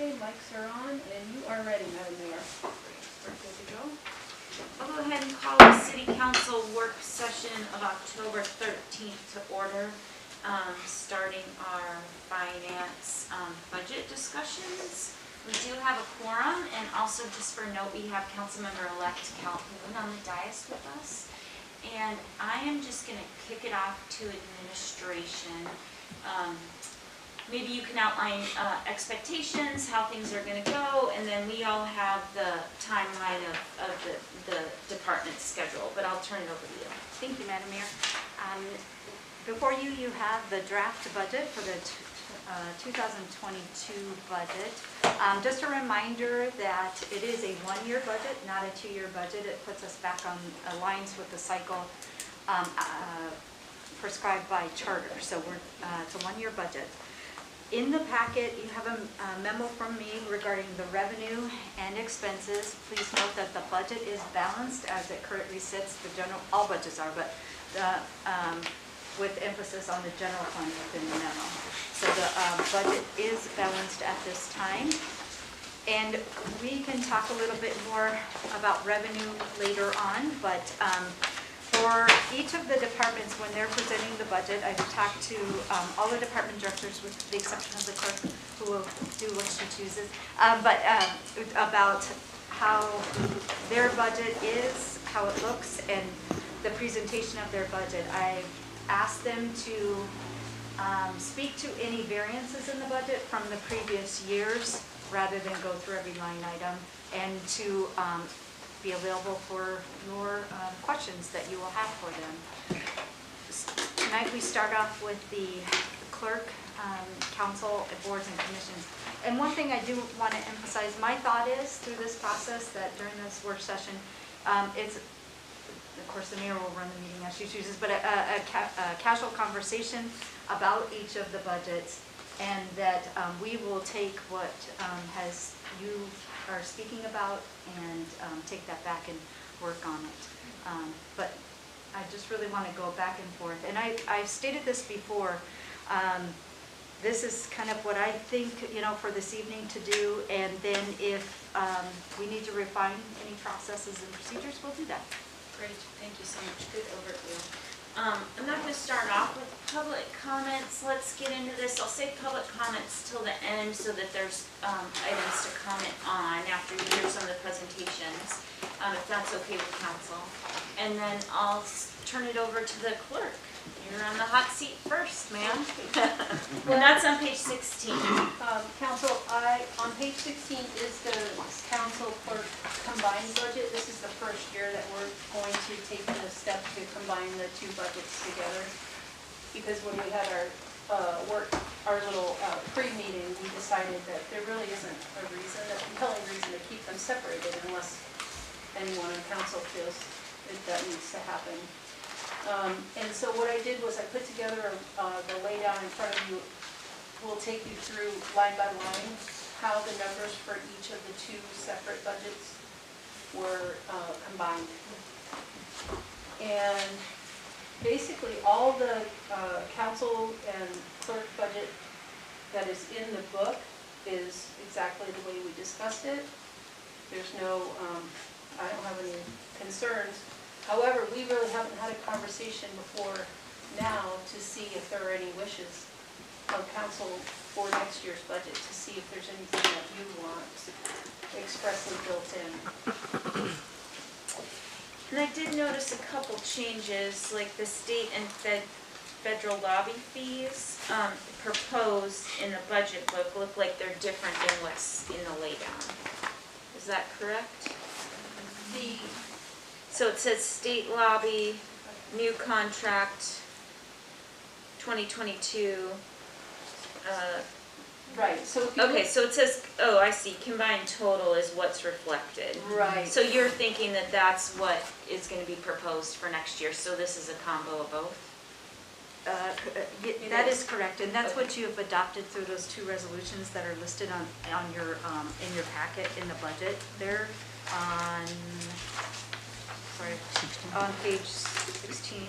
Okay, mics are on, and you are ready, Madam Mayor. We're good to go. I'll go ahead and call the City Council work session of October 13th to order, starting our finance budget discussions. We do have a quorum, and also just for note, we have Councilmember-elect Calhoun on the dais with us. And I am just going to kick it off to administration. Maybe you can outline expectations, how things are going to go, and then we all have the timeline of the department's schedule, but I'll turn it over to you. Thank you, Madam Mayor. Before you, you have the draft budget for the 2022 budget. Just a reminder that it is a one-year budget, not a two-year budget. It puts us back on aligns with the cycle prescribed by charter. So it's a one-year budget. In the packet, you have a memo from me regarding the revenue and expenses. Please note that the budget is balanced as it currently sits. The general, all budgets are, but with emphasis on the general fund within the memo. So the budget is balanced at this time. And we can talk a little bit more about revenue later on, but for each of the departments, when they're presenting the budget, I've talked to all the department directors with the exception of the clerk, who will do what she chooses, about how their budget is, how it looks, and the presentation of their budget. I've asked them to speak to any variances in the budget from the previous years, rather than go through every line item, and to be available for your questions that you will have for them. Tonight we start off with the clerk, council, boards, and commissions. And one thing I do want to emphasize, my thought is through this process that during this work session, it's, of course the mayor will run the meeting as she chooses, but a casual conversation about each of the budgets, and that we will take what you are speaking about and take that back and work on it. But I just really want to go back and forth. And I've stated this before. This is kind of what I think, for this evening to do. And then if we need to refine any processes and procedures, we'll do that. Great, thank you so much. Good overview. I'm not going to start off with public comments. Let's get into this. I'll save public comments till the end so that there's items to comment on after you hear some of the presentations, if that's okay with council. And then I'll turn it over to the clerk. You're on the hot seat first, ma'am. Well, that's on page 16. Council, on page 16 is the council clerk combined budget. This is the first year that we're going to take the step to combine the two budgets together. Because when we had our little pre-meeting, we decided that there really isn't a compelling reason to keep them separated unless anyone in council feels that needs to happen. And so what I did was I put together the laydown in front of you. We'll take you through line by line how the numbers for each of the two separate budgets were combined. And basically all the council and clerk budget that is in the book is exactly the way we discussed it. There's no, I don't have any concerns. However, we really haven't had a conversation before now to see if there are any wishes of council for next year's budget, to see if there's anything that you want expressly built in. And I did notice a couple changes, like the state and federal lobby fees proposed in the budget book look like they're different than what's in the laydown. Is that correct? So it says state lobby, new contract, 2022. Right. So okay, so it says, oh, I see, combined total is what's reflected. Right. So you're thinking that that's what is going to be proposed for next year, so this is a combo of both? That is correct, and that's what you have adopted through those two resolutions that are listed on your in your packet in the budget. They're on page 16.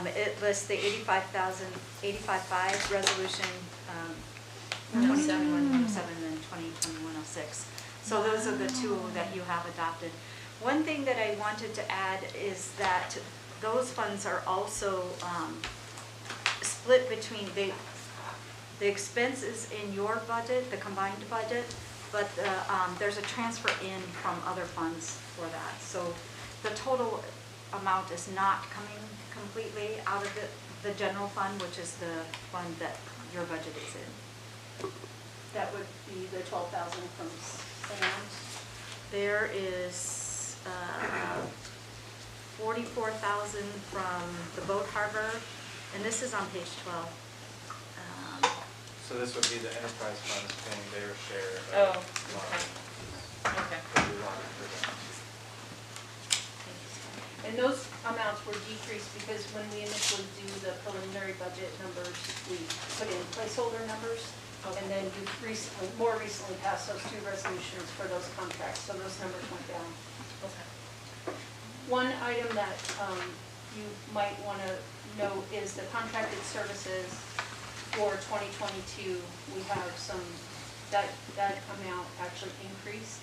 It lists the 85,500 resolution 27, 107, and 2021-06. So those are the two that you have adopted. One thing that I wanted to add is that those funds are also split between the expenses in your budget, the combined budget, but there's a transfer in from other funds for that. So the total amount is not coming completely out of the general fund, which is the fund that your budget is in. That would be the 12,000 from Sam's. There is 44,000 from the boat harbor, and this is on page 12. So this would be the enterprise funds paying their share Oh, of okay. Okay. And those amounts were decreased because when we initially do the preliminary budget numbers, we put in placeholder numbers. And then you more recently passed those two resolutions for those contracts, so those numbers went down. Okay. One item that you might want to know is the contracted services for 2022. We have some, that amount actually increased.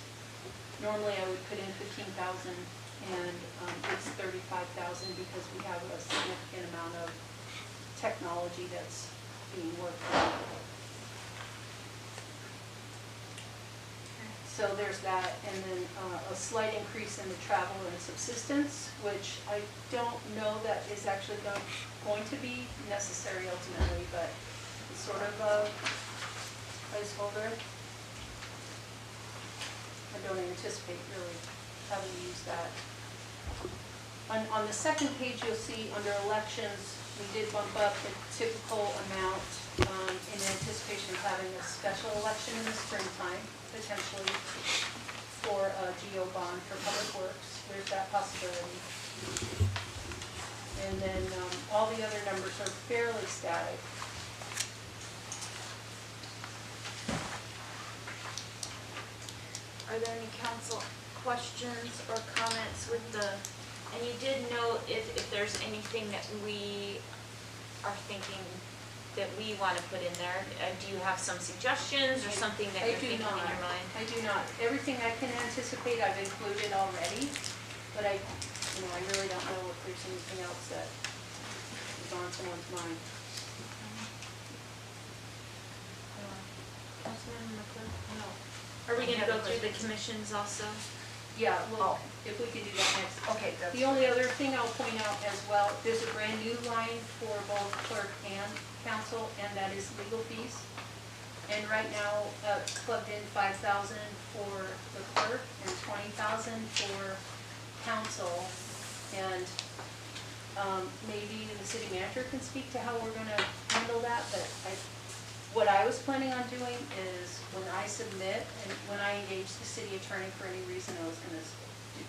Normally I would put in 15,000 and it's 35,000 because we have a significant amount of technology that's being worked on. So there's that, and then a slight increase in the travel and subsistence, which I don't know that is actually going to be necessary ultimately, but it's sort of a placeholder. I don't anticipate really having to use that. On the second page, you'll see under elections, we did bump up the typical amount in anticipation of having a special election in the springtime, potentially for a GO bond for public works. There's that possibility. And then all the other numbers are fairly static. Are there any council questions or comments with the, and you did note if there's anything that we are thinking that we want to put in there. Do you have some suggestions or something that you're thinking in your mind? I do not. Everything I can anticipate I've included already, but I really don't know if there's anything else that is on someone's mind. Councilman McClure? No. Are we going to go through the commissions also? Yeah, well, if we could do that next. Okay, that's The only other thing I'll point out as well, there's a brand new line for both clerk and council, and that is legal fees. And right now, plugged in 5,000 for the clerk and 20,000 for council. And maybe the city manager can speak to how we're gonna handle that, but what I was planning on doing is when I submit and when I engage the city attorney for any reason, I was gonna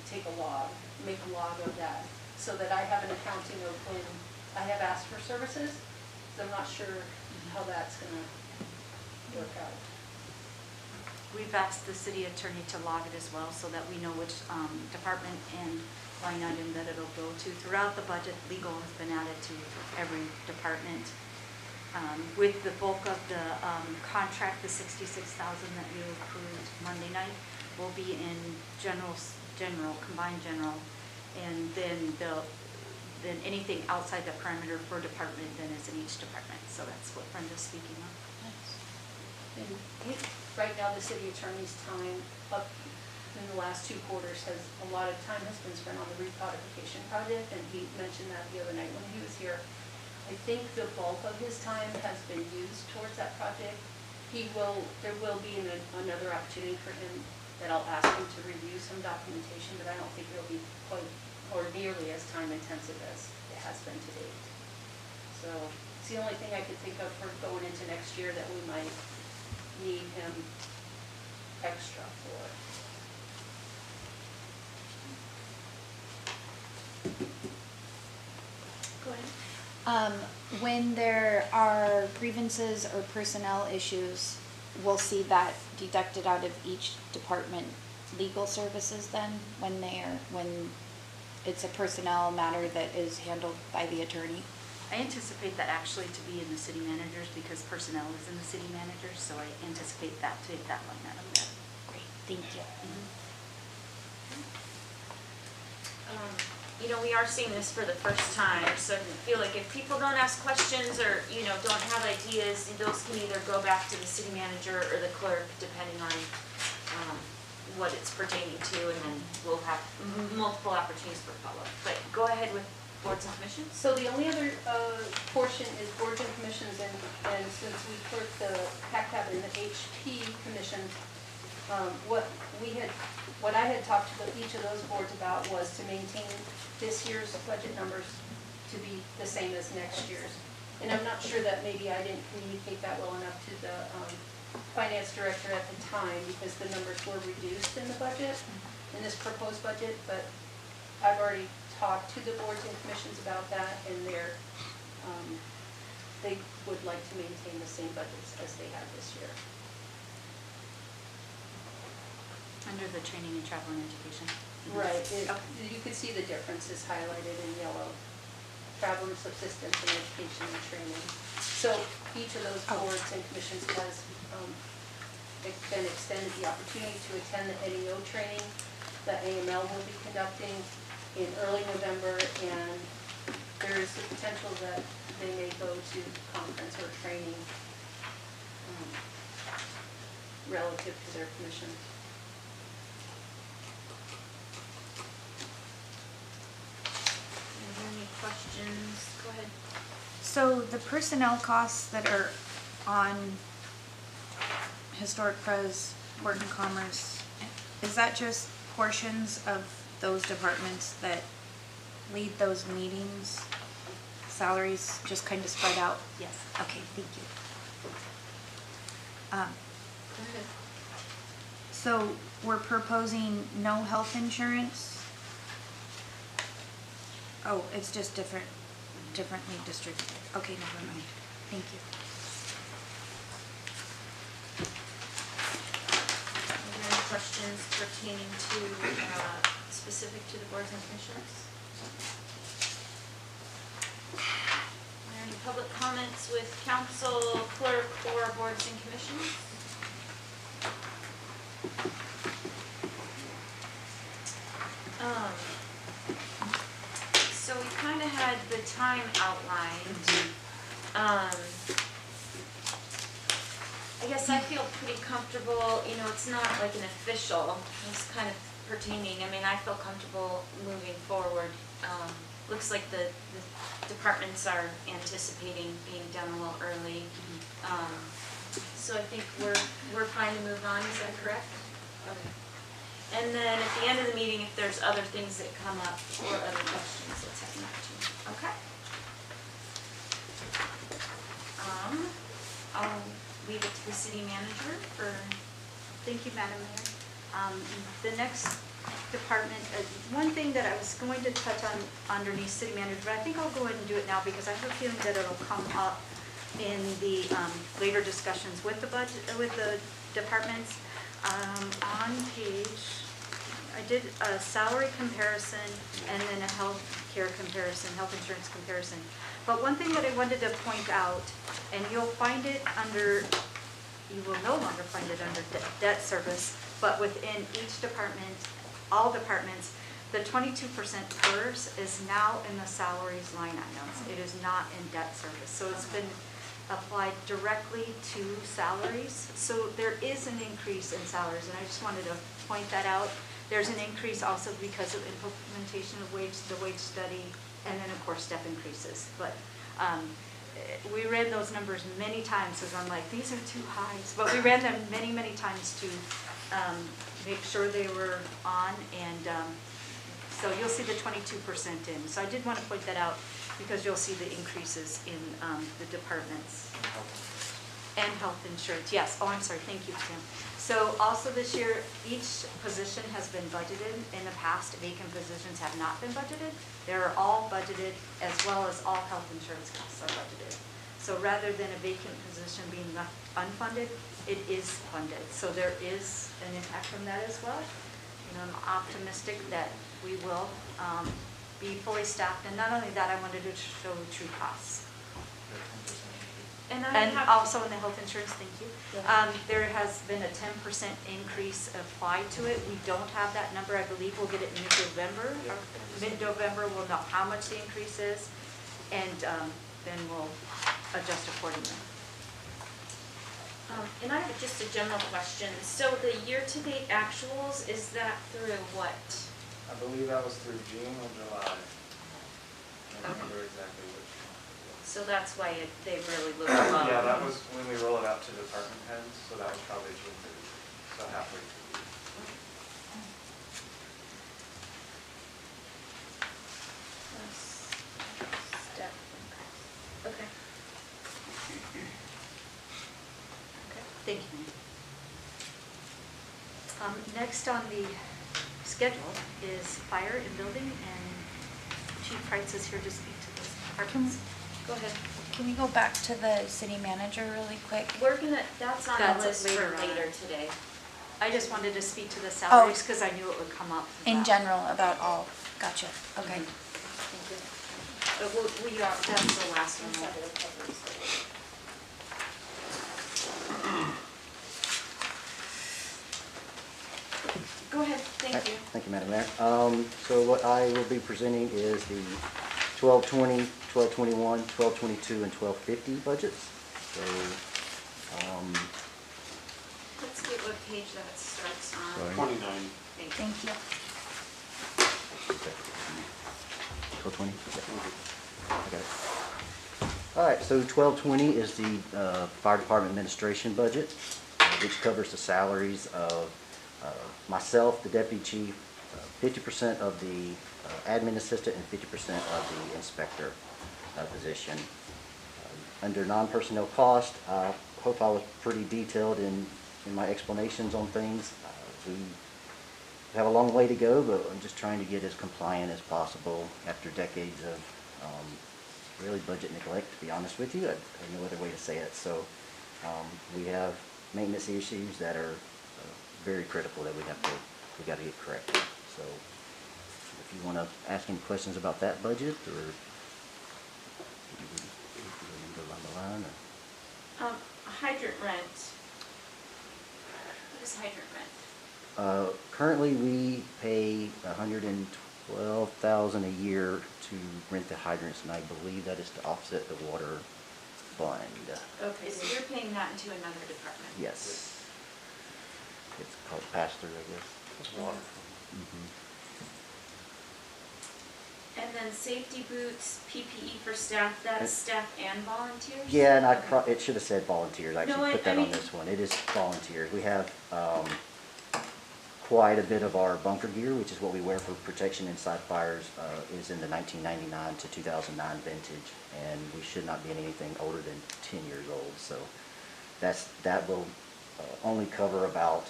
take a log, make a log of that, so that I have an accounting of when I have asked for services. So I'm not sure how that's gonna work out. We've asked the city attorney to log it as well so that we know which department and line item that it'll go to. Throughout the budget, legal has been added to every department. With the bulk of the contract, the $66,000 that you approved Monday night will be in combined general, and then anything outside the perimeter for department then is in each department. So that's what Brenda's speaking of. And right now, the city attorney's time up in the last 2 quarters a lot of time has been spent on the recodification project, and he mentioned that the other night when he was here. I think the bulk of his time has been used towards that project. There will be another opportunity for him that I'll ask him to review some documentation, but I don't think it'll be quite or nearly as time intensive as it has been to date. So it's the only thing I could think of for going into next year that we might need him extra for. Go ahead. When there are grievances or personnel issues, we'll see that deducted out of each department legal services then, when it's a personnel matter that is handled by the attorney? I anticipate that actually to be in the city managers because personnel is in the city managers, so I anticipate that to hit that line item there. Great, thank you. You know, we are seeing this for the first time, so I feel like if people don't ask questions or, you know, don't have ideas, those can either go back to the city manager or the clerk, depending on what it's pertaining to, and then we'll have multiple opportunities for follow-up. But go ahead with boards and commissions. So the only other portion is boards and commissions, and since we clerked the PACCAB and the HP commission, what I had talked to each of those boards about was to maintain this year's budget numbers to be the same as next year's. And I'm not sure that maybe I didn't communicate that well enough to the finance director at the time, because the numbers were reduced in the budget, in this proposed budget, but I've already talked to the boards and commissions about that, and they would like to maintain the same budgets as they have this year. Under the training and travel and education. Right, Okay. you could see the differences highlighted in yellow. Travel and subsistence and education and training. So each of those boards and commissions has been extended the opportunity to attend the NEO training that AML will be conducting in early November, and there is the potential that they may go to conference or training relative to their commission. Any questions? Go ahead. So the personnel costs that are on Historic Pres, Port and Commerce, is that just portions of those departments that lead those meetings? Salaries just kind of spread out? Yes. Okay, thank you. Go ahead. So we're proposing no health insurance? Oh, it's just differently distributed. Okay, never mind. Thank you. Are there any questions pertaining to, specific to the boards and commissions? Are there any public comments with council, clerk, or boards and commissions? So we kind of had the time outlined. I guess I feel pretty comfortable, you know, it's not like an official, it's kind of pertaining, I mean, I feel comfortable moving forward. Looks like the departments are anticipating being done a little early. So I think we're fine to move on, is that correct? Okay. And then at the end of the meeting, if there's other things that come up or other questions, let's have them too. Okay. I'll leave it to the city manager for. Thank you, Madam Mayor. The next department, one thing that I was going to touch on underneath city manager, but I think I'll go ahead and do it now because I have a feeling that it'll come up in the later discussions with the budget, with the departments. On page, I did a salary comparison and then a health care comparison, health insurance comparison. But one thing that I wanted to point out, and you'll find it under, you will no longer find it under debt service, but within each department, all departments, the 22% PERS is now in the salaries line items. It is not in debt service. So it's been applied directly to salaries. So there is an increase in salaries, and I just wanted to point that out. There's an increase also because of implementation of the wage study, and then of course step increases. But we ran those numbers many times because I'm like, these are too high. But we ran them many, many times to make sure they were on, and so you'll see the 22% in. So I did want to point that out because you'll see the increases in the departments. And health insurance, yes. Oh, I'm sorry, thank you, Tim. So also this year, each position has been budgeted. In the past, vacant positions have not been budgeted. They're all budgeted, as well as all health insurance costs are budgeted. So rather than a vacant position being left unfunded, it is funded. So there is an impact from that as well. You know, I'm optimistic that we will be fully staffed, and not only that, I wanted to show true costs. And I And have, also in the health insurance, thank you. Yeah. There has been a 10% increase applied to it. We don't have that number. I believe we'll get it mid-November. Yeah. Mid-November, we'll know how much the increase is, and then we'll adjust accordingly. and I have just a general question. So the year-to-date actuals, is that through what? I believe that was through June or July. I don't remember exactly which one. So that's why they really look low. Yeah, that was when we roll it out to department heads, so that was probably June 30th, so halfway through. Step. Okay. Okay, thank you. Next on the schedule is fire and building, and Chief Price is here to speak to those departments. Go ahead. Can we go back to the city manager really quick? We're gonna, that's on the That's list for later on. later today. I just wanted to speak to the salaries because I knew it would come up. In general, about all, gotcha, okay. Thank you. We are, that's the last one. Go ahead, thank you. Thank you, Madam Mayor. So what I will be presenting is the 1220, 1221, 1222, and 1250 budgets. So, Let's get what page that starts on. sorry. 29. Thank you. Thank you. 1220? Yeah. I got it. All right, so 1220 is the Fire Department Administration budget, which covers the salaries of myself, the deputy chief, 50% of the admin assistant, and 50% of the inspector position. Under non-personnel cost, I hope I was pretty detailed in my explanations on things. We have a long way to go, but I'm just trying to get as compliant as possible after decades of really budget neglect, to be honest with you. I have no other way to say it. So we have maintenance issues that are very critical that we got to get corrected. So if you want to ask any questions about that budget, or you can go down the line, or Hydrant rent. What is hydrant rent? currently we pay $112,000 a year to rent the hydrants, and I believe that is to offset the water fund. Okay, so you're paying that into another department? Yes. It's called pass-through, I guess. It's water. Mhm. And then safety boots, PPE for staff, that's staff and volunteers? Yeah, and Okay. it should have said volunteers. I No, actually I put that on mean- this one. It is volunteers. We have quite a bit of our bunker gear, which is what we wear for protection inside fires, is in the 1999 to 2009 vintage, and we should not be in anything older than 10 years old. So that will only cover about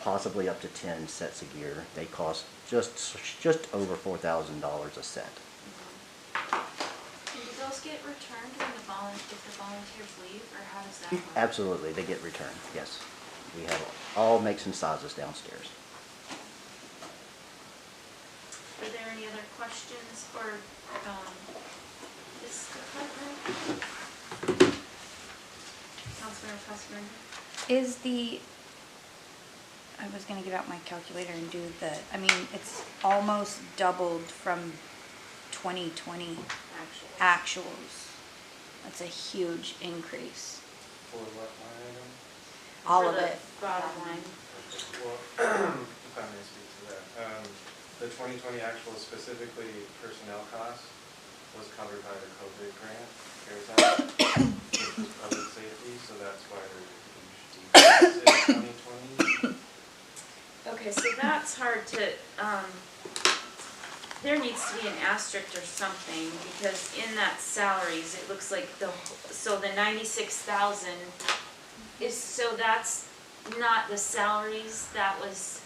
possibly up to 10 sets of gear. They cost just over $4,000 a set. And do those get returned when if the volunteers leave, or how does that work? Absolutely, they get returned, yes. We have all makes and sizes downstairs. Are there any other questions for this department? Councilmember Cuthbert? Is I was gonna get out my calculator and do I mean, it's almost doubled from 2020 Actually. actuals. That's a huge increase, For what line item? all For of the it. bottom line. Well, if I may speak to that. The 2020 actual, specifically personnel costs, was covered by the COVID grant, CARES Act, which was public safety, so that's why there's a huge decrease in 2020. Okay, so that's hard to, there needs to be an asterisk or something, because in that salaries, it looks like so the 96,000 is, so that's not the salaries, that was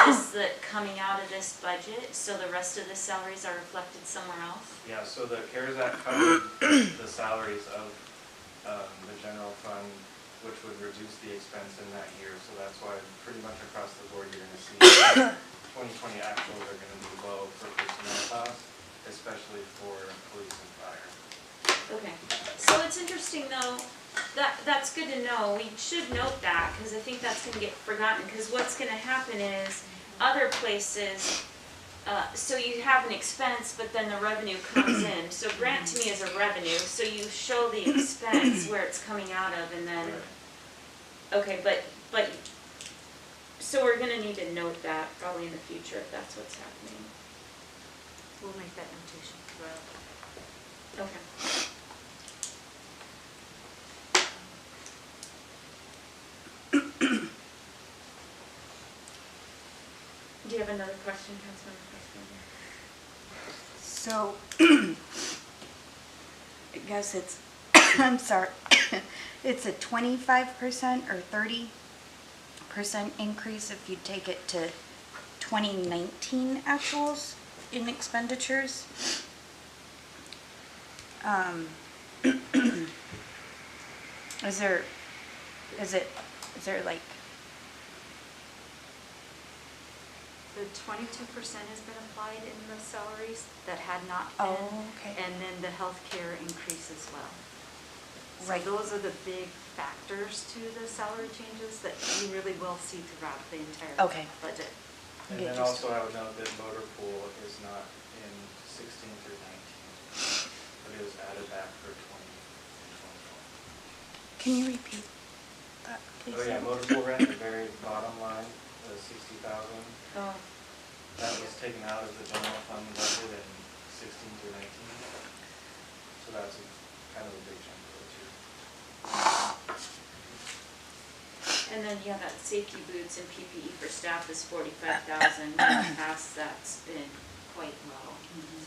just the coming out of this budget, so the rest of the salaries are reflected somewhere else? Yeah, so the CARES Act covered the salaries of the general fund, which would reduce the expense in that year, so that's why pretty much across the board you're gonna see 2020 actuals are gonna be low for personnel costs, especially for police and fire. Okay, so it's interesting though, that's good to know, we should note that, cause I think that's gonna get forgotten, cause what's gonna happen is, other places, so you have an expense, but then the revenue comes in, so grant to me is a revenue, so you show the expense where it's coming out of, and then, Right. okay, but, so we're gonna need to note that probably in the future if that's what's happening. We'll make that notation. Okay. Do you have another question, Councilmember Fassbender? So, I guess it's, I'm sorry, it's a 25% or 30% increase if you take it to 2019 actuals in expenditures. Is there like, The 22% has been applied in the salaries that had not been. Oh, okay. And then the healthcare increase as well. Right. So those are the big factors to the salary changes that you really will see throughout the entire Okay. budget. And Yeah, then just- also I would note that motor pool is not in 16 through 19, but it was added back for 20 and 2020. can you repeat that, please? Oh yeah, motor pool rent, the very bottom line, the 60,000, Oh, that was taken out of the general fund budget in 16 through 19. So that's kind of a big chunk of it too. and then, yeah, that safety boots and PPE for staff is 45,000, in the past that's been quite low,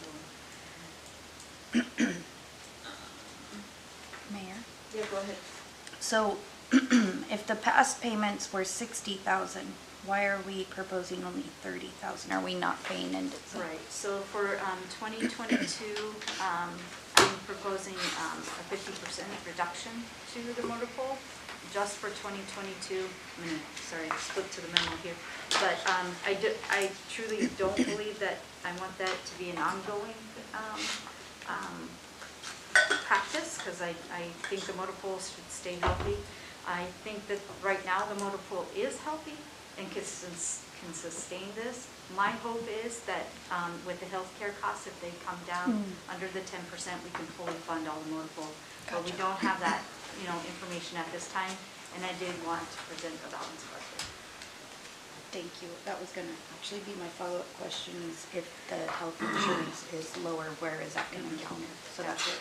so. Mayor? Yeah, go ahead. So, if the past payments were 60,000, why are we proposing only 30,000? Are we not paying into? Right, so for 2022, I'm proposing a 50% reduction to the motor pool. Just for 2022, sorry, I spoke to the memo here, but I truly don't believe that I want that to be an ongoing practice, because I think the motor pool should stay healthy. I think that right now the motor pool is healthy and can sustain this. My hope is that with the healthcare costs, if they come down under the 10%, we can fully fund all the motor pool. But we Gotcha. don't have that, information at this time, and I did want to present a balanced budget. Thank you. That was gonna actually be my follow-up question, is if the health insurance is lower, where is that coming down? So that's it.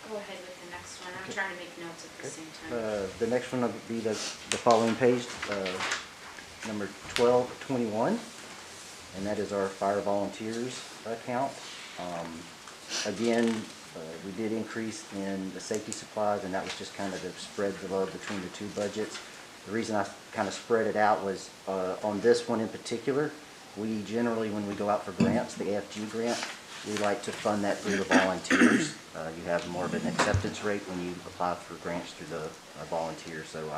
Go ahead with the next one, I'm trying to make notes at the same time. The next one will be the following page, number 1221, and that is our fire volunteers account. Again, we did increase in the safety supplies, and that was just kind of to spread the load between the two budgets. The reason I kind of spread it out was on this one in particular, we generally, when we go out for grants, the AFG grant, we like to fund that through the volunteers. You have more of an acceptance rate when you apply for grants through the volunteers. So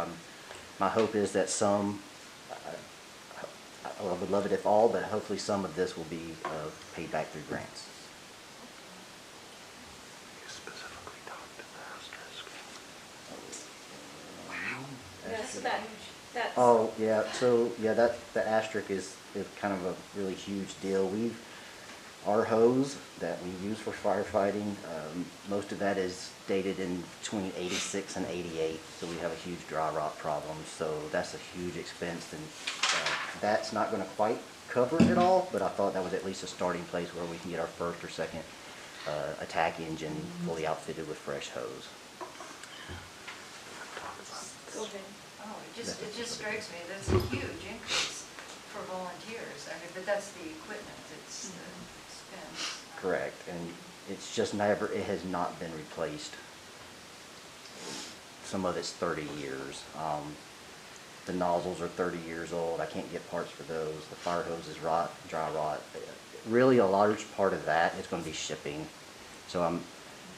my hope is that some, I would love it if all, but hopefully some of this will be paid back through grants. Yeah, so that's. Oh, yeah, so, yeah, the asterisk is kind of a really huge deal. Our hose that we use for firefighting, most of that is dated in between 86 and 88, so we have a huge dry rot problem, so that's a huge expense, and that's not gonna quite cover it all, but I thought that was at least a starting place where we can get our first or second attack engine fully outfitted with fresh hose. Go ahead. Oh, it just strikes me, that's a huge increase for volunteers. I mean, but that's the equipment, it's the expense. Correct, and it's just it has not been replaced. Some of it's 30 years. The nozzles are 30 years old. I can't get parts for those. The fire hoses dry rot. Really, a large part of that is going to be shipping. So I'm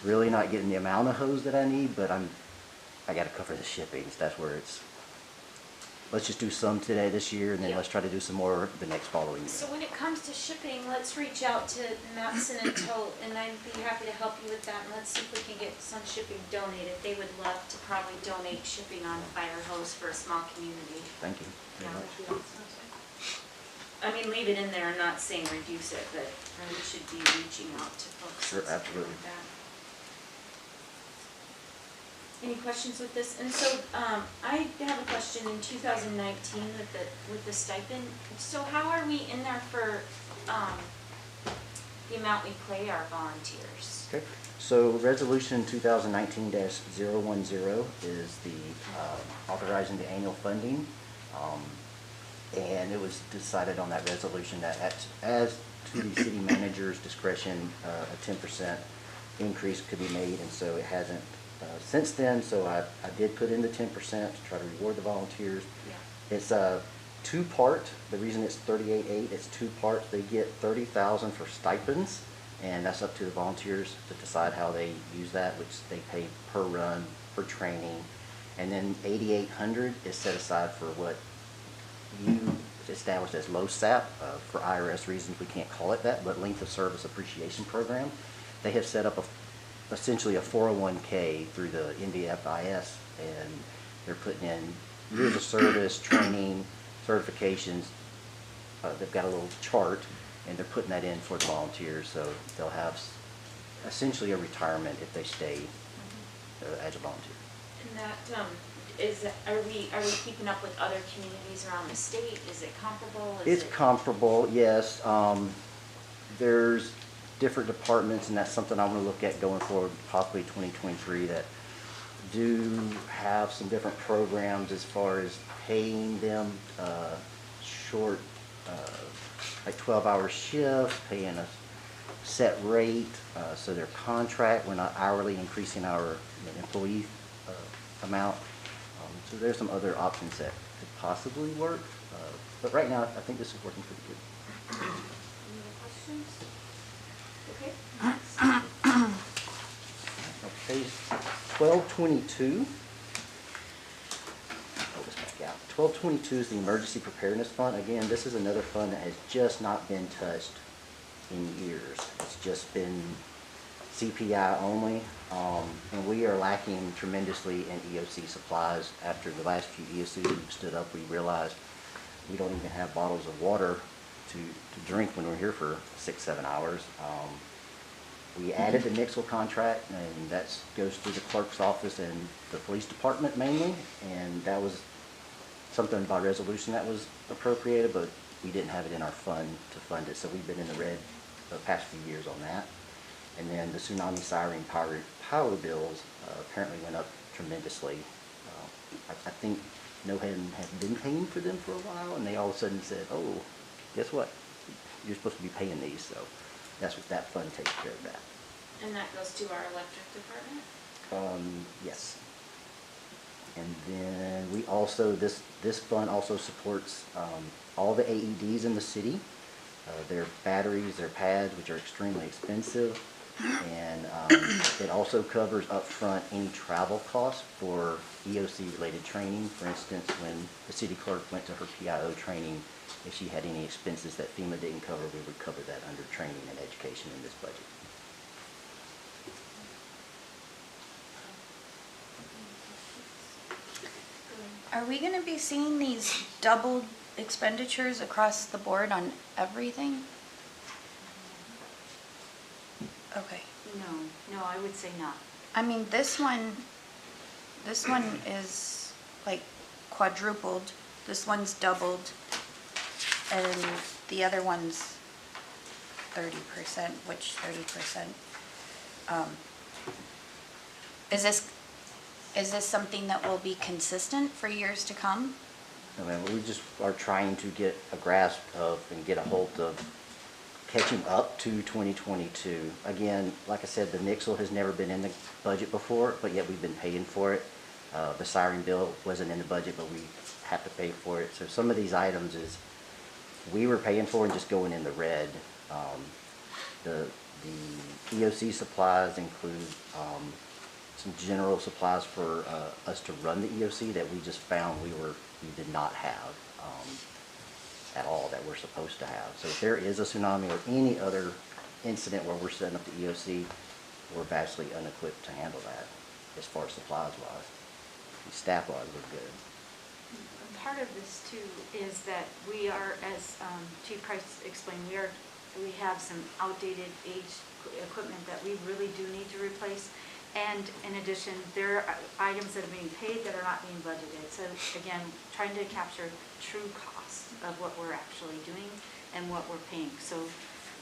really not getting the amount of hose that I need, but I'm I gotta cover the shippings. That's where it's, let's just do some today this year, and then Yeah. let's try to do some more the next following So year. when it comes to shipping, let's reach out to Matson and Tote, and I'd be happy to help you with that, and let's see if we can get some shipping donated. They would love to probably donate shipping on fire hose for a small community. Thank you very much. I mean, leave it in there, I'm not saying reduce it, but we should be reaching out to folks. Sure, and stuff absolutely. like that. Any questions with this? And so, I have a question in 2019 with the stipend. So how are we in there for, the amount we pay our volunteers? Okay, so resolution 2019-010 is the authorizing the annual funding. And it was decided on that resolution that as to the city manager's discretion, a 10% increase could be made, and so it hasn't since then. So I did put in the 10% to try to reward the volunteers. Yeah. It's a two-part. The reason it's 38.8, it's two parts. They get 30,000 for stipends, and that's up to the volunteers to decide how they use that, which they pay per run, per training. And then 8,800 is set aside for what you established as LoSAP. For IRS reasons, we can't call it that, but Length of Service Appreciation Program. They have set up essentially a 401k through the NDFIS, and they're putting in years of service, training, certifications. They've got a little chart, and they're putting that in for the volunteers, so they'll have essentially a retirement if they stay as a volunteer. And that, are we keeping up with other communities around the state? Is it comparable? It's comparable, yes. There's different departments, and that's something I want to look at going forward, possibly 2023, that do have some different programs as far as paying them short, like 12-hour shifts, paying a set rate, so their contract, we're not hourly increasing our employee amount. So there's some other options that could possibly work, but right now I think this is working pretty good. Any other questions? Okay. Okay, 1222. Pull this back out. 1222 is the Emergency Preparedness Fund. Again, this is another fund that has just not been touched in years. It's just been CPI only, and we are lacking tremendously in EOC supplies. After the last few EOCs we've stood up, we realized we don't even have bottles of water to drink when we're here for 6-7 hours. We added the Nixle contract, and that goes through the clerk's office and the police department mainly, and that was something by resolution that was appropriated, but we didn't have it in our fund to fund it, so we've been in the red the past few years on that. And then the tsunami siren power bills apparently went up tremendously. I think NOHAN had been paying for them for a while, and they all of a sudden said, oh, guess what? You're supposed to be paying these, so that's what that fund takes care of that. And that goes to our electric department? Yes. And then we also, this fund also supports all the AEDs in the city, their batteries, their pads, which are extremely expensive. And it also covers upfront any travel costs for EOC-related training. For instance, when the city clerk went to her PIO training, if she had any expenses that FEMA didn't cover, we would cover that under training and education in this budget. Are we gonna be seeing these doubled expenditures across the board on everything? Okay. No, I would say not. I mean, this one is like quadrupled, this one's doubled, and the other one's 30%, which 30%. Is this something that will be consistent for years to come? I mean, we just are trying to get a grasp of and get a hold of catching up to 2022. Again, like I said, the Nixle has never been in the budget before, but yet we've been paying for it. The siren bill wasn't in the budget, but we have to pay for it. So some of these items is we were paying for and just going in the red. The EOC supplies include some general supplies for us to run the EOC that we just found we did not have at all that we're supposed to have. So if there is a tsunami or any other incident where we're setting up the EOC, we're vastly unequipped to handle that as far as supplies wise. Staff wise, we're good. Part of this too is that we are, as Chief Price explained, we have some outdated aged equipment that we really do need to replace. And in addition, there are items that are being paid that are not being budgeted. So again, trying to capture true cost of what we're actually doing and what we're paying. So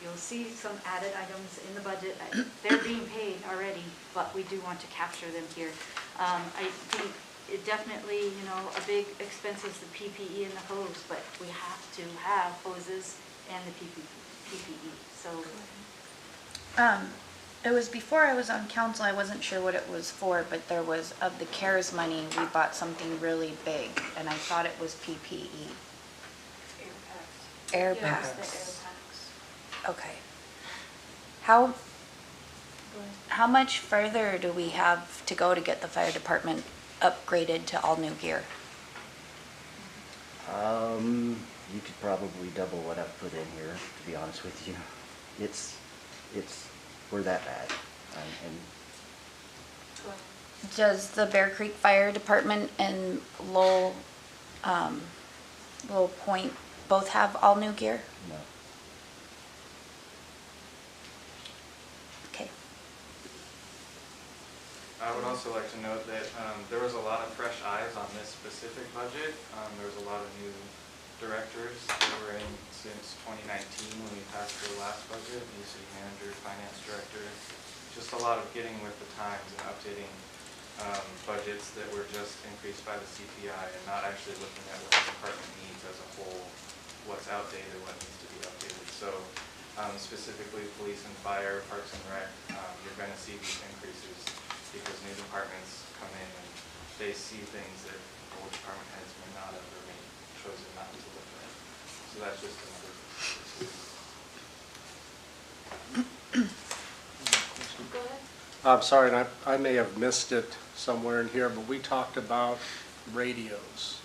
you'll see some added items in the budget. They're being paid already, but we do want to capture them here. I think it definitely, a big expense is the PPE and the hose, but we have to have hoses and the PPE. So It was before I was on council, I wasn't sure what it was for, but there was, of the CARES money, we bought something really big, and I thought it was PPE. Air Yeah, packs. it's the air packs. Okay. How much further do we have to go to get the fire department upgraded to all new gear? You could probably double what I've put in here, to be honest with you. We're that bad. And Does the Bear Creek Fire Department and Lowell Point both have all new gear? no. Okay. I would also like to note that there was a lot of fresh eyes on this specific budget. There was a lot of new directors that were in since 2019 when we passed the last budget, new city manager, finance director, just a lot of getting with the times and updating budgets that were just increased by the CPI and not actually looking at what the department needs as a whole, what's outdated, what needs to be updated. So specifically police and fire, parks and rec, you're going to see these increases because new departments come in and they see things that old department heads may not have or may chosen not to look at. So that's just another. Go ahead. I'm sorry, and I may have missed it somewhere in here, but we talked about radios.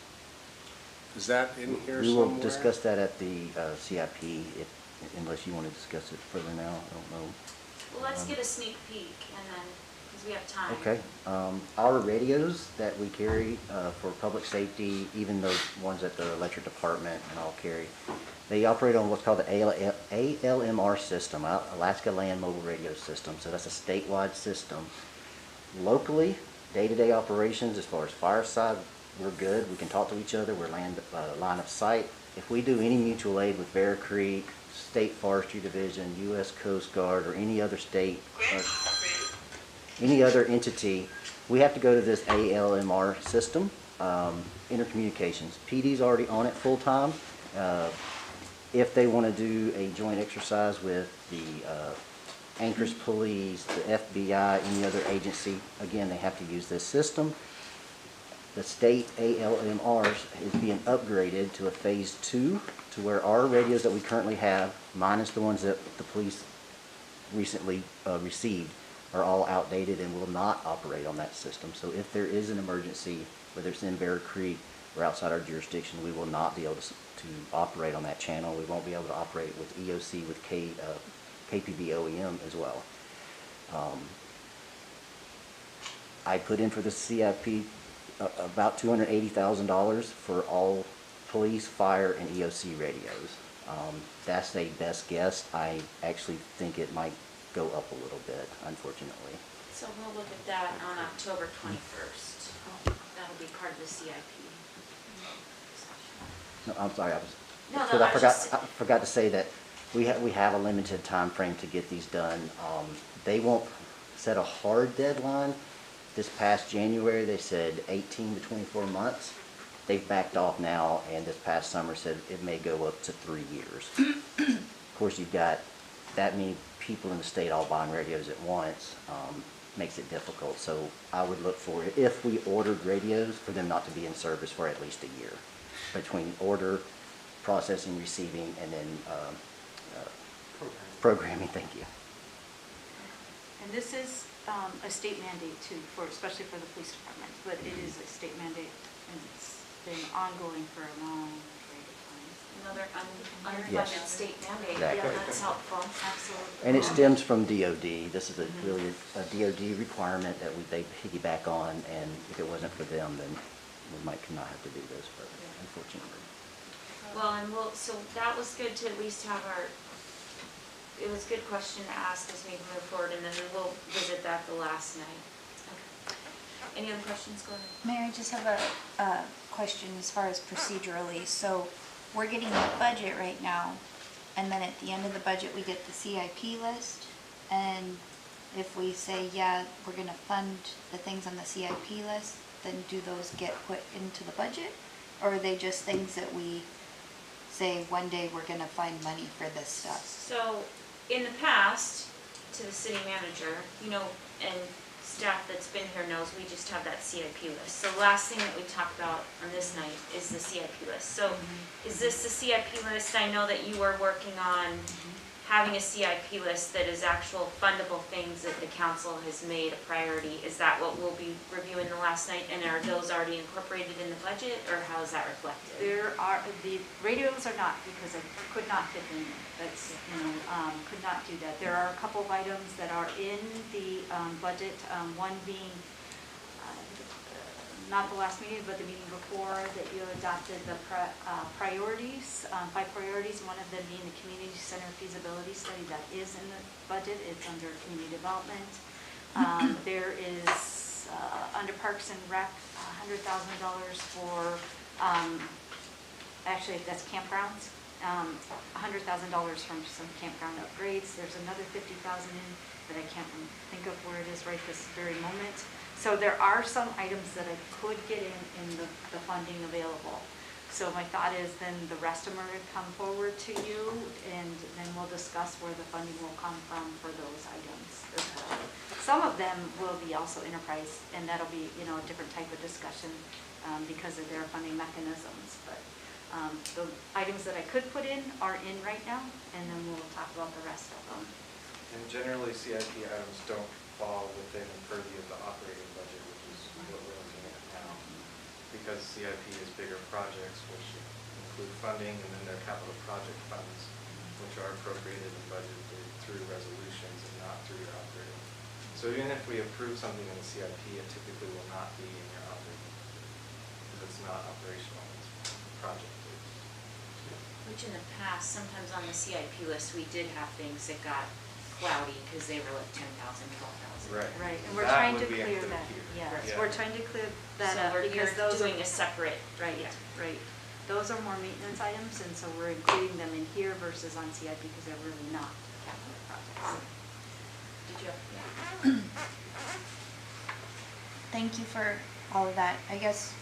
Is that in here We somewhere? will discuss that at the CIP, unless you want to discuss it further now, I don't know. Well, let's get a sneak peek and then, because we have time. Okay, our radios that we carry for public safety, even those ones that the electric department and all carry, they operate on what's called the ALMR system, Alaska Land Mobile Radio System. So that's a statewide system. Locally, day-to-day operations, as far as fire side, we're good. We can talk to each other. We're line of sight. If we do any mutual aid with Bear Creek, State Forestry Division, U.S. Coast Guard, or any other state, or any other entity, we have to go to this ALMR system, intercommunications. PD's already on it full-time. If they want to do a joint exercise with the Anchorage Police, the FBI, any other agency, again, they have to use this system. The state ALMRs is being upgraded to a phase 2, to where our radios that we currently have, minus the ones that the police recently received, are all outdated and will not operate on that system. So if there is an emergency, whether it's in Bear Creek or outside our jurisdiction, we will not be able to operate on that channel. We won't be able to operate with EOC, with KPB OEM as well. I put in for the CIP about $280,000 for all police, fire, and EOC radios. That's a best guess. I actually think it might go up a little bit, unfortunately. So we'll look at that on October 21st. That'll be part of the CIP. No, I'm sorry, No, because I was just- I forgot to say that we have a limited time frame to get these done. They won't set a hard deadline. This past January, they said 18 to 24 months. They've backed off now, and this past summer said it may go up to 3 years. Of course, you've got that many people in the state all buying radios at once, makes it difficult. So I would look for, if we ordered radios, for them not to be in service for at least a year, between order, processing, receiving, and then programming. Thank you. And this is a state mandate too, especially for the police department, but it is a state mandate and it's been ongoing for a long period of time. Another unfunded Yes. state mandate, Exactly. yeah, that's helpful. Absolutely. And it stems from DOD. This is really a DOD requirement that they piggyback on, and if it wasn't for them, then we might not have to do this, but unfortunately. Well, and so that was good to at least have it was a good question to ask as we move forward, and then we'll visit that the last night. Okay. Any other questions? Go ahead. Mayor, I just have a question as far as procedurally. So we're getting the budget right now, and then at the end of the budget, we get the CIP list. And if we say, yeah, we're gonna fund the things on the CIP list, then do those get put into the budget? Or are they just things that we say, one day we're gonna find money for this stuff? So, in the past, to the city manager, and staff that's been here knows, we just have that CIP list. So last thing that we talked about on this night is the CIP list. So is this the CIP list? I know that you are working on having a CIP list that is actual fundable things that the council has made a priority. Is that what we'll be reviewing the last night? And are those already incorporated in the budget, or how is that reflected? The radios are not, because I could not fit in there. That's, could not do that. There are a couple of items that are in the budget, one being, not the last meeting, but the meeting before, that you adopted the priorities, 5 priorities, one of them being the community center feasibility study. That is in the budget. It's under community development. There is, under Parks and Rec, $100,000 for, actually that's campgrounds, $100,000 from some campground upgrades. There's another $50,000 in that I can't think of where it is right this very moment. So there are some items that I could get in the funding available. So my thought is then the rest of them are going to come forward to you, and then we'll discuss where the funding will come from for those items as well. Some of them will be also enterprise, and that'll be, a different type of discussion because of their funding mechanisms. But the items that I could put in are in right now, and then we'll talk about the rest of them. And generally, CIP items don't fall within the purview of the operating budget, which is what we're looking at now. Because CIP is bigger projects, which include funding, and then there are capital project funds, which are appropriated and budgeted through resolutions and not through your operating. So even if we approve something in the CIP, it typically will not be in your operating budget, because it's not operational, it's project-based. Which in the past, sometimes on the CIP list, we did have things that got cloudy because they were like 10,000, 12,000. Right. Right, and we're That trying to would be clear included that. here. Yes, Yeah. we're trying to clear that So up we're because those are doing a separate. right, Yeah. right. Those are more maintenance items, and so we're including them in here versus on CIP because they're really not capital projects. Did you? Yeah. Thank you for all of that. I guess,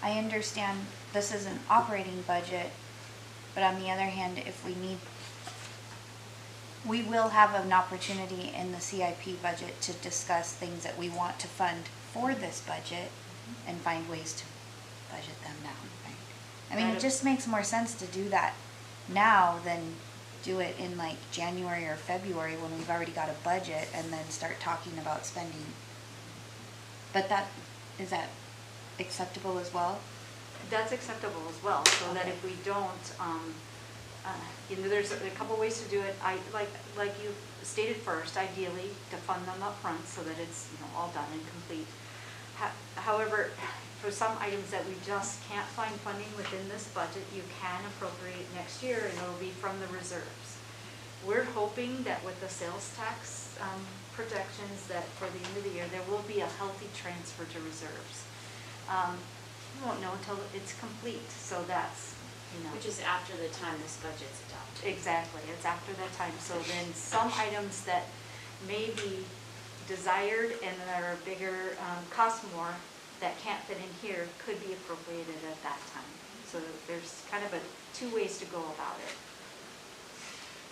I understand this is an operating budget, but on the other hand, if we will have an opportunity in the CIP budget to discuss things that we want to fund for this budget and find ways to budget them down, right? I mean, it just makes more sense to do that now than do it in like January or February when we've already got a budget and then start talking about spending. But is that acceptable as well? That's acceptable as well, so that Okay. if we don't, there's a couple ways to do it. Like you stated first, ideally, to fund them up front so that it's, all done and complete. However, for some items that we just can't find funding within this budget, you can appropriate next year, and it'll be from the reserves. We're hoping that with the sales tax projections, that for the end of the year, there will be a healthy transfer to reserves. We won't know until it's complete, so that's, Which is after the time this budget's adopted. Exactly, it's after that time. So then some items that may be desired and that are bigger, cost more, that can't fit in here, could be appropriated at that time. So there's kind of 2 ways to go about it.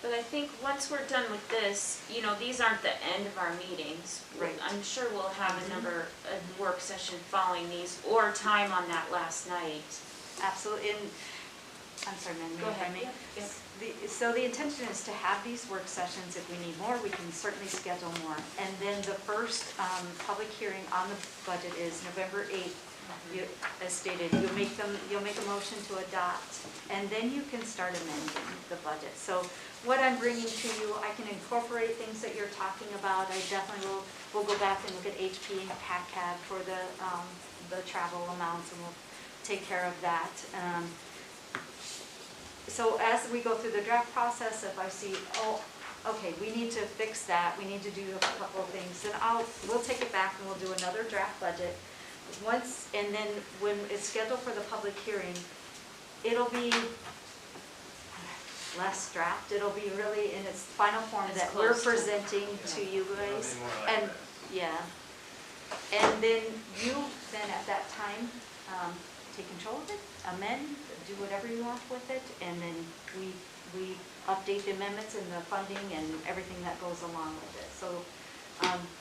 But I think once we're done with this, these aren't the end of our meetings. Right. I'm sure we'll have a work session following these, or time on that last night. Absolutely, and, I'm sorry, Mandy, Go if I ahead. may. Yeah. So the intention is to have these work sessions. If we need more, we can certainly schedule more. And then the first public hearing on the budget is November 8th. As stated, you'll make a motion to adopt, and then you can start amending the budget. So what I'm bringing to you, I can incorporate things that you're talking about. I definitely will go back and look at HP and PACAD for the travel amounts, and we'll take care of that. So as we go through the draft process, if I see, oh, okay, we need to fix that, we need to do a couple of things, then we'll take it back and we'll do another draft budget. And then when it's scheduled for the public hearing, it'll be less draft, it'll be really in its final form It's that we're close to- presenting to you guys. It'll be more like And, that. yeah. And then you, at that time, take control of it, amend, do whatever you want with it, and then we update the amendments and the funding and everything that goes along with it. So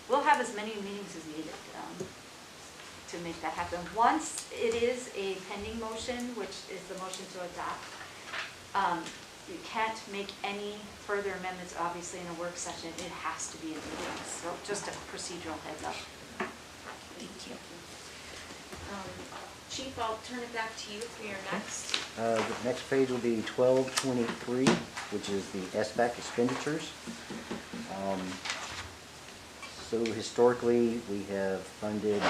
we'll have as many meetings as needed to make that happen. Once it is a pending motion, which is the motion to adopt, you can't make any further amendments, obviously, in a work session. It has to be in meetings. So just a procedural heads up. Thank you. Chief, I'll turn it back to you for your next. The next page will be 1223, which is the SBAC expenditures. So historically, we have funded,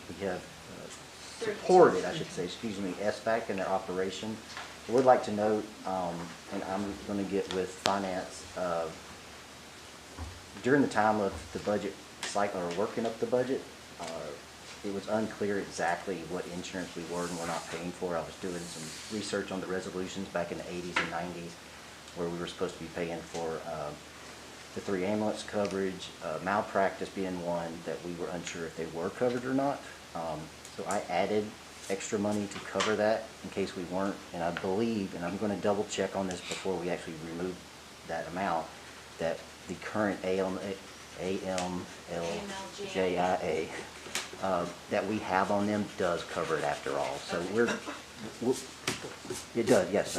we have supported, I should say, excuse me, SBAC in their operation. I would like to note, and I'm going to get with finance, during the time of the budget cycle or working up the budget, it was unclear exactly what insurance we were and were not paying for. I was doing some research on the resolutions back in the 80s and 90s where we were supposed to be paying for the 3 ambulance coverage, malpractice being one that we were unsure if they were covered or not. So I added extra money to cover that in case we weren't, and I believe, and I'm going to double check on this before we actually remove that amount, that the current AMLJIA that we have on them does cover it after all. So it does, yes.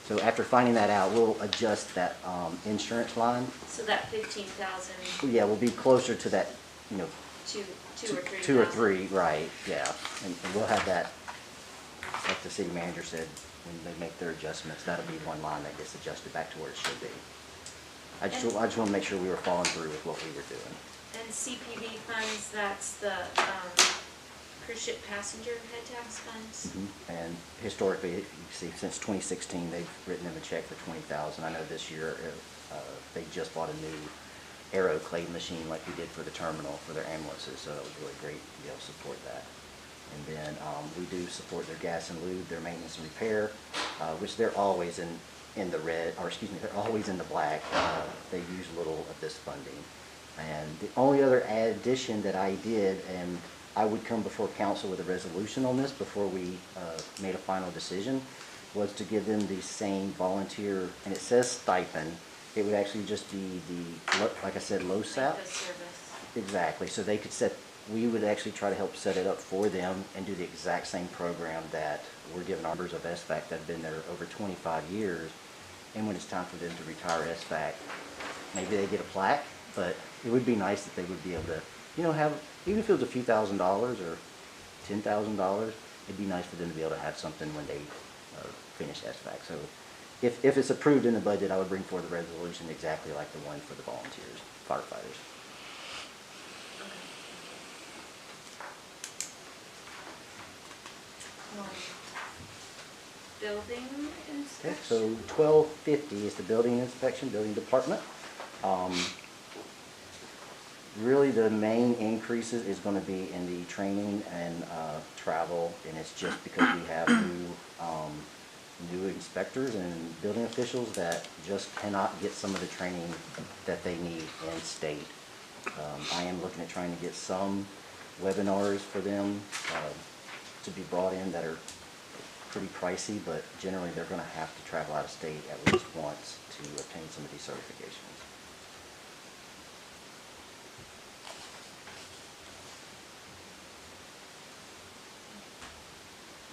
So after finding that out, we'll adjust that insurance line. So that 15,000, Yeah, we'll be closer to that, two or three. 2 or 3, right, yeah. And we'll have that, like the city manager said, when they make their adjustments, that'll be one line that gets adjusted back to where it should be. I just want to make sure we were following through with what we were doing. And CPV funds, that's the cruise ship passenger head tax funds? And historically, you can see since 2016, they've written them a check for $20,000. I know this year they just bought a new aero clay machine like we did for the terminal for their ambulances, so that was really great to be able to support that. And then we do support their gas and lube, their maintenance and repair, which they're always in the red, or excuse me, they're always in the black. They use little of this funding. And the only other addition that I did, and I would come before council with a resolution on this before we made a final decision, was to give them the same volunteer, and it says stipend. It would actually just be the, like I said, LoSAP. Like the service. Exactly. So they could set, we would actually try to help set it up for them and do the exact same program that we're giving our members of SBAC that have been there over 25 years. And when it's time for them to retire SBAC, maybe they get a plaque, but it would be nice that they would be able to, have, even if it was a few $1,000s or $10,000, it'd be nice for them to be able to have something when they finish SBAC. So if it's approved in the budget, I would bring forward the resolution exactly like the one for the volunteers, firefighters. Building Okay, inspection? so 1250 is the building inspection, building department. Really the main increases is going to be in the training and travel, and it's just because we have new inspectors and building officials that just cannot get some of the training that they need in state. I am looking at trying to get some webinars for them to be brought in that are pretty pricey, but generally they're going to have to travel out of state at least once to obtain some of these certifications.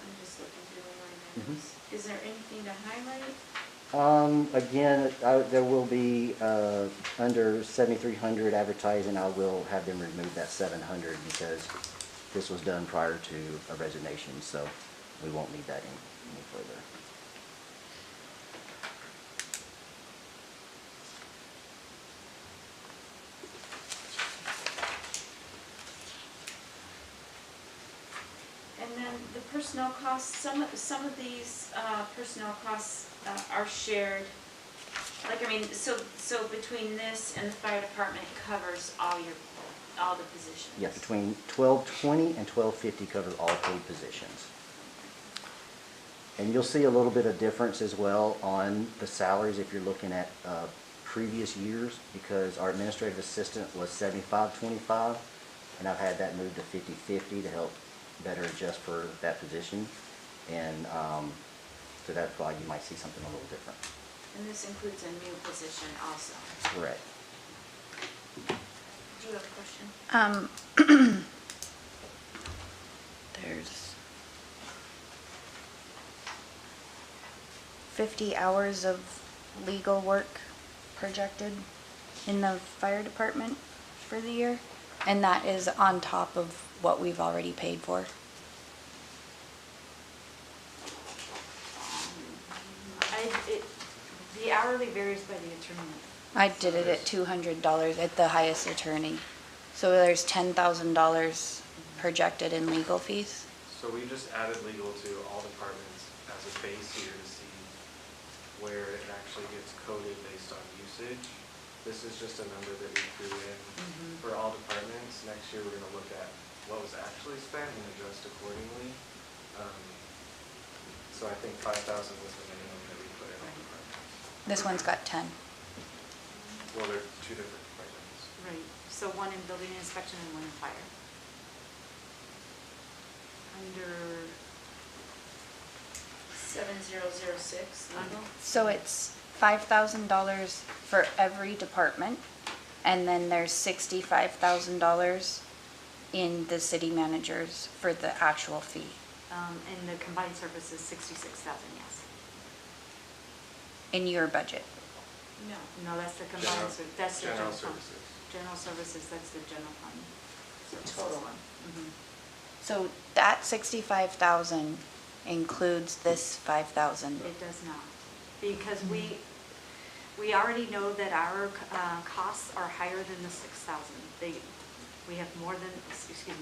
I'm just looking through my notes. Is there anything to highlight? Again, there will be, under 7,300 advertising, I will have them remove that 700 because this was done prior to a resignation, so we won't need that any further. And then the personnel costs, some of these personnel costs are shared. Like, I mean, so between this and the fire department covers all the positions? Yeah, between 1220 and 1250 covers all paid positions. And you'll see a little bit of difference as well on the salaries if you're looking at previous years, because our administrative assistant was 7525, and I've had that moved to 5050 to help better adjust for that position. And so that's why you might see something a little different. And this includes a new position also. Correct. Do you have a question? There's 50 hours of legal work projected in the fire department for the year, and that is on top of what we've already paid for. The hourly varies by the attorney. I did it at $200 at the highest attorney. So there's $10,000 projected in legal fees. So we just added legal to all departments as a base here to see where it actually gets coded based on usage. This is just a number that we threw in for all departments. Next year, we're gonna look at what was actually spent and adjust accordingly. So I think 5,000 was the minimum that we put in all departments. This one's got 10. Well, they're two different departments. Right, so one in building inspection and one in fire. Under, 7006 legal. So it's $5,000 for every department, and then there's $65,000 in the city managers for the actual fee. and the combined services, 66,000, yes. In your budget. No. No, that's the combined, that's the General general fund. services. General services, that's the general fund. services. Total one. Mhm. So that 65,000 includes this 5,000. It does not, because we already know that our costs are higher than the 6,000. We have more than,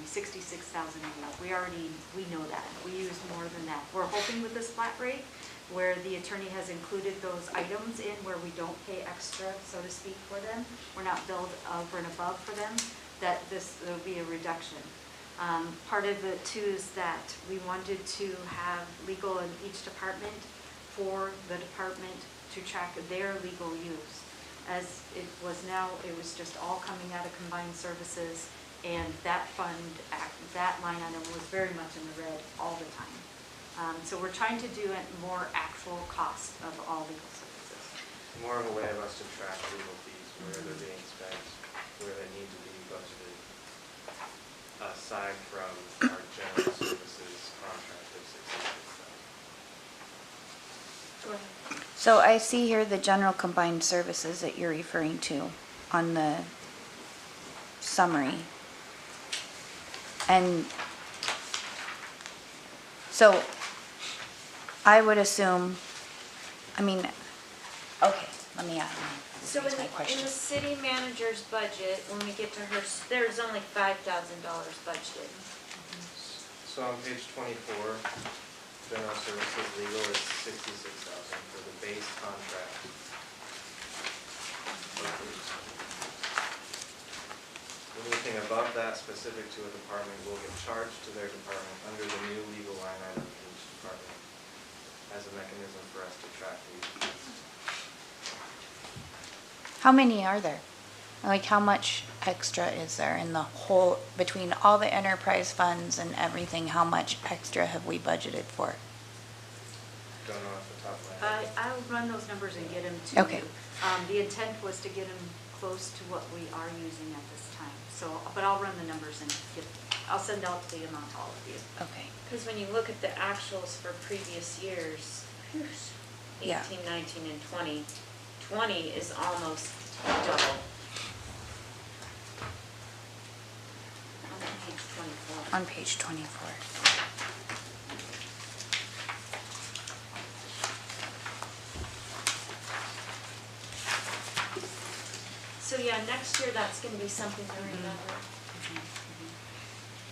66,000 a year. We know that. We use more than that. We're hoping with this flat rate, where the attorney has included those items in where we don't pay extra, so to speak, for them, we're not billed over and above for them, that there'll be a reduction. Part of it too is that we wanted to have legal in each department for the department to track their legal use. As it was now, it was just all coming out of combined services, and that fund, that line item was very much in the red all the time. So we're trying to do a more actual cost of all legal services. More of a way of us to track legal fees, where they're being spent, where they need to be budgeted, aside from our general services contract of 66,000. Go ahead. So I see here the general combined services that you're referring to on the summary. And so I would assume, okay, let me So rephrase my in question. the city manager's budget, when we get to her, there's only $5,000 budgeted. So on page 24, general services legal is 66,000 for the base contract. Anything above that specific to a department will get charged to their department under the new legal line item in each department as a mechanism for us to track these. How many are there? Like, how much extra is there in the whole, between all the enterprise funds and everything, how much extra have we budgeted for? Don't know off the top of my head. I'll run those numbers and get them to Okay. you. The intent was to get them close to what we are using at this time. So, but I'll run the numbers and I'll send out the amount to all of you. Okay. Because when you look at the actuals for previous years, Yeah. 18, 19, and 20. 20 is almost double. On page 24. On page 24. So yeah, next year that's gonna be something to remember.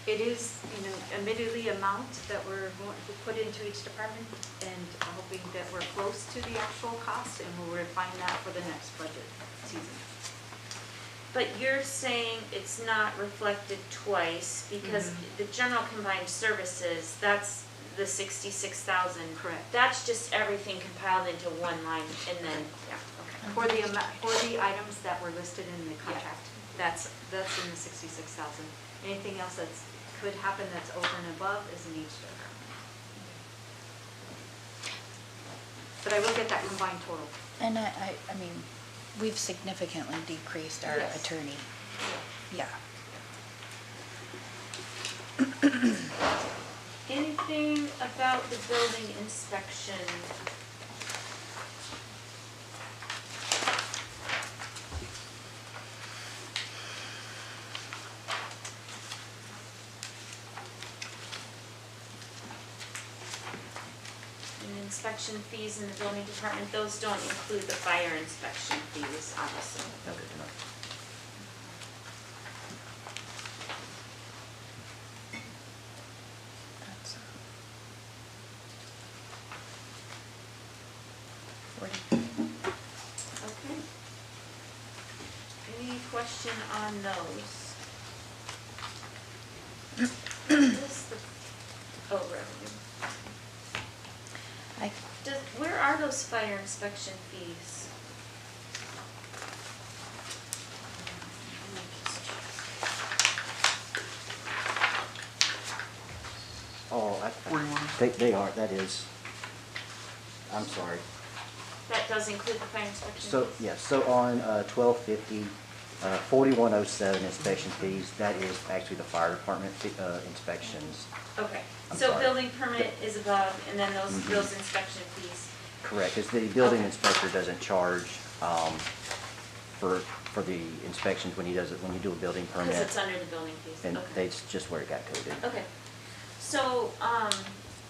It is, admittedly amount that we're going to put into each department, and hoping that we're close to the actual cost, and we'll refine that for the next budget season. But you're saying it's not reflected twice because the general combined services, that's the 66,000. Correct. That's just everything compiled into one line and then, yeah, okay. For the items that were listed in the contract, that's in the 66,000. Anything else that's could happen that's over and above is in each department. But I will get that combined total. And I mean, we've significantly decreased our Yes. attorney. Yeah. Anything about the building inspection? And inspection fees in the building department, those don't include the fire inspection fees, obviously. No, they do not. That's 40. Okay. Any question on those? This the, oh, revenue. Where are those fire inspection fees? Oh, they are, that is, I'm sorry. That does include the fire inspection So, fees? yes, so on 1250, 4107 inspection fees, that is actually the fire department inspections. Okay, I'm so sorry. building permit is above, and then those inspection fees. Correct, because the building Okay. inspector doesn't charge for the inspections when he does it, when you do a building permit. Because it's under the building fees, And okay. that's just where it got coded. Okay, so,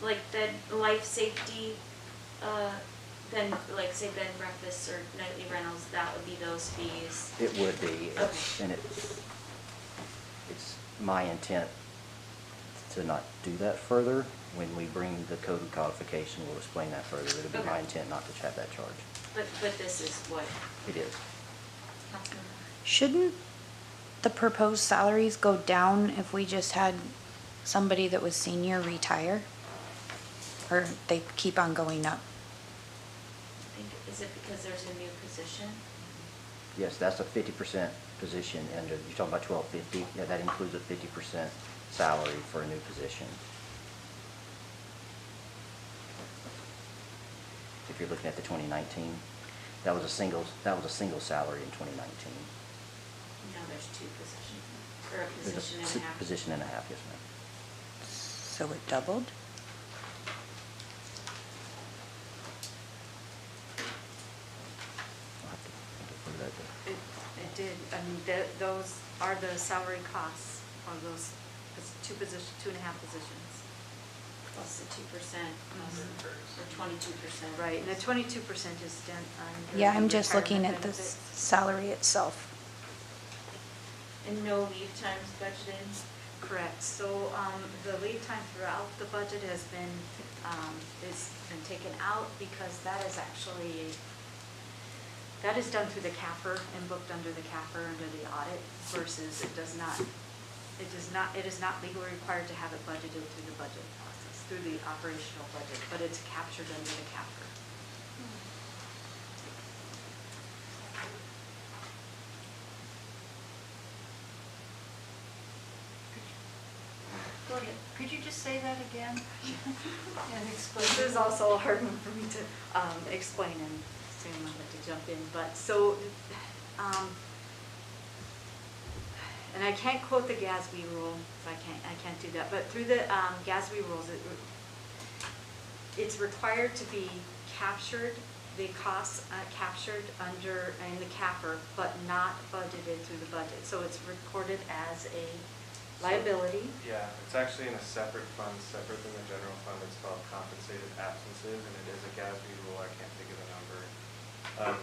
like the life safety, then, like, say bed and breakfast or nightly rentals, that would be those fees? It would be, Okay. and it's my intent to not do that further. When we bring the code and codification, we'll explain that further. It'll be my Okay. intent not to have that charge. But this is what, It is. Councilmember? Shouldn't the proposed salaries go down if we just had somebody that was senior retire? Or they keep on going up? I think, is it because there's a new position? Yes, that's a 50% position, and you're talking about 1250, yeah, that includes a 50% salary for a new position. If you're looking at the 2019, that was a single salary in 2019. No, there's two positions, or a There's position and a half. Position and a half, yes, ma'am. So it doubled? I'll have to put that there. It did, I mean, those are the salary costs of those two and a half positions. Plus the 2%, or 22%. Right, and the 22% is done on. Yeah, I'm just looking at the benefits. salary itself. And no leave times budgeted? Correct, so, the lead time throughout the budget has been taken out because that is actually, that is done through the CAFR and booked under the CAFR under the audit versus it is not legally required to have it budgeted through the budget process, through the operational budget, but it's captured under the CAFR. Go ahead. Could you just say that again? And explain. This is also a hard one for me to explain, and Sam might have to jump in, but so, and I can't quote the GASB rule, so I can't do that, but through the GASB rules, it's required to be captured, the costs captured under, in the capper, but not budgeted through the budget. So it's recorded as a liability. Yeah, it's actually in a separate fund, separate than the general fund. It's called compensated absences, and it is a GASB rule. I can't think of the number.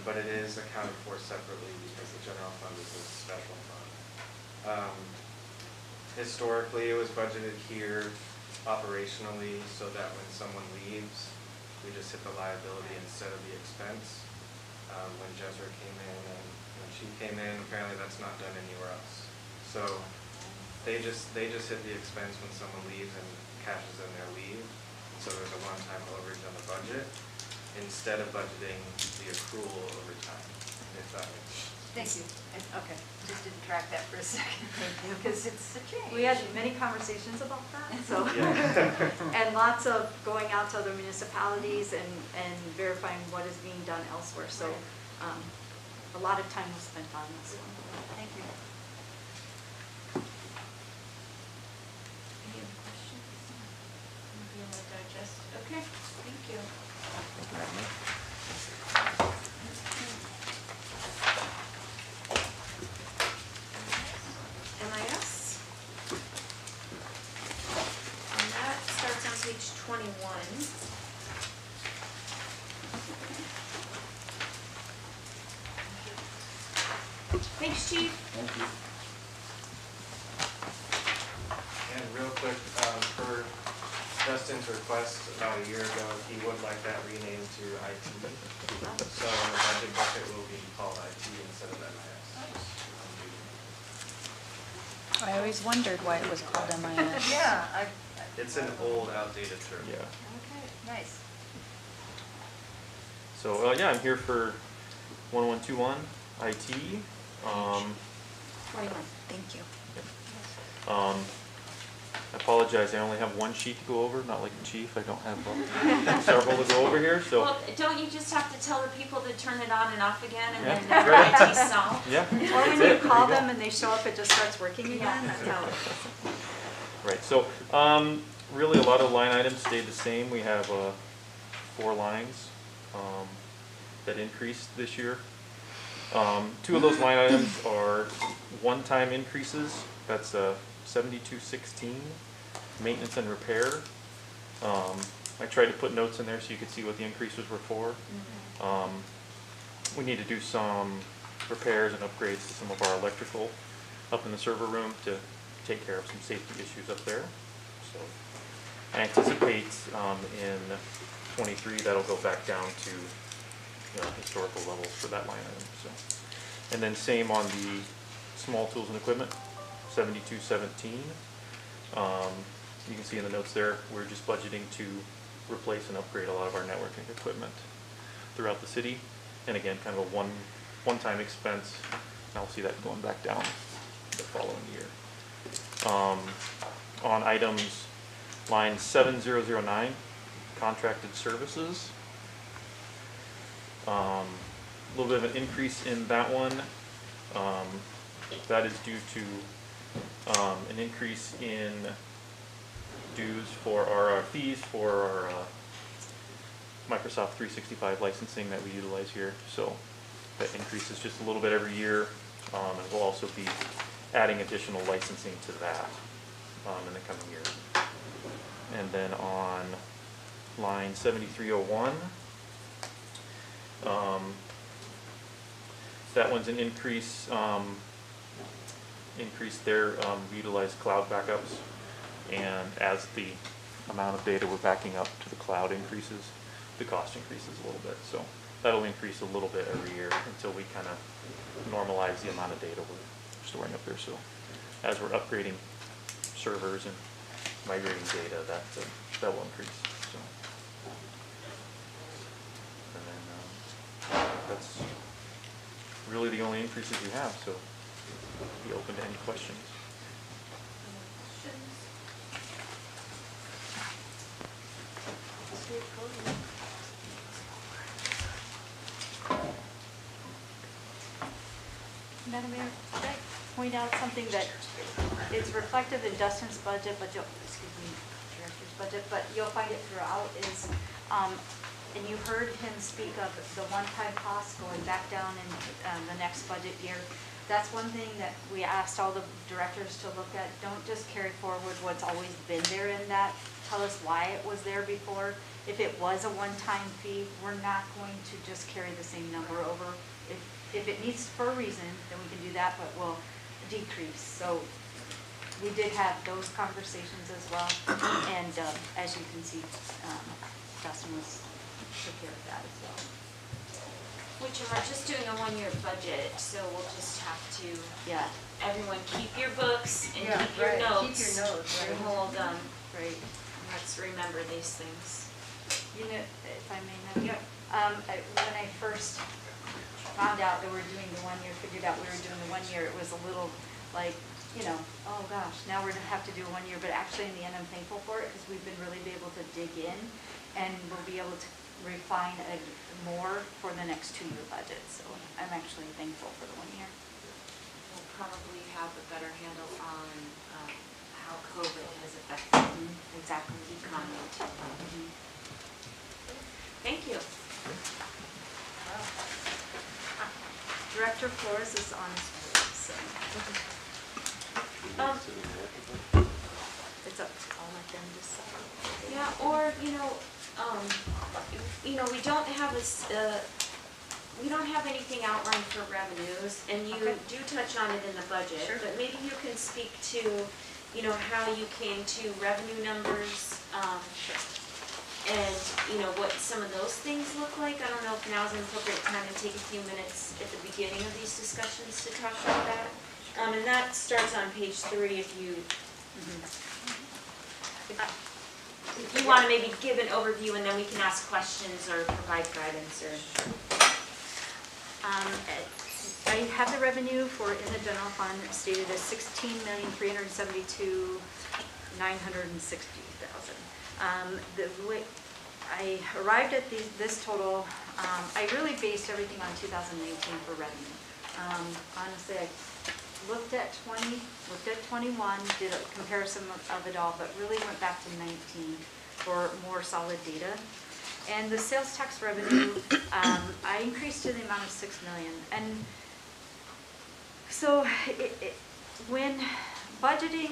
But it is accounted for separately because the general fund is a special fund. Historically, it was budgeted here operationally so that when someone leaves, we just hit the liability instead of the expense. When Jezra came in and when she came in, apparently that's not done anywhere else. So they just hit the expense when someone leaves and cashes in their leave. So there's a one-time overage on the budget instead of budgeting the accrual over time, if that makes sense. Thank you. Okay. Just didn't track that for a second. Thank you. Because it's a change. We had many conversations about that, so. Yeah. And lots of going out to other municipalities and verifying what is being done elsewhere. So a lot of time was spent on this one. Thank you. Any other questions? Maybe you want to digest? Okay, thank you. Thank you, Madam Mayor. MIS. And that starts on page 21. Thanks, Chief. Thank you. And real quick, per Justin's request about a year ago, he would like that renamed to IT. So the budget bucket will be called IT instead of MIS. I always wondered why it was called MIS. Yeah. It's an old, outdated term. Yeah. Okay, nice. So, yeah, I'm here for 1121 IT. 21, thank you. I apologize, I only have one sheet to go over, not like the chief, I don't have several to go over here, so. Well, don't you just have to tell the people to turn it on and off again and Yeah, then that's never right. IT solved? Yeah. Or when that's you it, call there you them and they show up, it just starts working again. Yeah. That's how it is. Right, so, really a lot of line items stayed the same. We have 4 lines that increased this year. 2 of those line items are one-time increases. That's 7216, maintenance and repair. I tried to put notes in there so you could see what the increases were for. We need to do some repairs and upgrades to some of our electrical up in the server room to take care of some safety issues up there. So I anticipate in 23 that'll go back down to historical levels for that line item. So, and then same on the small tools and equipment, 7217. You can see in the notes there, we're just budgeting to replace and upgrade a lot of our networking equipment throughout the city. And again, kind of a one-time expense. And I'll see that going back down the following year. On items line 7009, contracted services. A little bit of an increase in that one. That is due to an increase in dues for our fees for our Microsoft 365 licensing that we utilize here. So that increases just a little bit every year, and we'll also be adding additional licensing to that in the coming year. And then on line 7301, that one's an increase. There. We utilize cloud backups, and as the amount of data we're backing up to the cloud increases, the cost increases a little bit. So that'll increase a little bit every year until we kind of normalize the amount of data we're storing up there. So as we're upgrading servers and migrating data, that will increase. So, and then that's really the only increases we have. So be open to any questions. Madam Mayor, could I point out something that it's reflective in Dustin's budget, but Director's budget, but you'll find it throughout, is and you heard him speak of the one-time costs going back down in the next budget year. That's one thing that we asked all the directors to look at. Don't just carry forward what's always been there in that. Tell us why it was there before. If it was a one-time fee, we're not going to just carry the same number over. If it needs for a reason, then we can do that, but we'll decrease. So we did have those conversations as well. And as you can see, Dustin took care of that as well. Which we're just doing a one-year budget, so we'll just have to, Yeah, everyone keep your books and Yeah, keep your right, notes. keep your notes, And right. hold, right. let's remember these things. You know, if I may, Nadia, when I first found out that we were doing the 1 year, figured out we were doing the 1 year, it was a little like, you know, oh gosh, now we're gonna have to do 1 year. But actually, in the end, I'm thankful for it because we've been really able to dig in, and we'll be able to refine it more for the next 2-year budget. So I'm actually thankful for the 1 year. We'll probably have a better handle on how COVID has affected Exactly. the economy. Thank you. Director Flores is on his way, so it's up. I'll let them decide. Yeah, or, we don't have anything outlined for revenues, and you Okay. do touch on it in the budget. Sure. But maybe you can speak to, how you came to revenue numbers, and, what some of those things look like. I don't know if now's an appropriate time to take a few minutes at the beginning of these discussions to talk about that. And that starts on page 3 if you want to maybe give an overview, and then we can ask questions or provide guidance or. I have the revenue for in the general fund stated as $16,372,960,000. The way I arrived at this total, I really based everything on 2019 for revenue. Honestly, I looked at 20, looked at 21, did a comparison of it all, but really went back to 19 for more solid data. And the sales tax revenue, I increased to the amount of $6 million. And so when budgeting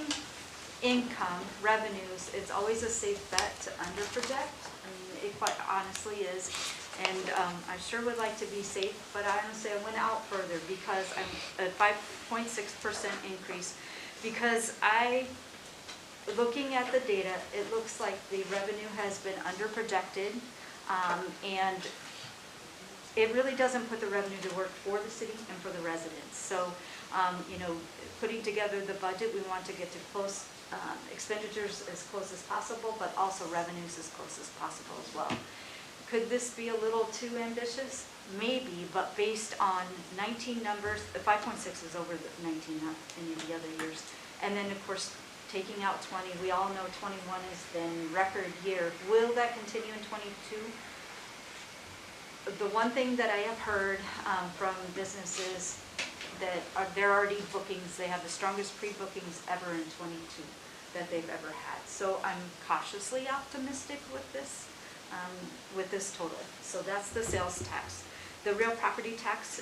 income, revenues, it's always a safe bet to under-project. I mean, it quite honestly is. And I sure would like to be safe, but I honestly, I went out further because I'm a 5.6% increase. Because looking at the data, it looks like the revenue has been under-projected. And it really doesn't put the revenue to work for the city and for the residents. So, putting together the budget, we want to get to close expenditures as close as possible, but also revenues as close as possible as well. Could this be a little too ambitious? Maybe, but based on 19 numbers, the 5.6 is over the 19, not any of the other years. And then, of course, taking out 20, we all know 21 has been record year. Will that continue in 22? The one thing that I have heard from businesses that they're already bookings, they have the strongest pre-bookings ever in 22 that they've ever had. So I'm cautiously optimistic with this total. So that's the sales tax. The real property tax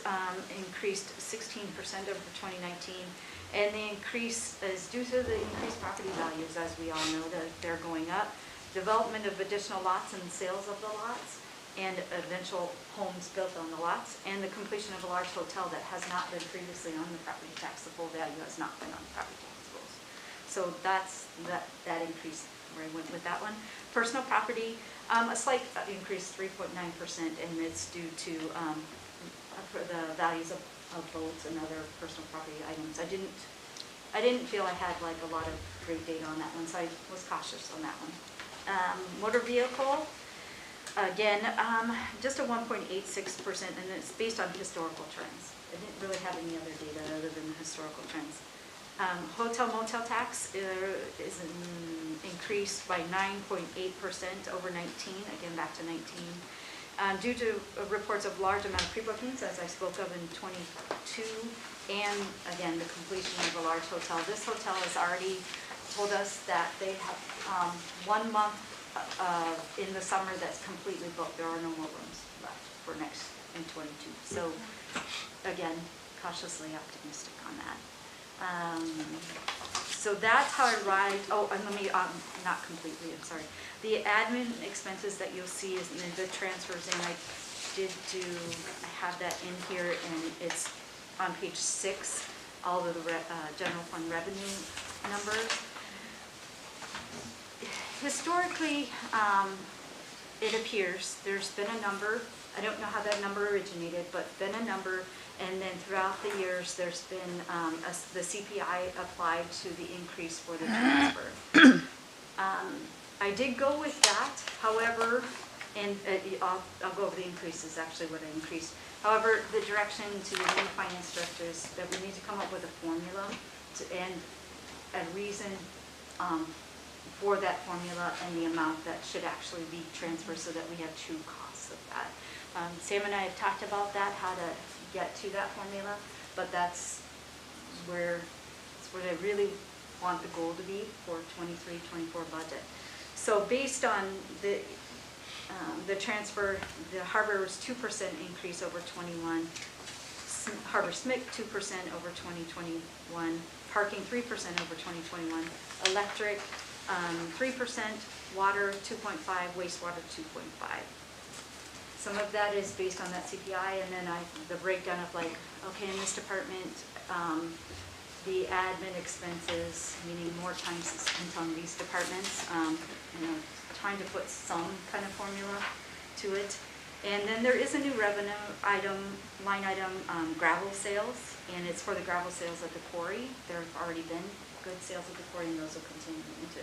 increased 16% over 2019. And the increase is due to the increased property values, as we all know, that they're going up. Development of additional lots and sales of the lots, and eventual homes built on the lots, and the completion of a large hotel that has not been previously on the property tax. The full value has not been on the property tax rolls. So that's that increase where I went with that one. Personal property, a slight increase, 3.9%, and it's due to the values of boats and other personal property items. I didn't feel I had like a lot of great data on that one, so I was cautious on that one. Motor vehicle, again, just a 1.86%, and it's based on historical trends. I didn't really have any other data other than the historical trends. Hotel motel tax is increased by 9.8% over 19, again back to 19. Due to reports of large amount of pre-bookings, as I spoke of in 22, and again, the completion of a large hotel. This hotel has already told us that they have 1 month in the summer that's completely booked. There are no more rooms left for next in '22. So again, cautiously optimistic on that. So that's how I arrived. Oh, and let me, not completely, I'm sorry. The admin expenses that you'll see is in the transfers, and I have that in here, and it's on page 6, all of the general fund revenue numbers. Historically, it appears there's been a number, I don't know how that number originated, but been a number, and then throughout the years, there's been the CPI applied to the increase for the transfer. I did go with that, however, and I'll go over the increases, actually what I increased. However, the direction to the new finance director is that we need to come up with a formula and a reason for that formula and the amount that should actually be transferred so that we have true costs of that. Sam and I have talked about that, how to get to that formula, but that's where I really want the goal to be for 23-24 budget. So based on the transfer, the Harbor was 2% increase over 21, Harbor SMIC 2% over 2021, parking 3% over 2021, electric 3%, water 2.5, wastewater 2.5. Some of that is based on that CPI, and then the breakdown of like, okay, in this department, the admin expenses, meaning more time spent on these departments, trying to put some kind of formula to it. And then there is a new revenue line item, gravel sales, and it's for the gravel sales at the quarry. There have already been good sales at the quarry, and those will continue into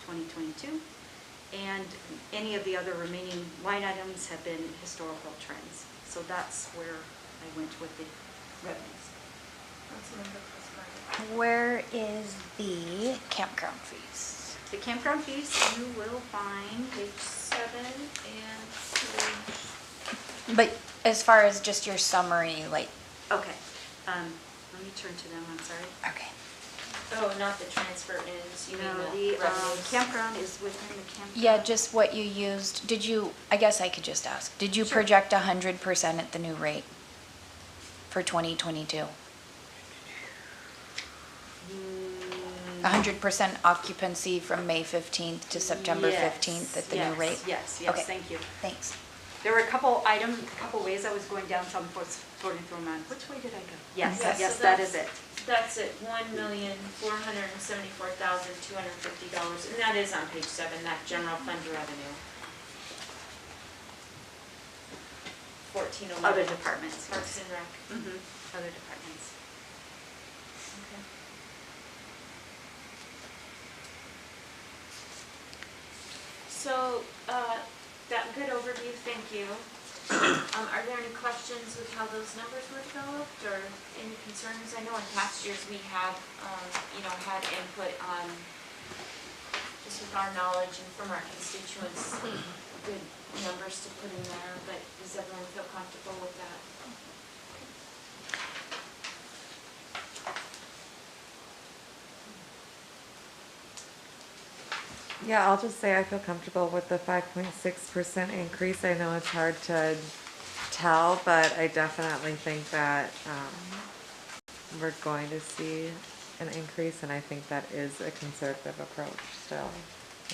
2022. And any of the other remaining line items have been historical trends. So that's where I went with the revenues. Where is the campground fees? The campground fees you will find page 7 and page... But as far as just your summary, like... Okay, let me turn to them, I'm sorry. Okay. Oh, not the transfer ins, you mean No, the the revenues? campground is within the campground. Yeah, just what you used. Did you, I guess I could just ask, did you Sure. project 100% at the new rate for 2022? 100% occupancy from May 15th to September 15th at the new rate? Yes, Okay. thank you. Thanks. There were a couple ways I was going down, so I'm sorting through them. Which way did I go? Yes, Yeah, yes, so that is it. That's at $1,474,250, and that is on page 7, that general fund revenue. 1411. Other departments. Parks and Rec. Other departments. Okay. So, that good overview, thank you. Are there any questions with how those numbers were developed, or any concerns? I know in past years we have, had input on, just with our knowledge and from our constituents, good numbers to put in there, but does everyone feel comfortable with that? Yeah, I'll just say I feel comfortable with the 5.6% increase. I know it's hard to tell, but I definitely think that we're going to see an increase, and I think that is a conservative approach still,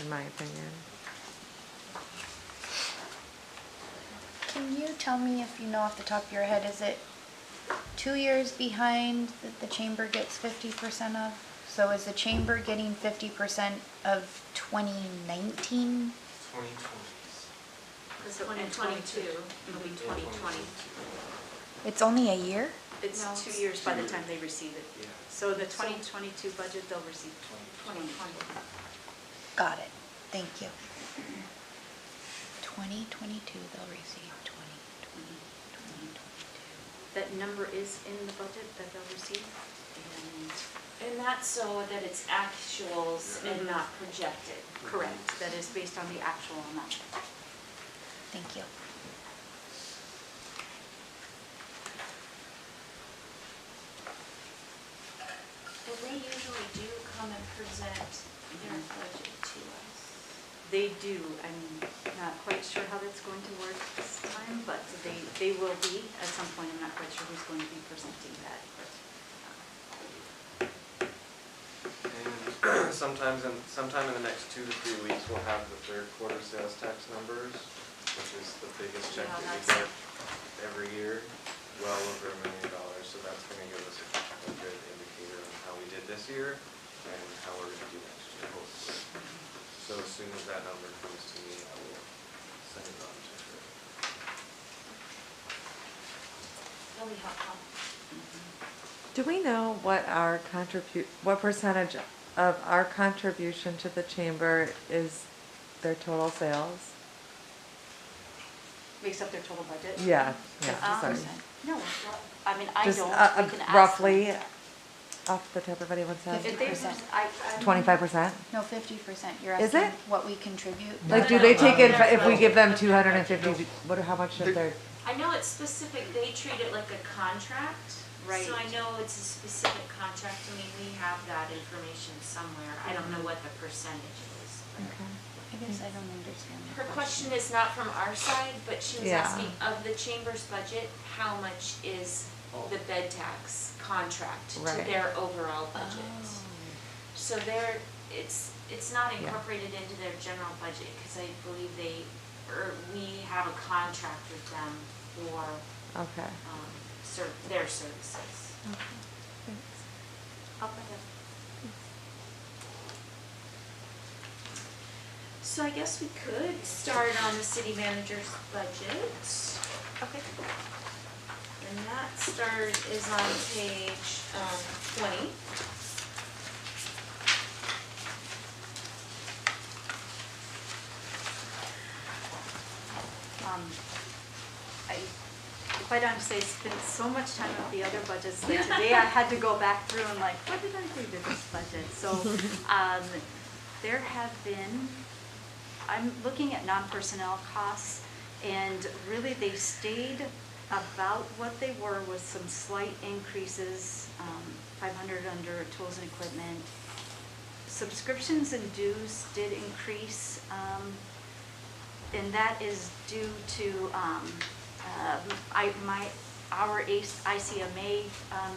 in my opinion. Can you tell me, if you know off the top of your head, is it 2 years behind that the chamber gets 50% of? So is the chamber getting 50% of 2019? 2020s. Because 2022, it'll be 2020. It's only a year? It's No, 2 it's years by the time they receive it. Yeah. So the 2022 budget, they'll receive 2020. Got it. Thank you. 2022, they'll receive 2022. That number is in the budget that they'll receive. And that's so that it's actuals and not projected. Correct. That is based on the actual amount. Thank you. And they usually do come and present their budget to us. they do. I'm not quite sure how that's going to work this time, but they will be at some point. I'm not quite sure who's going to be presenting that, but. And sometime in the next 2 to 3 weeks, we'll have the third quarter sales tax numbers, which is the biggest check Yeah, that we that's- get every year, well over $1 million. So that's gonna give us a good indicator on how we did this year and how we're gonna do next year, hopefully. So as soon as that number comes to me, I will send it on to her. That'll be helpful. Do we know what our what percentage of our contribution to the chamber is their total sales? Makes up their total budget? Yeah, Um, sorry. No, well, I mean, I Just don't, we can ask roughly, them. off the top of anyone's head? If they, 50%. I. 25%? No, 50%. You're Is asking it? what we contribute? Like, do they take it, if we give them 250, how much of their, I know it's specific, they treat it like a contract. Right. So I know it's a specific contract, I mean, we have that information somewhere, I don't know what the percentage is. but- I guess I don't understand. the Her question is not from our side, but she was Yeah. asking of the chamber's budget, how much is the bed tax contract to Right. their overall budget? Oh. So it's not Yeah. incorporated into their general budget, cause I believe we have a contract with them for, okay. their services. Up ahead. So I guess we could start on the city manager's budget. Okay. And that is on page 20. I, quite honestly, spent so much time with the other budgets that today I had to go back through and like, what did I do to this budget? So, there have been, I'm looking at non-personnel costs, and really they stayed about what they were with some slight increases, 500 under tools and equipment. Subscriptions and dues did increase, and that is due to our ICMA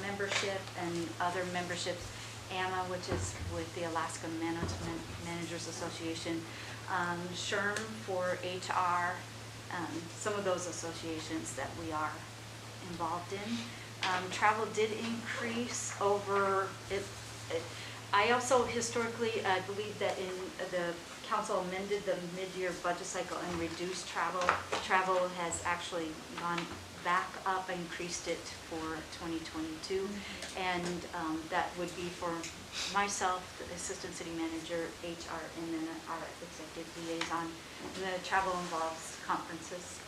membership and other memberships, AMA, which is with the Alaska Managers Association, SHRM for HR, some of those associations that we are involved in. Travel did increase over it. I also historically believe that in the council amended the mid-year budget cycle and reduced travel. Travel has actually gone back up, increased it for 2022. And that would be for myself, the assistant city manager, HR, and then our executive liaison. And the travel involves conferences.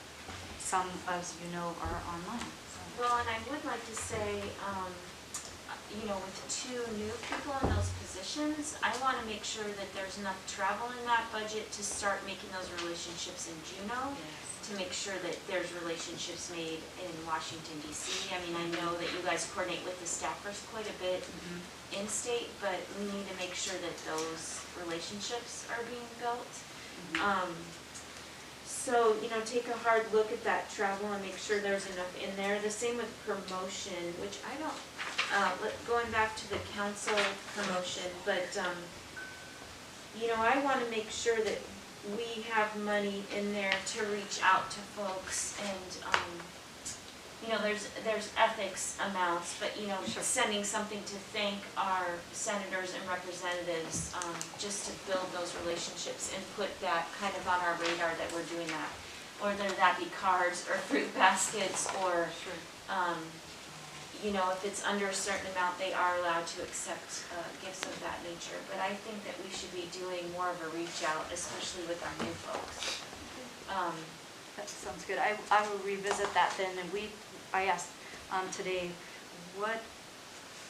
Some, as you know, are online. So. Well, and I would like to say, with 2 new people in those positions, I want to make sure that there's enough travel in that budget to start making those relationships in Juneau, to make sure that there's relationships made in Washington DC. I mean, I know that you guys coordinate with the staffers quite a bit in state, but we need to make sure that those relationships are being built. So, take a hard look at that travel and make sure there's enough in there. The same with promotion, which I don't, going back to the council promotion, but, I want to make sure that we have money in there to reach out to folks and, there's ethics amounts, but, sending something to thank our senators and representatives, just to build those relationships and put that kind of on our radar that we're doing that. Whether that be cards or fruit baskets or, if it's under a certain amount, they are allowed to accept gifts of that nature. But I think that we should be doing more of a reach out, especially with our new folks. That sounds good. I will revisit that then, and I asked today, what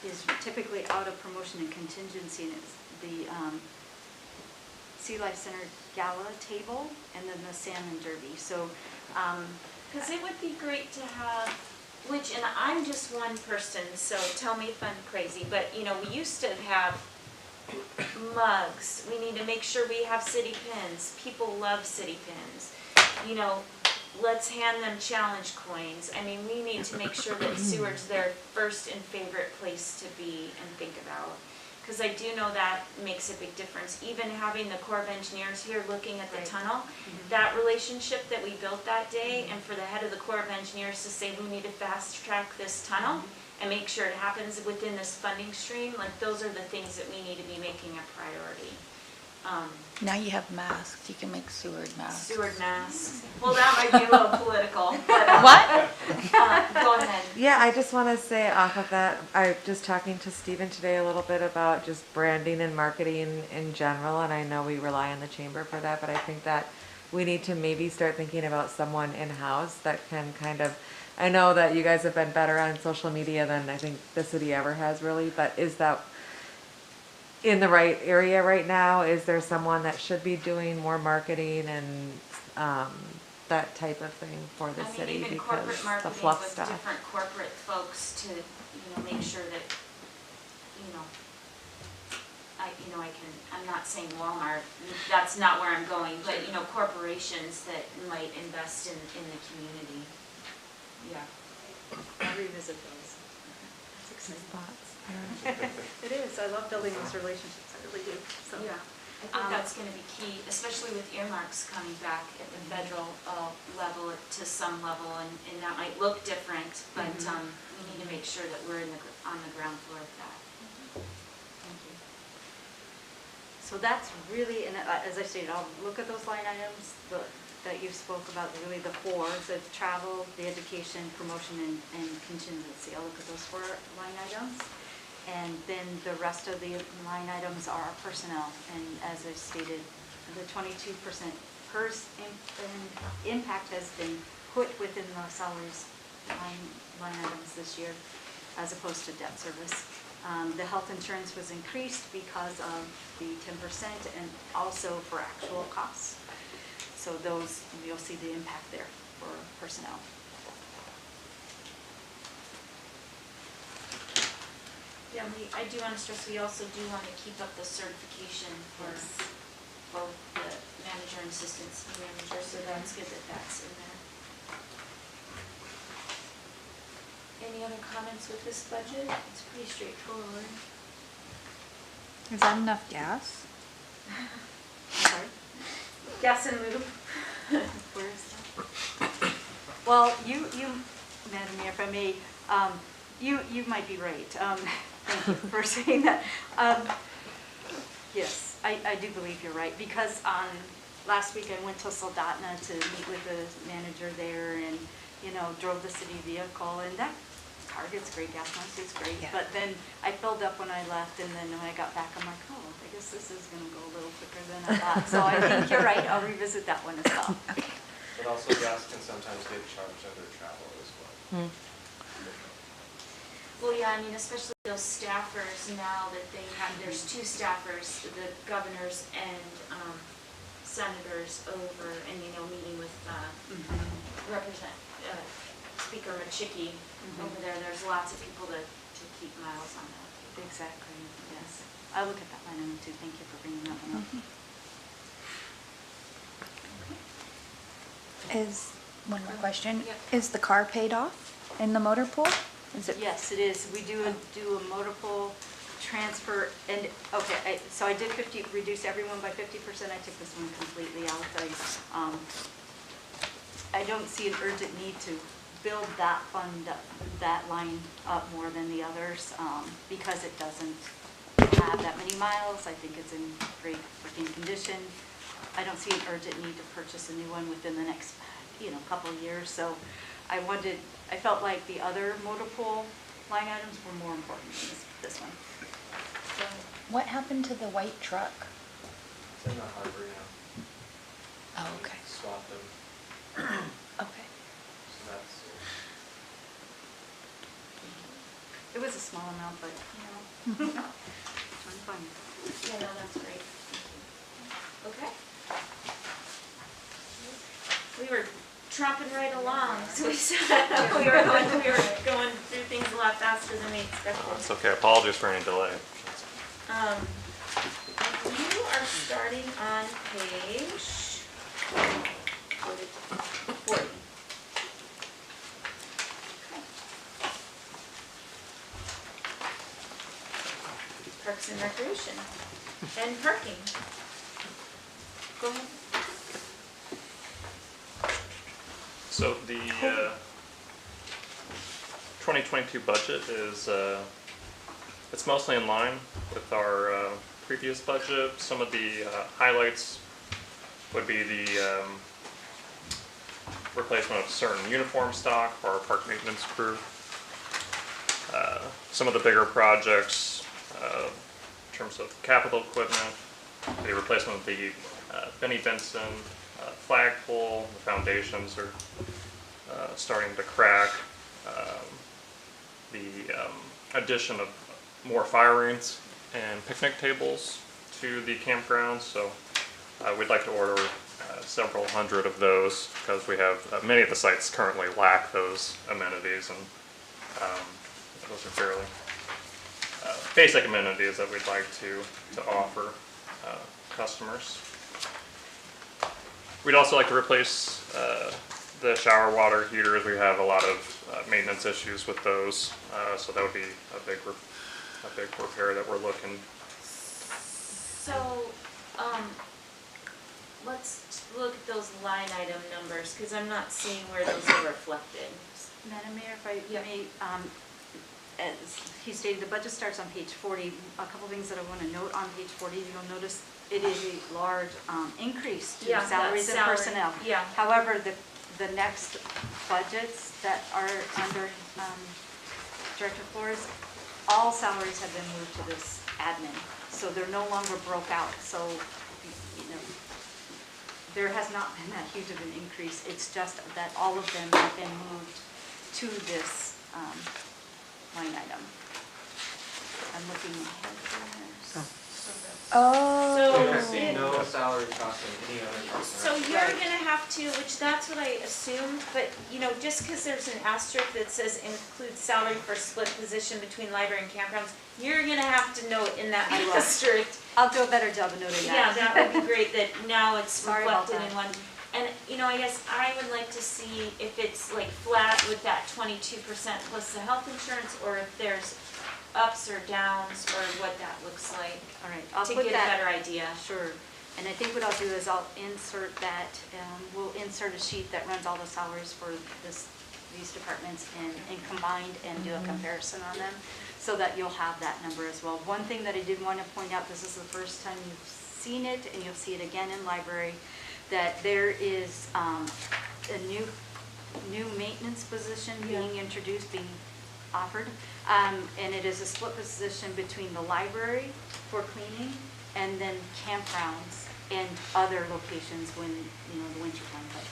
is typically out of promotion and contingency, and it's the Sea Life Center Gala table, and then the Salmon Derby. So, because it would be great to have, and I'm just one person, so tell me if I'm crazy, but we used to have mugs, we need to make sure we have city pins. People love city pins. You know, let's hand them challenge coins. I mean, we need to make sure that Seward's their first and favorite place to be and think about. Because I do know that makes a big difference. Even having the Corps of Engineers here looking at the tunnel, that relationship that we built that day, and for the head of the Corps of Engineers to say we need to fast track this tunnel and make sure it happens within this funding stream, like those are the things that we need to be making a priority. Now you have masks, you can make Seward masks. Seward masks. Well, that might be a little political, but. What? Go ahead. Yeah, I just want to say off of that, I just talking to Stephen today a little bit about just branding and marketing in general, and I know we rely on the chamber for that, but I think that we need to maybe start thinking about someone in-house that can kind of, I know that you guys have been better on social media than I think the city ever has really, but is that in the right area right now? Is there someone that should be doing more marketing and that type of thing for the city? Even Because corporate the marketing fluff with stuff. different corporate folks to, make sure that, I'm not saying Walmart, that's not where I'm going, but, corporations that might invest in the community. Yeah. I'll revisit those. That's exciting. Thoughts? It is, I love building those relationships, I really do, so. Yeah, I think that's gonna be key, especially with earmarks coming back at the federal level to some level, and that might look different, but we need to make sure that we're on the ground floor of that. Thank you. So that's really, and as I stated, I'll look at those line items that you spoke about, really the four, the travel, the education, promotion, and contingency. I'll look at those 4 line items. And then the rest of the line items are personnel. And as I stated, the 22% impact has been put within the salaries line items this year, as opposed to debt service. The health insurance was increased because of the 10% and also for actual costs. So those, you'll see the impact there for personnel. Yeah, I do want to stress, we also do want to keep up the certification for both the manager and assistant city manager, so that's good that that's in there. Any other comments with this budget? It's pretty straightforward. Is that enough gas? Sorry? Gas and lube. Where is that? Well, you, Madam Mayor, if I may, you might be right. Thank you for saying that. Yes, I do believe you're right, because last week I went to Soldotna to meet with the manager there and, drove the city vehicle, and that car gets great gas mileage, it's great. Yeah. But then I filled up when I left, and then when I got back, I'm like, oh, I guess this is gonna go a little quicker than I thought. So I think you're right, I'll revisit that one as well. Okay. But also gas can sometimes get charged under travel as well. Well, yeah, especially those staffers now that they have, there's 2 staffers, the governors and senators over, and, meeting with Speaker Machicki over there. There's lots of people to keep miles on that. Exactly, yes. I'll look at that line item too, thank you for bringing that one up. One more question. Yep. Is the car paid off in the motor pool? Is it? Yes, it is. We do a motor pool transfer, and, okay, so I did reduce everyone by 50%. I took this one completely out. I don't see an urgent need to build that fund, that line up more than the others, because it doesn't have that many miles. I think it's in great working condition. I don't see an urgent need to purchase a new one within the next, couple of years. So I felt like the other motor pool line items were more important than this one. So, What happened to the white truck? It's in the harbor now. Oh, okay. Swapped them, Okay. so that's, it was a small amount, but, fun. Yeah, no, that's great. Thank you. Okay. We were tromping right along, so we we were going through things a lot faster than we expected. It's okay, I apologize for any delay. are starting on page 40. Parks and Recreation and parking. Go ahead. So the 2022 budget is, it's mostly in line with our previous budget. Some of the highlights would be the replacement of certain uniform stock for our park maintenance crew. Some of the bigger projects in terms of capital equipment, the replacement of the Benny Benson flagpole, the foundations are starting to crack. The addition of more fire rings and picnic tables to the campground, so we'd like to order several hundred of those because we have many of the sites currently lack those amenities, and those are fairly basic amenities that we'd like to offer customers. We'd also like to replace the shower water heaters. We have a lot of maintenance issues with those, so that would be a big repair that we're looking. So, let's look at those line item numbers, because I'm not seeing where those are reflected. Madam Mayor, if I Yeah. may, as he stated, the budget starts on page 40. A couple things that I want to note on page 40, you'll notice it is a large increase to Yeah, that salaries and salary, personnel. yeah. However, the next budgets that are under Director Flores, all salaries have been moved to this admin. So they're no longer broke out. So, you know, there has not been that huge of an increase. It's just that all of them have been moved to this line item. I'm looking ahead here. Oh. So I So, see no salary cost in any other department. so you're gonna have to, which that's what I assumed, but you know, just because there's an asterisk that says include salary for split position between library and campgrounds, you're gonna have to note in that I will. asterisk. I'll do a better job of noting Yeah, that. that would be great that now it's Sorry about reflected in one. And, you know, I guess I would like to see if it's like flat with that 22% plus the health insurance, or if there's ups or downs, or what that looks like, All right, I'll to put get a that. better idea. Sure. And I think what I'll do is I'll insert that, we'll insert a sheet that runs all the salaries for these departments and combined and do a comparison on them, so that you'll have that number as well. One thing that I did want to point out, this is the first time you've seen it, and you'll see it again in library, that there is a new maintenance position being introduced, being offered. And it is a split position between the library for cleaning and then campgrounds and other locations when, you know, the winter time, but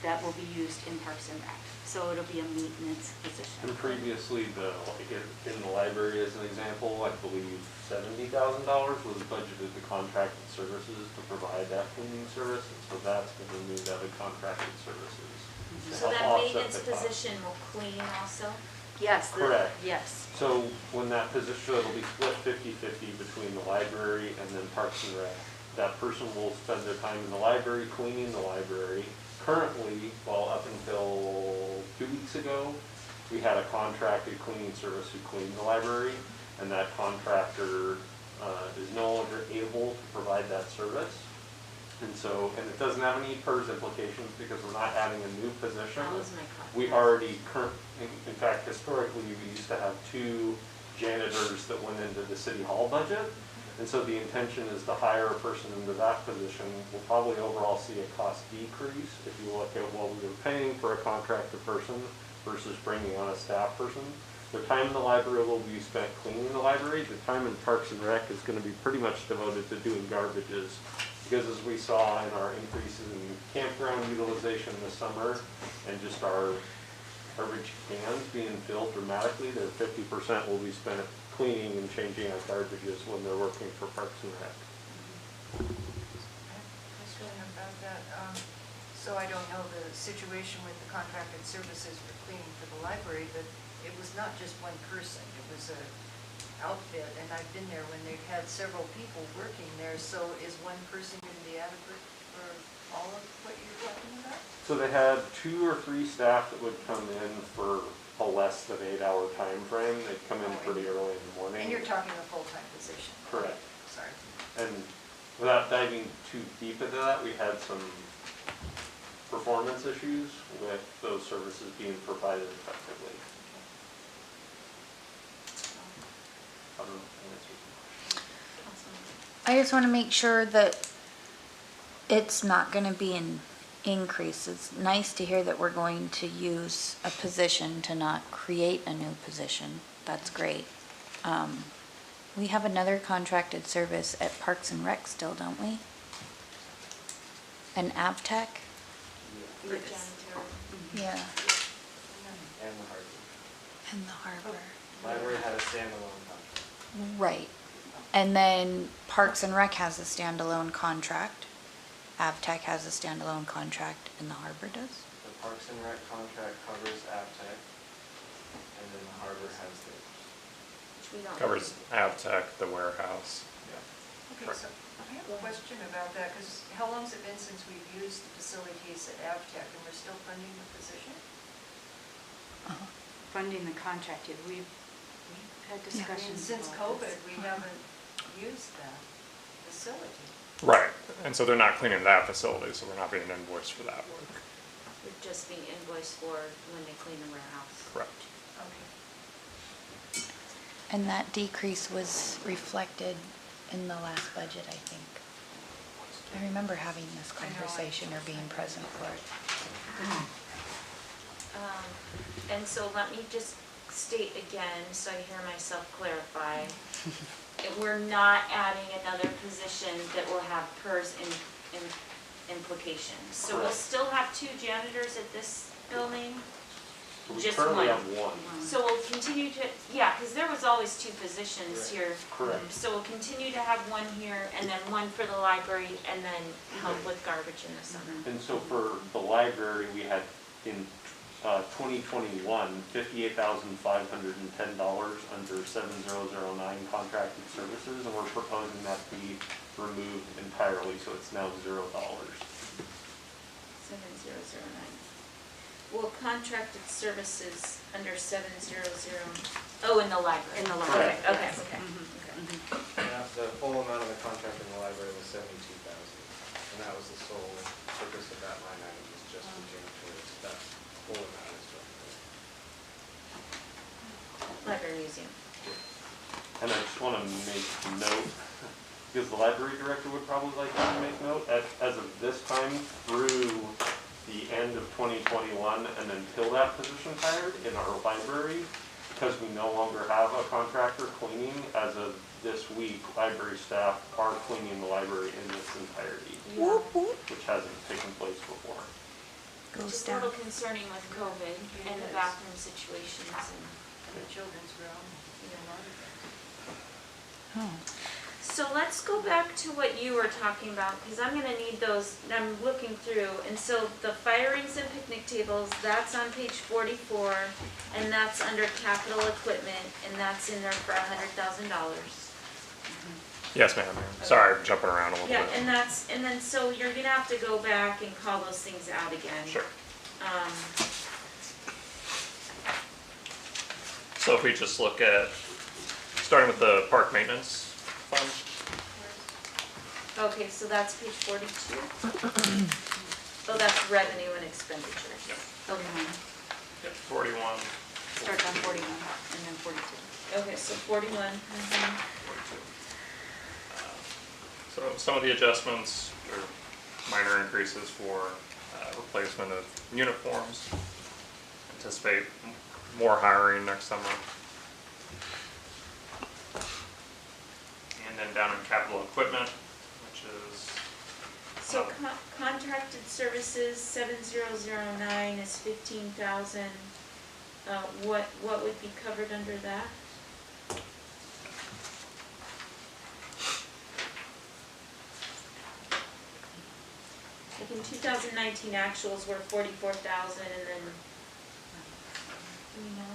that will be used in Parks and Rec. So it'll be a maintenance position. And previously, in the library, as an example, I believe $70,000 was budgeted to contracted services to provide that cleaning service, and so that's been removed out of contracted services. to So help that offset maintenance the cost. position will clean also? Yes. Correct. Yes. So when that position, it'll be split 50-50 between the library and then Parks and Rec. That person will spend their time in the library, cleaning the library. Currently, well, up until 2 weeks ago, we had a contracted cleaning service who cleaned the library, and that contractor is no longer able to provide that service. And so, and it doesn't have any PERS implications because we're not adding a new position. That was my question. We already in fact, historically, we used to have 2 janitors that went into the city hall budget. And so the intention is to hire a person into that position. We'll probably overall see a cost decrease if you look at what we were paying for a contracted person versus bringing on a staff person. The time in the library will be spent cleaning the library. The time in Parks and Rec is going to be pretty much devoted to doing garbages. Because as we saw in our increases in campground utilization this summer and just our garbage cans being filled dramatically, their 50% will be spent cleaning and changing out garbages when they're working for Parks and Rec. Question about that. So I don't know the situation with the contracted services for cleaning for the library, but it was not just one person. It was a outfit, and I've been there when they've had several people working there, so is one person going to be adequate for all of what you're talking about? So they had 2 or 3 staff that would come in for a less than 8-hour time frame. They'd come in pretty early in the morning. And you're talking a full-time position? Correct. Sorry. And without diving too deep into that, we had some performance issues with those services being provided effectively. I don't know if that answers your question. I just want to make sure that it's not going to be an increase. It's nice to hear that we're going to use a position to not create a new position. That's great. We have another contracted service at Parks and Rec still, don't we? An AvTech? The janitor. Yeah. And the hardware. And the harbor. Library had a standalone contract. Right. And then Parks and Rec has a standalone contract. AvTech has a standalone contract, and the harbor does? The Parks and Rec contract covers AvTech, and then the harbor has theirs. Which we don't. Covers AvTech, the warehouse. Okay, so I have a question about that, because how long's it been since we've used the facilities at AvTech, and we're still funding the position? Funding the contract, we've had I mean, discussions since about COVID, this. we haven't used that facility. Right, and so they're not cleaning that facility, so we're not being invoiced for that work. We're just being invoiced for when they clean the warehouse. Correct. Okay. And that decrease was reflected in the last budget, I think. I remember having this conversation or being present for it. And so let me just state again, so I hear myself clarify. We're not adding another position that will have PERS implications. So we'll still have 2 janitors at this building, So we just currently one. have 1. So we'll continue to, yeah, because there was always 2 positions here. Correct. So we'll continue to have 1 here, and then 1 for the library, and then help with garbage in the summer. And so for the library, we had in 2021, $58,510 under 7009 contracted services, and we're proposing that be removed entirely, so it's now $0. 7009. Well, contracted services under 700, oh, in the library. In the library, Okay, yes. okay. And the full amount of the contract in the library was $72,000, and that was the sole purpose of that line item, was just the janitorial. That full amount is what. Library museum. And I just want to make note, because the library director would probably like to make note, as of this time through the end of 2021 and until that position's hired in our library, because we no longer have a contractor cleaning, as of this week, library staff are cleaning the library in its entirety, Whoop, whoop. which hasn't taken place before. Which is Goes a little down. concerning with COVID and the bathroom situations and. The children's room, you know, a lot of things. Oh. So let's go back to what you were talking about, because I'm gonna need those, I'm looking through, and so the firings and picnic tables, that's on page 44, and that's under capital equipment, and that's in there for $100,000. Yes, ma'am. Sorry, I'm jumping around a little Yeah, bit. and that's, and then, so you're gonna have to go back and call those things out again. Sure. Um, So if we just look at, starting with the park maintenance fund, okay, so that's page 42? Oh, that's revenue and expenditures. Yep. Okay. yep, 41, Starts on 41 and then 42. Okay, so 41. 42. So some of the adjustments are minor increases for replacement of uniforms. Anticipate more hiring next summer. And then down in capital equipment, which is. So contracted services, 7009 is 15,000. What would be covered under that? Like in 2019 actuals were 44,000 and then, you know,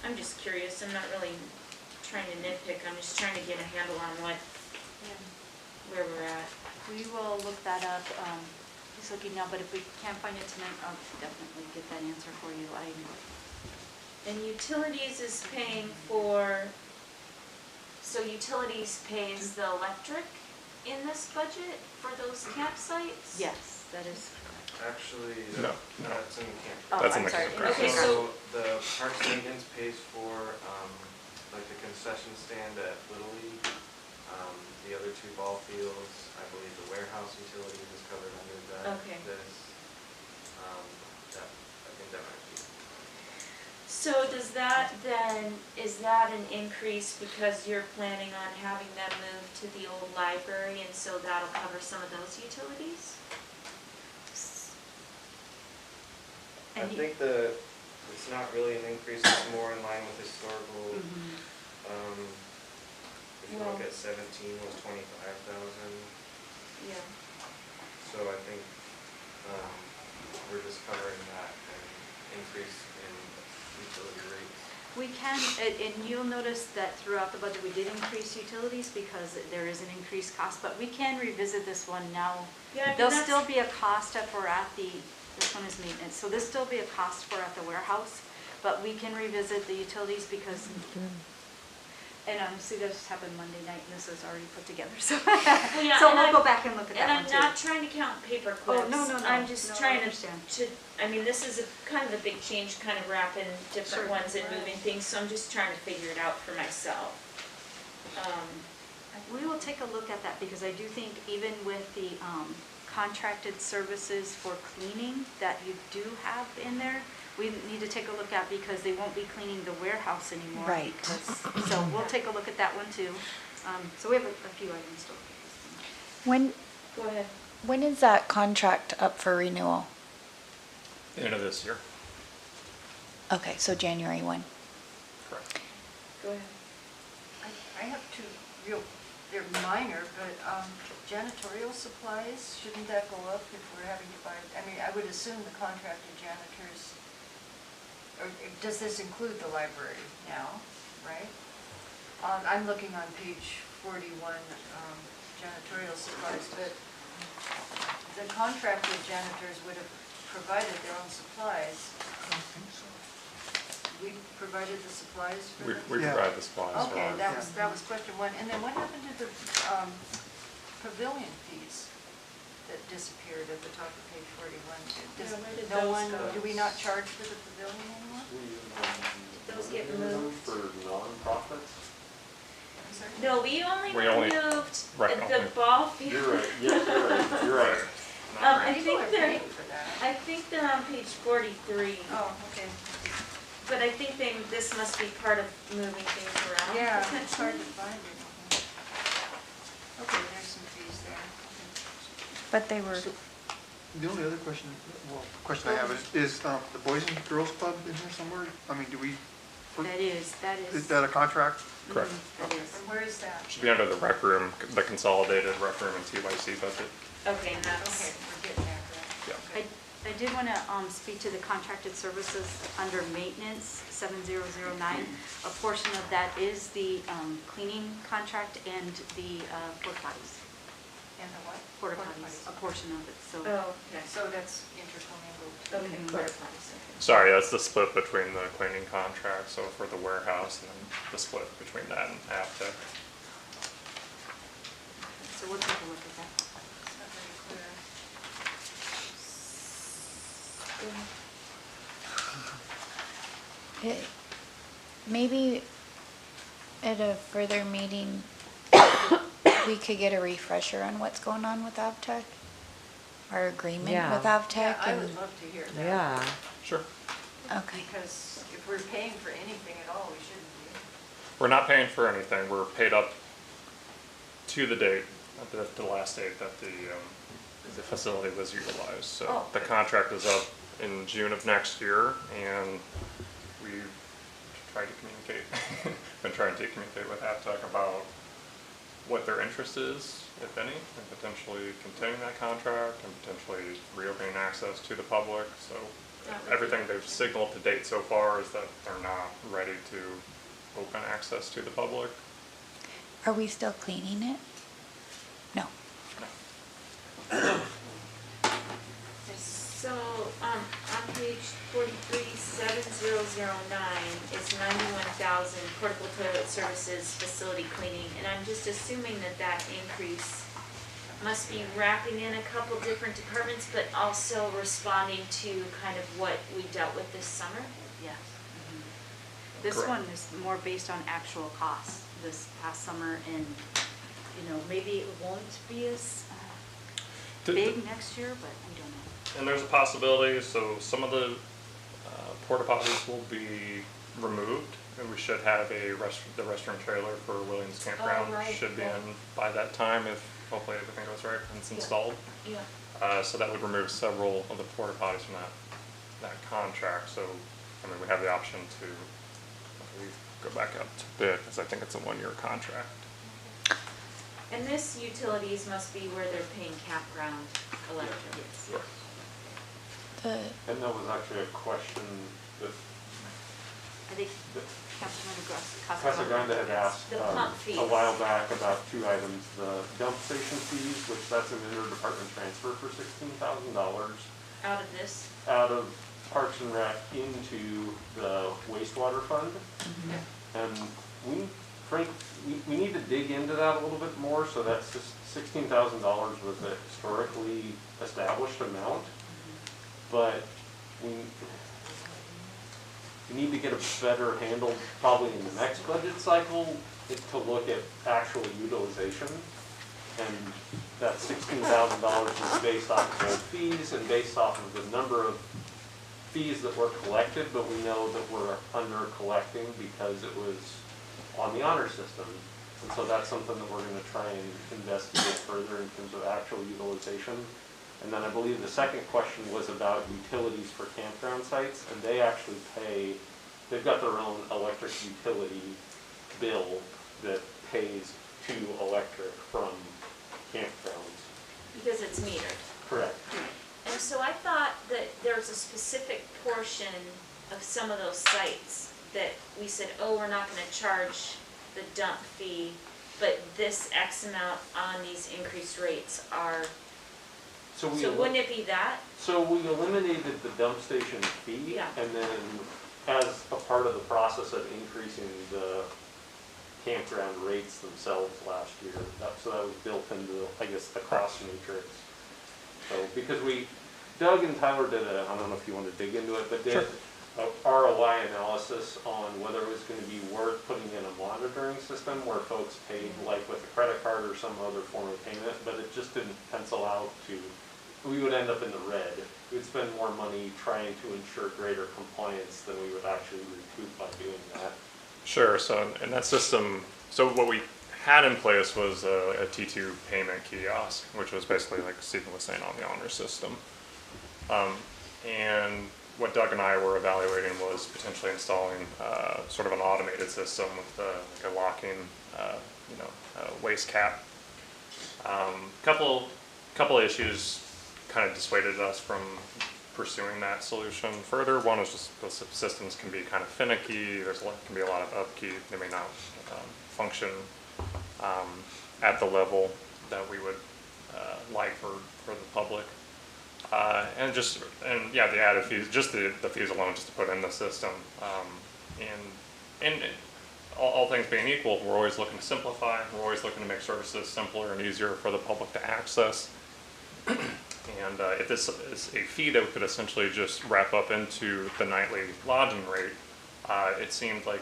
I'm just curious, I'm not really trying to nitpick, I'm just trying to get a handle on where we're at. We will look that up. He's looking now, but if we can't find it tonight, I'll definitely get that answer for you. And utilities is paying for, so utilities pays the electric in this budget for those campsites? Yes, that is correct. Actually, No, that's in the camp. Oh, That's I'm in the sorry. campground. Okay, so- The parks maintenance pays for, like the concession stand at Little League, the other two ball fields, I believe the warehouse utilities is covered under that. Okay. I think that might be. So does that then, is that an increase because you're planning on having them move to the old library and so that'll cover some of those utilities? I think it's not really an increase, it's more in line with historical. If you look at 17 was 25,000, Yeah. so I think we're just covering that and increase in utility rates. We can, and you'll notice that throughout the budget, we did increase utilities because there is an increased cost, but we can revisit this one now. Yeah, I mean, There'll that's- still be a cost if we're at this one is maintenance, so there'll still be a cost for at the warehouse, but we can revisit the utilities because, and see, this happened Monday night and this was already put together, so. yeah, So and we'll I'm- go back and look at And that I'm one too. not trying to count paper clips. no, no, I'm just no, I trying understand. I mean, this is kind of a big change, kind of wrapping different Sure. ones and moving things, so I'm just trying to figure it out for myself. We will take a look at that because I do think even with the contracted services for cleaning that you do have in there, we need to take a look at because they won't be cleaning the warehouse anymore. Right. So we'll take a look at that one too. So we have a few items to look at. Go ahead. When is that contract up for renewal? End of this year. Okay, so January 1. Correct. Go ahead. I have two real, they're minor, but janitorial supplies, shouldn't that go up if we're having to buy, I mean, I would assume the contracted janitors, or does this include the library now, right? I'm looking on page 41, janitorial supplies, but the contracted janitors would have provided their own supplies. We provided the supplies for We them? provide the supplies. Okay, for- that was question one. And then what happened to the pavilion fees that disappeared at the top of page 41? Does Yeah, where did no those one, go? do we not charge for the pavilion anymore? Those get moved. For nonprofits? I'm sorry? No, we only We only- moved right, the okay. ball field. You're right, yes, you're right, you're right. I People think are they're, paying for that. I think they're on page 43. Oh, okay. But I think this must be part of moving things around. Yeah, it's hard potentially. to find it. Okay, there's some fees there. Okay. But they were, The only other question I have is the Boys and Girls Club in here somewhere? I mean, do we, That is. is that a contract? Correct. That is. And where is that? Should be under the rec room, the consolidated rec room and TYC budget. Okay, and that's, Okay, we're getting there, correct? Yeah. I did want to speak to the contracted services under maintenance, 7009. A portion of that is the cleaning contract and the porta potties. And the what? Porta potties, a portion of it, so. oh, okay. So that's intercommingled. Okay, Mhm. porta potties, okay. Sorry, that's the split between the cleaning contract, so for the warehouse and then the split between that and Aptech. So we'll take a look at that. It's not very clear. maybe at a further meeting, we could get a refresher on what's going on with Avtech? Our agreement Yeah. with Avtech? Yeah, I and- would love to hear that. Yeah. Sure. Okay. Because if we're paying for anything at all, we shouldn't be. We're not paying for anything. We're paid up to the date, the last date that the facility was utilized. So Oh. the contract is up in June of next year, and we've tried to communicate, been trying to communicate with Aptech about what their interest is, if any, in potentially continuing that contract and potentially reopening access to the public. So everything they've signaled to date so far is that they're not ready to open access to the public. Are we still cleaning it? No. So, on page 437009, it's 91,000 portable toilet services, facility cleaning, and I'm just assuming that that increase must be wrapping in a couple different departments, but also responding to kind of what we dealt with this summer. Yes. This Correct. one is more based on actual costs this past summer, and, maybe it won't be as big next year, but we don't know. And there's a possibility, so some of the porta potties will be removed, and we should have the restroom trailer for Williams Campground right, should be yeah. in by that time, if hopefully everything goes right and it's Yeah. installed. Yeah. So that would remove several of the porta potties from that contract, so, we have the option to, go back up to bid, because I think it's a 1-year contract. And this utilities must be where they're paying campground electric. Yes. And that was actually a question that I think Councilmember Casagrande had asked The pump fees. a while back about 2 items, the dump station fees, which that's an interdepartment transfer for $16,000 Out of this. out of Parks and Rec into the wastewater fund. And we need to dig into that a little bit more, so that's just $16,000 was a historically established amount. But we need to get a better handle, probably in the next budget cycle, to look at actual utilization. And that $16,000 is based off of old fees and based off of the number of fees that were collected, but we know that we're under collecting because it was on the honor system. And so that's something that we're gonna try and investigate further in terms of actual utilization. And then I believe the second question was about utilities for campground sites, and they actually they've got their own electric utility bill that pays to electric from campgrounds. Because it's metered. Correct. And so I thought that there's a specific portion of some of those sites that we said, oh, we're not gonna charge the dump fee, but this X amount on these increased rates are, so wouldn't it be that? So we eliminated the dump station fee, Yeah. and then as a part of the process of increasing the campground rates themselves last year, so that was built into, I guess, the cost matrix. So, because Doug and Tyler did I don't know if you want to dig into it, but did a ROI analysis on whether it was going to be worth putting in a monitoring system where folks paid like with a credit card or some other form of payment, but it just didn't pencil out we would end up in the red. We'd spend more money trying to ensure greater compliance than we would actually recoup by doing that. Sure, so in that system, so what we had in place was a T2 payment kiosk, which was basically like Stephen was saying on the honor system. And what Doug and I were evaluating was potentially installing sort of an automated system with like a locking, waste cap. Couple issues kind of dissuaded us from pursuing that solution further. One is just the systems can be kind of finicky. Can be a lot of upkeep. They may not function at the level that we would like for the public. And yeah, the added fees, just the fees alone, just to put in the system. And all things being equal, we're always looking to simplify. We're always looking to make services simpler and easier for the public to access. And if this is a fee that we could essentially just wrap up into the nightly lodging rate, it seemed like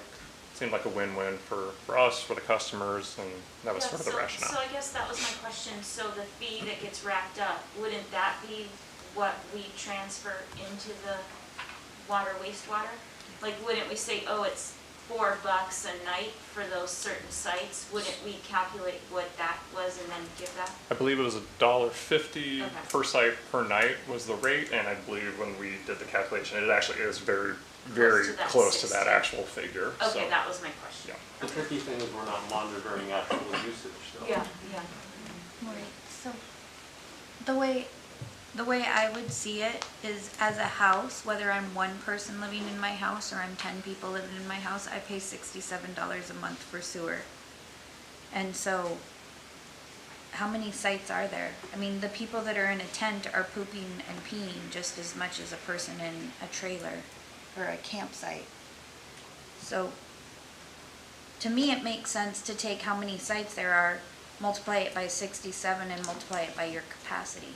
a win-win for us, for the customers, and that was sort of the rationale. So I guess that was my question. So the fee that gets wrapped up, wouldn't that be what we transfer into the water wastewater? Like, wouldn't we say, oh, it's $4 a night for those certain sites? Wouldn't we calculate what that was and then give that? I believe it was $1.50 Okay. per site per night was the rate, and I believe when we did the calculation, it actually is very, very close to that actual figure. Okay, So, that was my question. yeah. The tricky thing is we're not monitoring actual usage though. Yeah. Right, so the way The way I would see it is as a house, whether I'm one person living in my house or I'm 10 people living in my house, I pay $67 a month for sewer. And so, how many sites are there? I mean, the people that are in a tent are pooping and peeing just as much as a person in a trailer or a campsite. So, to me, it makes sense to take how many sites there are, multiply it by 67 and multiply it by your capacity.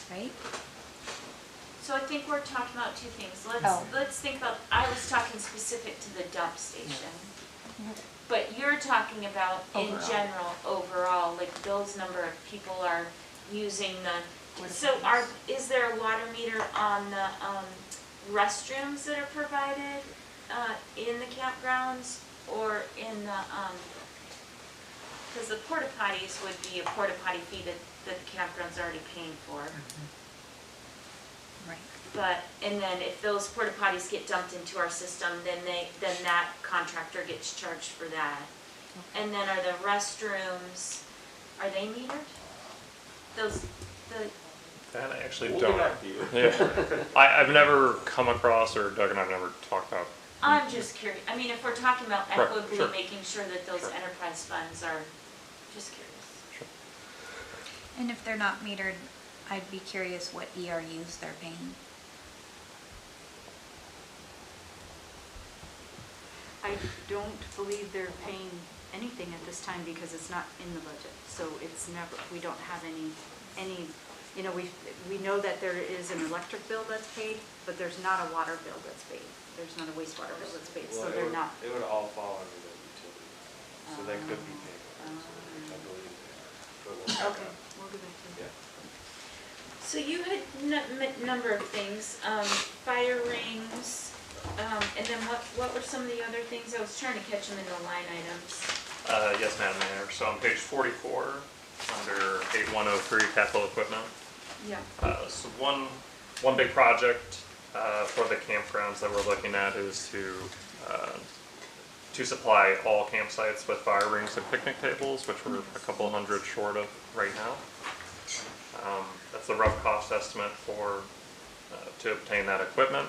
Right? So I think we're talking about two things. Oh. Let's think about, I was talking specific to the dump station. But you're talking about in Overall. general, overall, like those number of people are using the, so is there a water meter on the restrooms that are provided in the campgrounds or in the, because the porta potties would be a porta potty fee that the campground's already paying for. Right. But, and then if those porta potties get dumped into our system, then that contractor gets charged for that. And then are the restrooms, are they metered? That I actually We'll don't. get back to you. Yeah. I've never come across, or Doug and I've never talked about. I'm just curious, I mean, if we're talking about Right, equitably sure. making sure that those Sure. enterprise funds are, just curious. And if they're not metered, I'd be curious what ERUs they're paying. I don't believe they're paying anything at this time because it's not in the budget. So it's never, we don't have any, you know, we know that there is an electric bill that's paid, but there's not a water bill that's paid. There's not a wastewater bill that's paid, so Well, they're not. It would all fall under the utility, so they could be paying for it, I believe they are. But we'll find Okay, out. we'll go back to that. Yeah. So you had number of things, fire rings, and then what were some of the other things? I was trying to catch them in the line items. Yes, Madam Mayor. So on page 44, under 8103, capital equipment. Yeah. So one big project for the campgrounds that we're looking at is to supply all campsites with fire rings and picnic tables, which we're a couple hundred short of right now. That's the rough cost estimate for to obtain that equipment.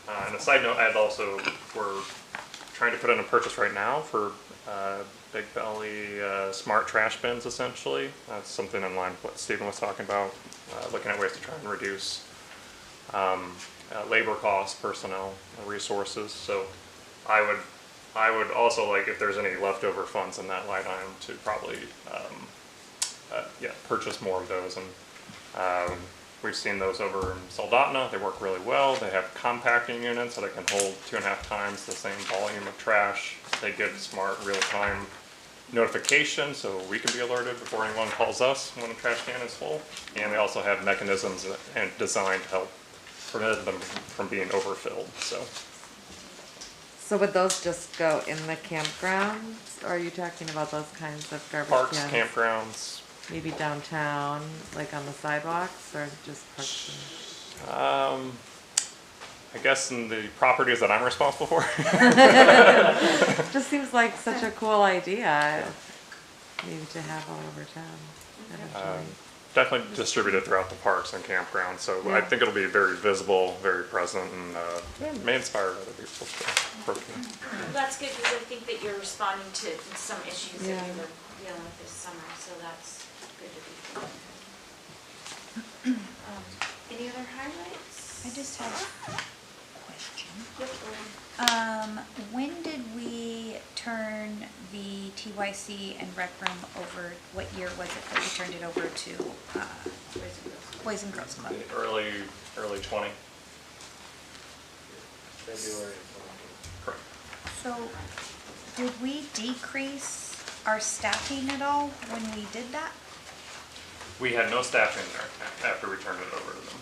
And a side note, we're trying to put in a purchase right now for Big Belly smart trash bins, essentially. That's something in line with what Stephen was talking about, looking at ways to try and reduce labor costs, personnel, resources. So I would also like, if there's any leftover funds in that line item, to probably purchase more of those. And we've seen those over in Soldotna. They work really well. They have compacting units so they can hold 2.5 times the same volume of trash. They give smart real-time notification so we can be alerted before anyone calls us when a trash can is full. And they also have mechanisms and designed to help prevent them from being overfilled. So would those just go in the campgrounds, or are you talking about those kinds of garbage Parks, cans? campgrounds. Maybe downtown, like on the sidewalks, or just parks? I guess in the properties that I'm responsible for. Just seems like such a cool idea, maybe to have all over town eventually. Definitely distributed throughout the parks and campgrounds, so I Yeah. think it'll be very visible, very present, and may inspire other people to approach me. Well, that's good, because I think that you're responding to some issues that Yeah. we were dealing with this summer, so that's good to be thinking. Any other highlights? I just have a question. Yep, go ahead. When did we turn the TYC and rec room over? What year was it that we turned it over to Boys and Girls Club? Early 20. February Correct. So, did we decrease our staffing at all when we did that? We had no staff in there after we turned it over to them.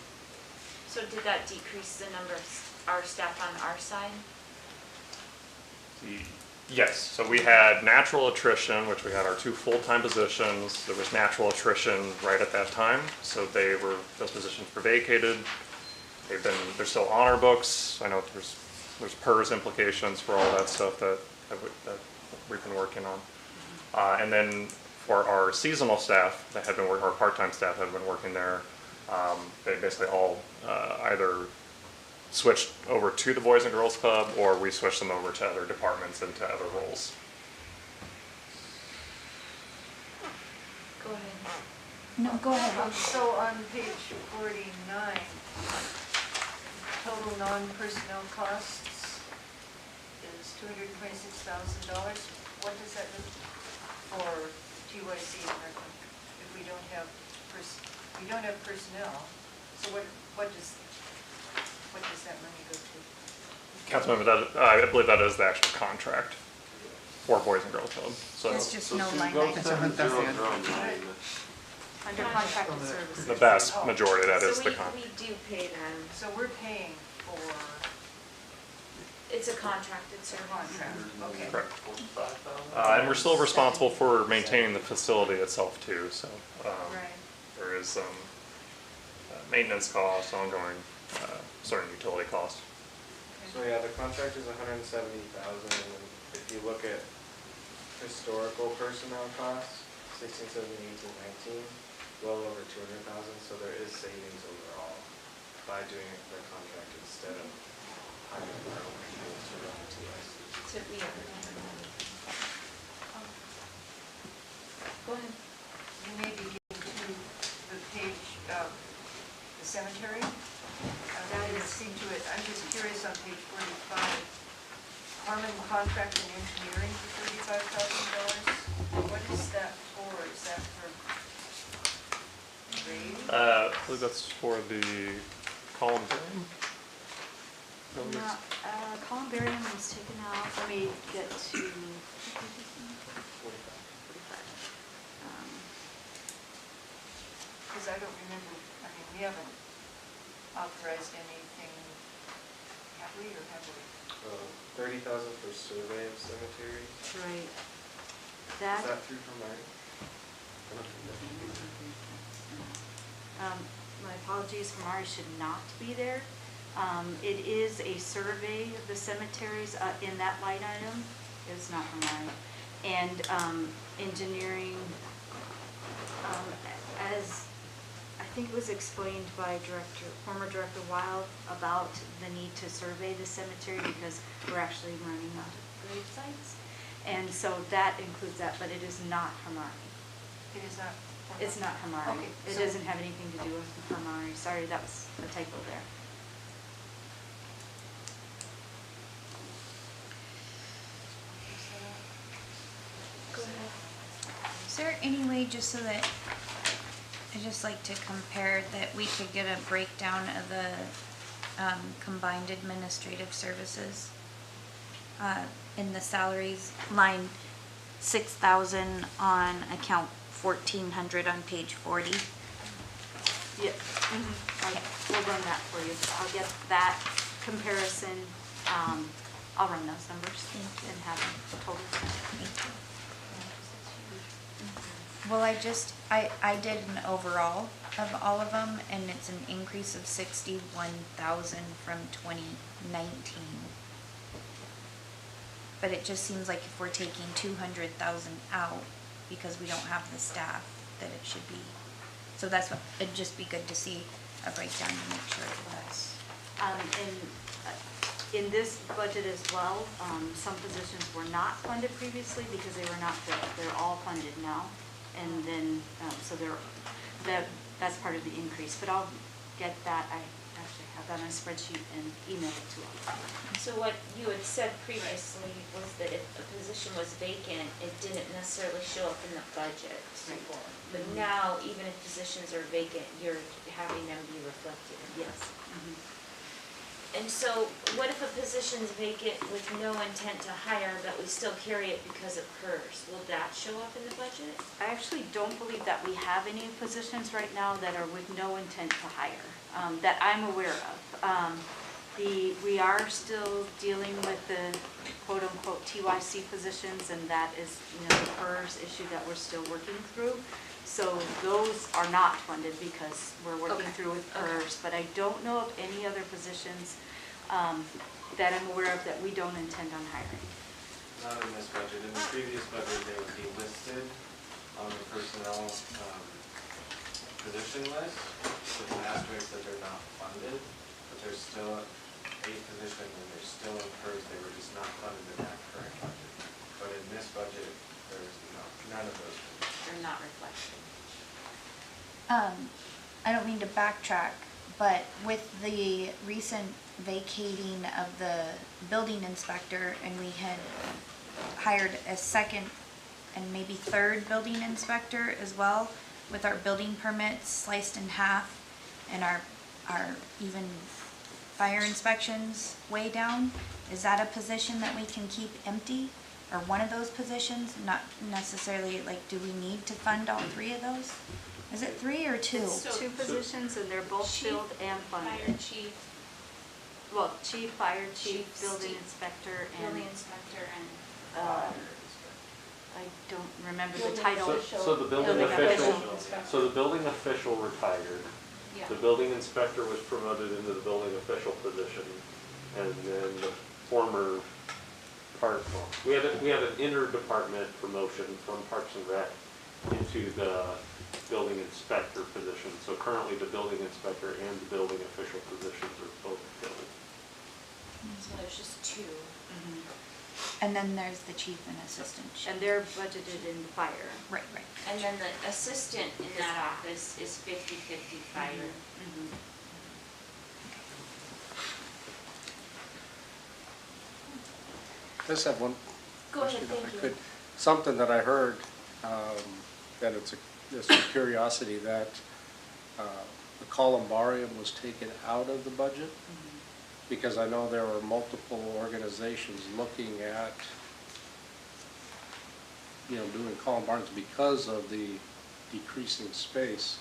So did that decrease the number of our staff on our side? Yes, so we had natural attrition, which we had our 2 full-time positions. There was natural attrition right at that time, so those positions were vacated. They're still on our books. I know there's PERS implications for all that stuff that we've been working on. And then for our seasonal staff that had been working, our part-time staff had been working there, they basically all either switched over to the Boys and Girls Club, or we switched them over to other departments and to other roles. Go ahead. No, go ahead. So on page 49, total non-personnel costs is $226,000. What does that do for TYC and Redmond if we don't have personnel? So what does that money go to? Councilmember, that, I believe that is the actual contract for Boys and Girls Club, so. It's just So no Sue, line go item. 709. Under contracted services. The vast majority, that is So the we contract. do pay them, So we're paying for it's a contracted service. contract, okay. Correct. 45,000? And we're still responsible for maintaining the facility itself too, so, Right. there is some maintenance costs, ongoing, certain utility costs. So yeah, the contract is 170,000, and if you look at historical personnel costs, 16, 17, 18, 19, well over 200,000, so there is savings overall by doing it per contract instead of hiring our own people to run the TIC. So we are. Go ahead. You may be getting to the page, the cemetery. That is, see to it, I'm just curious on page 45. Harmon Contract and Engineering for $35,000. What is that for? Is that for grade? I believe that's for the columbarium. No, columbarium was taken out, let me get to. 45. Because I don't remember, I mean, we haven't authorized anything, have we, or have we? 30,000 for survey of cemetery. Right. Is That, that through Hermione? my apologies, Mari should not be there. It is a survey of the cemeteries in that line item. It's not from Mari. And engineering, as I think it was explained by former Director Wild about the need to survey the cemetery because we're actually running out of grave sites. And so that includes that, but it is not Hermione. It is not. It's not Hermione. Okay, It so- doesn't have anything to do with Hermione. Sorry, that was a typo there. Go ahead. Is there any way, just so that, I just like to compare, that we could get a breakdown of the combined administrative services in the salaries line 6,000 on account 1,400 on page 40? Yeah, we'll run that for you. I'll get that comparison, I'll run those numbers and have them total. Well, I did an overall of all of them, and it's an increase of 61,000 from 2019. But it just seems like if we're taking 200,000 out because we don't have the staff, that it should be. So that's what, it'd just be good to see a breakdown to make sure it was. In this budget as well, some positions were not funded previously because they were not filled. They're all funded now. And then, so that's part of the increase. But I'll get that, I actually have that on a spreadsheet and email it to you. So what you had said previously was that if a position was vacant, it didn't necessarily show up in the budget. Right. But now, even if positions are vacant, you're having them be reflected. Yes. And so what if a position's vacant with no intent to hire, but we still carry it because of PERS? Will that show up in the budget? I actually don't believe that we have any positions right now that are with no intent to hire, that I'm aware of. We are still dealing with the quote-unquote TYC positions, and that is, the PERS issue that we're still working through. So those are not funded because we're working Okay. through with Okay. PERS, but I don't know of any other positions that I'm aware of that we don't intend on hiring. Not in this budget. In the previous budget, they would be listed, on the personnel position list with an asterisk that they're not funded, but there's still 8 positions and they're still incurred, they were just not funded in that current budget. But in this budget, there's none of those. They're not reflected. I don't mean to backtrack, but with the recent vacating of the building inspector and we had hired a second and maybe third building inspector as well, with our building permits sliced in half and our even fire inspections way down, is that a position that we can keep empty? Or one of those positions, not necessarily, like, do we need to fund all 3 of those? Is it 3 or 2? So- 2 positions and they're both Chief, filled and Fire funded. chief, Well, chief, fire chief, Chief, building Steve, inspector, and, building inspector, and I don't remember the Building title. So the building Building official, official. so the building official retired. yeah. The building inspector was promoted into the building official position, and then the former we had an interdepartment promotion from Parks and Rec into the building inspector position. So currently, the building inspector and the building official positions are both filled. So there's just 2. And then there's the chief and assistant chief. And they're budgeted in fire. Right. And then the assistant in that office is 50/50 fire. I just have one Go ahead, question, if thank I you. could. Something that I heard, that it's just a curiosity, that the columbarium was taken out of the budget, because I know there were multiple organizations looking at, doing columbariums because of the decreasing space.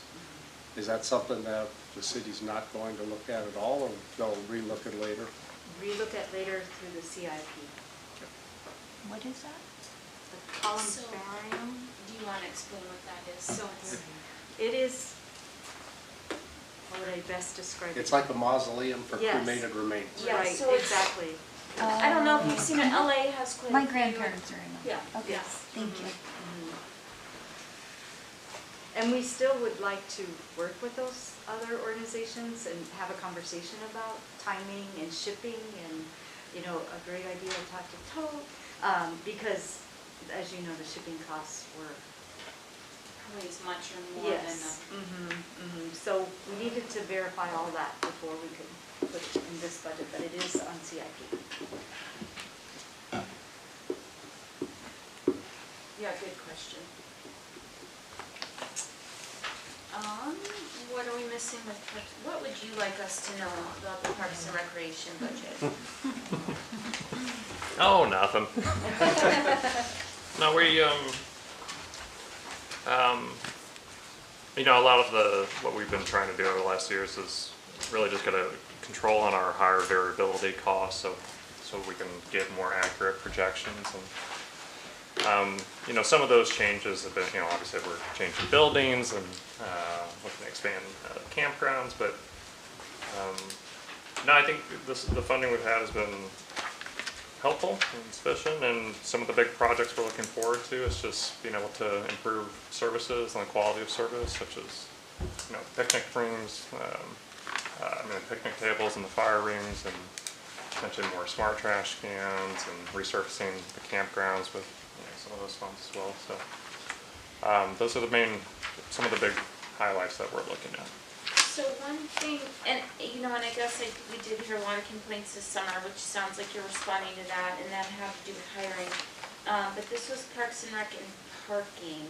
Is that something that the city's not going to look at all, or they'll relook it later? Relook at later through the CIP. What is that? The columbarium, Do you want to explain what that is? So it's, it is, how would I best describe it? It's like a mausoleum for Yes. cremated remains. Yeah, Right, so it's- exactly. I don't know if you've seen it, LA has quite a My few. grandparents are in them. Yeah. Okay, Yes. thank you. And we still would like to work with those other organizations and have a conversation about timing and shipping and, a great idea to talk to Toad, because as you know, the shipping costs were. Probably as much or more than Yes. So we needed to verify all that before we could put it in this budget, but it is on CIP. Yeah, good question. What are we missing with Parks? What would you like us to know about the Parks and Recreation budget? Oh, nothing. No, we, a lot of what we've been trying to do over the last years is really just get a control on our higher variability costs, so we can get more accurate projections. And, some of those changes have been, obviously we're changing buildings and looking to expand campgrounds, but no, I think the funding we've had has been helpful and sufficient, and some of the big projects we're looking forward to is just being able to improve services and the quality of service, such as, picnic rooms, picnic tables in the fire rings, and potentially more smart trash cans, and resurfacing the campgrounds with some of those funds as well. So those are some of the big highlights that we're looking at. So one thing, and I guess we did hear a lot of complaints this summer, which sounds like you're responding to that, and that had to do with hiring. But this was Parks and Rec and parking.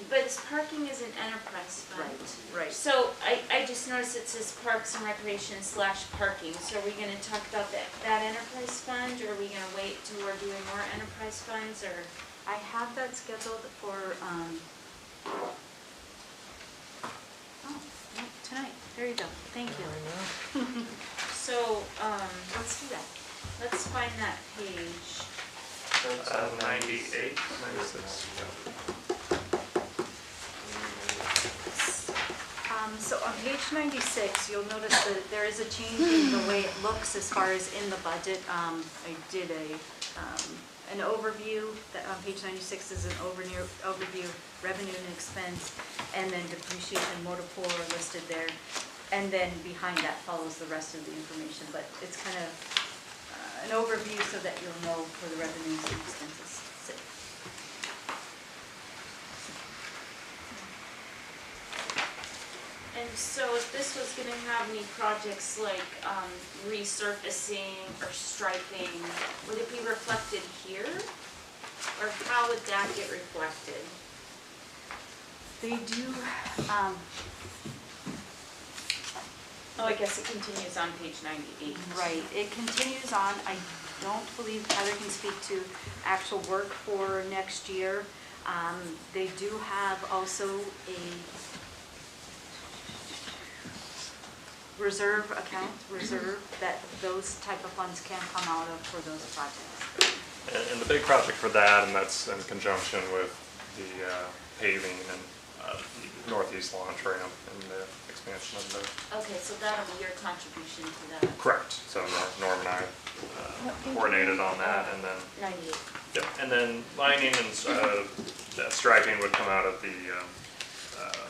But parking is an enterprise fund. Right. So I just noticed it says Parks and Recreation / parking. So are we gonna talk about that enterprise fund, or are we gonna wait till we're doing more enterprise funds, or? I have that scheduled for, tonight. There you go. Thank you. So, Let's do that. let's find that page. 98, 96. So on page 96, you'll notice that there is a change in the way it looks as far as in the budget. I did a an overview, that on page 96 is an overview, revenue and expense, and then depreciation and motor pool are listed there. And then behind that follows the rest of the information, but it's kind of an overview so that you'll know where the revenues and expenses sit. And so if this was gonna have any projects like resurfacing or striping, would it be reflected here? Or how would that get reflected? They do, Oh, I guess it continues on page 98. right, it continues on. I don't believe Tyler can speak to actual work for next year. They do have also a reserve account, that those type of funds can come out of for those projects. And the big project for that, and that's in conjunction with the paving and the northeast launch ramp and the expansion of the. Okay, so that'll be your contribution to that. Correct. So Norm and I coordinated on that, and then. 98. Yep, and then lining and striping would come out of the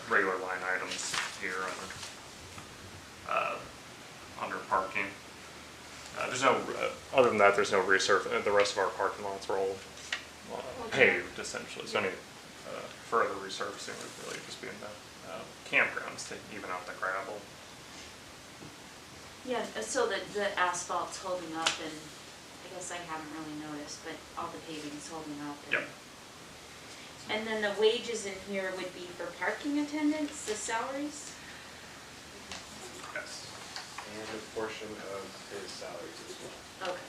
regular line items here under parking. There's no, other than that, there's no the rest of our parking lots are all paved essentially. So any further resurfacing would really just be in the campgrounds to even out the gravel. Yeah, so the asphalt's holding up, and I guess I haven't really noticed, but all the paving's holding up. Yep. And then the wages in here would be for parking attendants, the salaries? Yes. And a portion of his salaries as well. Okay.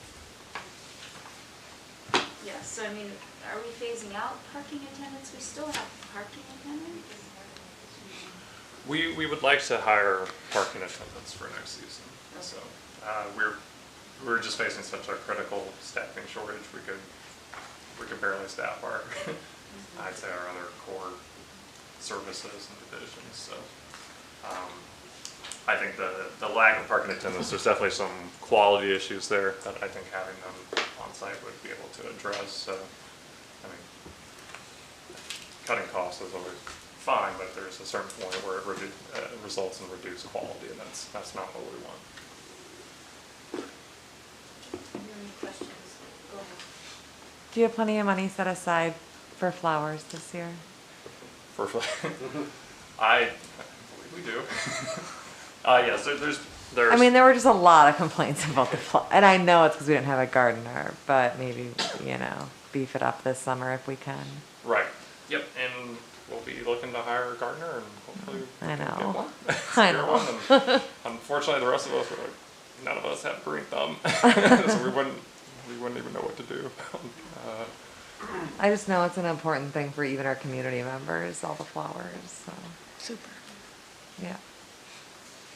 Yeah, so I mean, are we phasing out parking attendants? We still have parking attendants? We would like to hire parking attendants for next season. Okay. So we're just facing such a critical staffing shortage. We could barely staff our I'd say our other core services and divisions. So I think the lack of parking attendants, there's definitely some quality issues there that I think having them on site would be able to address. So I mean, cutting costs is always fine, but there's a certain point where it results in reduced quality, and that's not what we want. Any questions? Go ahead. Do you have plenty of money set aside for flowers this year? For I believe we do. Yes, there's. I mean, there were just a lot of complaints about the flowers, and I know it's because we didn't have a gardener, but maybe, beef it up this summer if we can. Right. Yep. And we'll be looking to hire a gardener, and hopefully we I can know. get one. I Secure know. one. And unfortunately, the rest of us none of us have green thumb, so we wouldn't even know what to do. I just know it's an important thing for even our community members, all the flowers, so. Super. Yeah.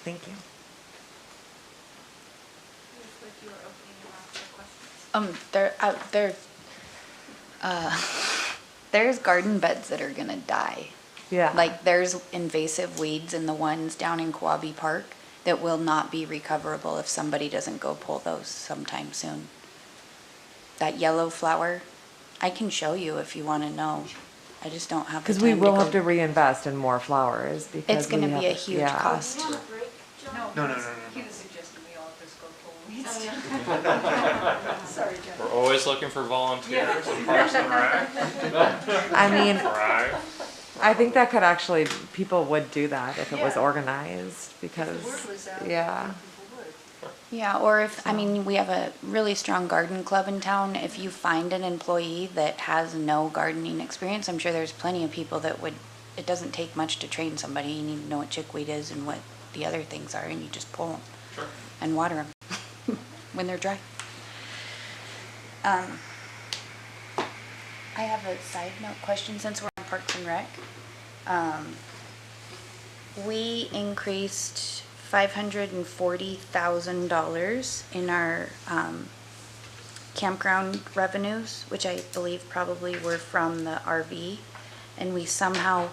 Thank you. Looks like you were opening your mouth for questions. There's garden beds that are gonna die. Yeah. Like, there's invasive weeds in the ones down in Quabi Park that will not be recoverable if somebody doesn't go pull those sometime soon. That yellow flower, I can show you if you wanna know. I just don't have the Because time we to will go. have to reinvest in more flowers because It's gonna we be a have- huge yeah. cost. Do you want a break, John? No. He was suggesting we all just go pull weeds. Oh, yeah. Sorry, Jen. We're always looking for volunteers in Parks and Rec. I mean, Right. I think that could actually, people would do that if it was Yeah. organized If because, the word was out, yeah. people would. Yeah, or if, I mean, we have a really strong garden club in town. If you find an employee that has no gardening experience, I'm sure there's plenty of people that would, it doesn't take much to train somebody. You need to know what chickweed is and what the other things are, and you just pull them Sure. and water them when they're dry. I have a side note question since we're on Parks and Rec. We increased $540,000 in our campground revenues, which I believe probably were from the RV, and we somehow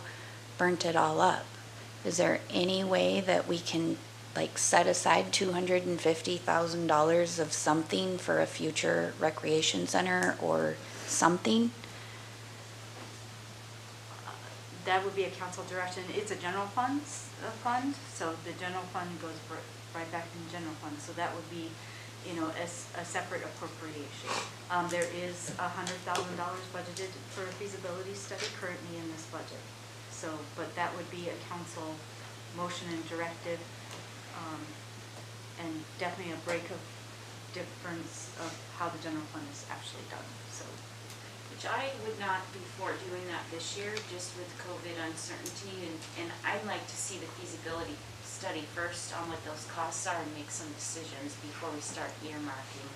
burnt it all up. Is there any way that we can like set aside $250,000 of something for a future recreation center or something? That would be a council direction. It's a general fund, so the general fund goes right back in the general fund. So that would be, a separate appropriation. There is $100,000 budgeted for a feasibility study currently in this budget. So, but that would be a council motion and directive, and definitely a break of difference of how the general fund is actually done, so. Which I would not be for doing that this year, just with COVID uncertainty, and I'd like to see the feasibility study first on what those costs are and make some decisions before we start earmarking.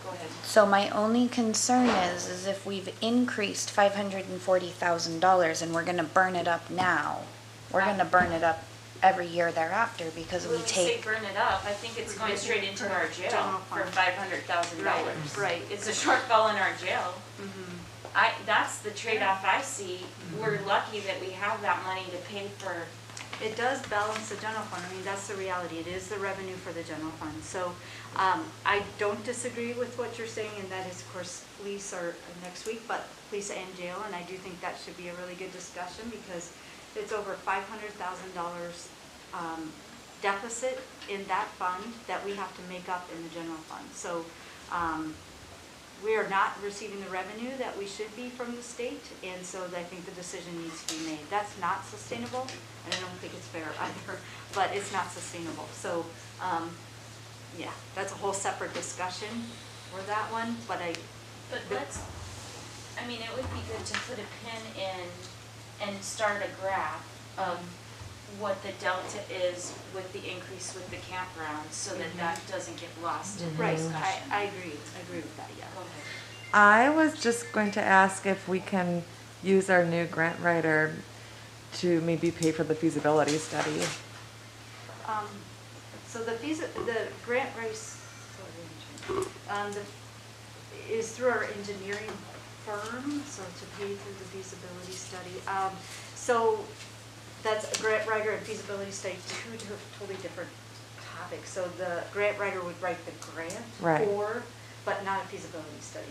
Go ahead. So my only concern is if we've increased $540,000 and we're gonna burn it up now, we're gonna burn it up every year thereafter because we When we say take. burn it up, I think it's going straight into our jail General for fund. $500,000. Right. It's a shortfall in our jail. That's the trade-off I see. We're lucky that we have that money to pay for. It does balance the general fund. I mean, that's the reality. It is the revenue for the general fund. So I don't disagree with what you're saying, and that is, of course, police are next week, but police and jail, and I do think that should be a really good discussion because it's over $500,000 deficit in that fund that we have to make up in the general fund. So we are not receiving the revenue that we should be from the state, and so I think the decision needs to be made. That's not sustainable, and I don't think it's fair either, but it's not sustainable. So, yeah, that's a whole separate discussion for that one, but But it would be good to put a pin in and start a graph of what the delta is with the increase with the campgrounds, so that that doesn't get lost in the right, discussion. I agree with that, yeah. Go ahead. I was just going to ask if we can use our new grant writer to maybe pay for the feasibility study. So the grant race, is through our engineering firm, so to pay through the feasibility study. So that's a grant writer and feasibility study, two totally different topics. So the grant writer would write the grant Right. but not a feasibility study.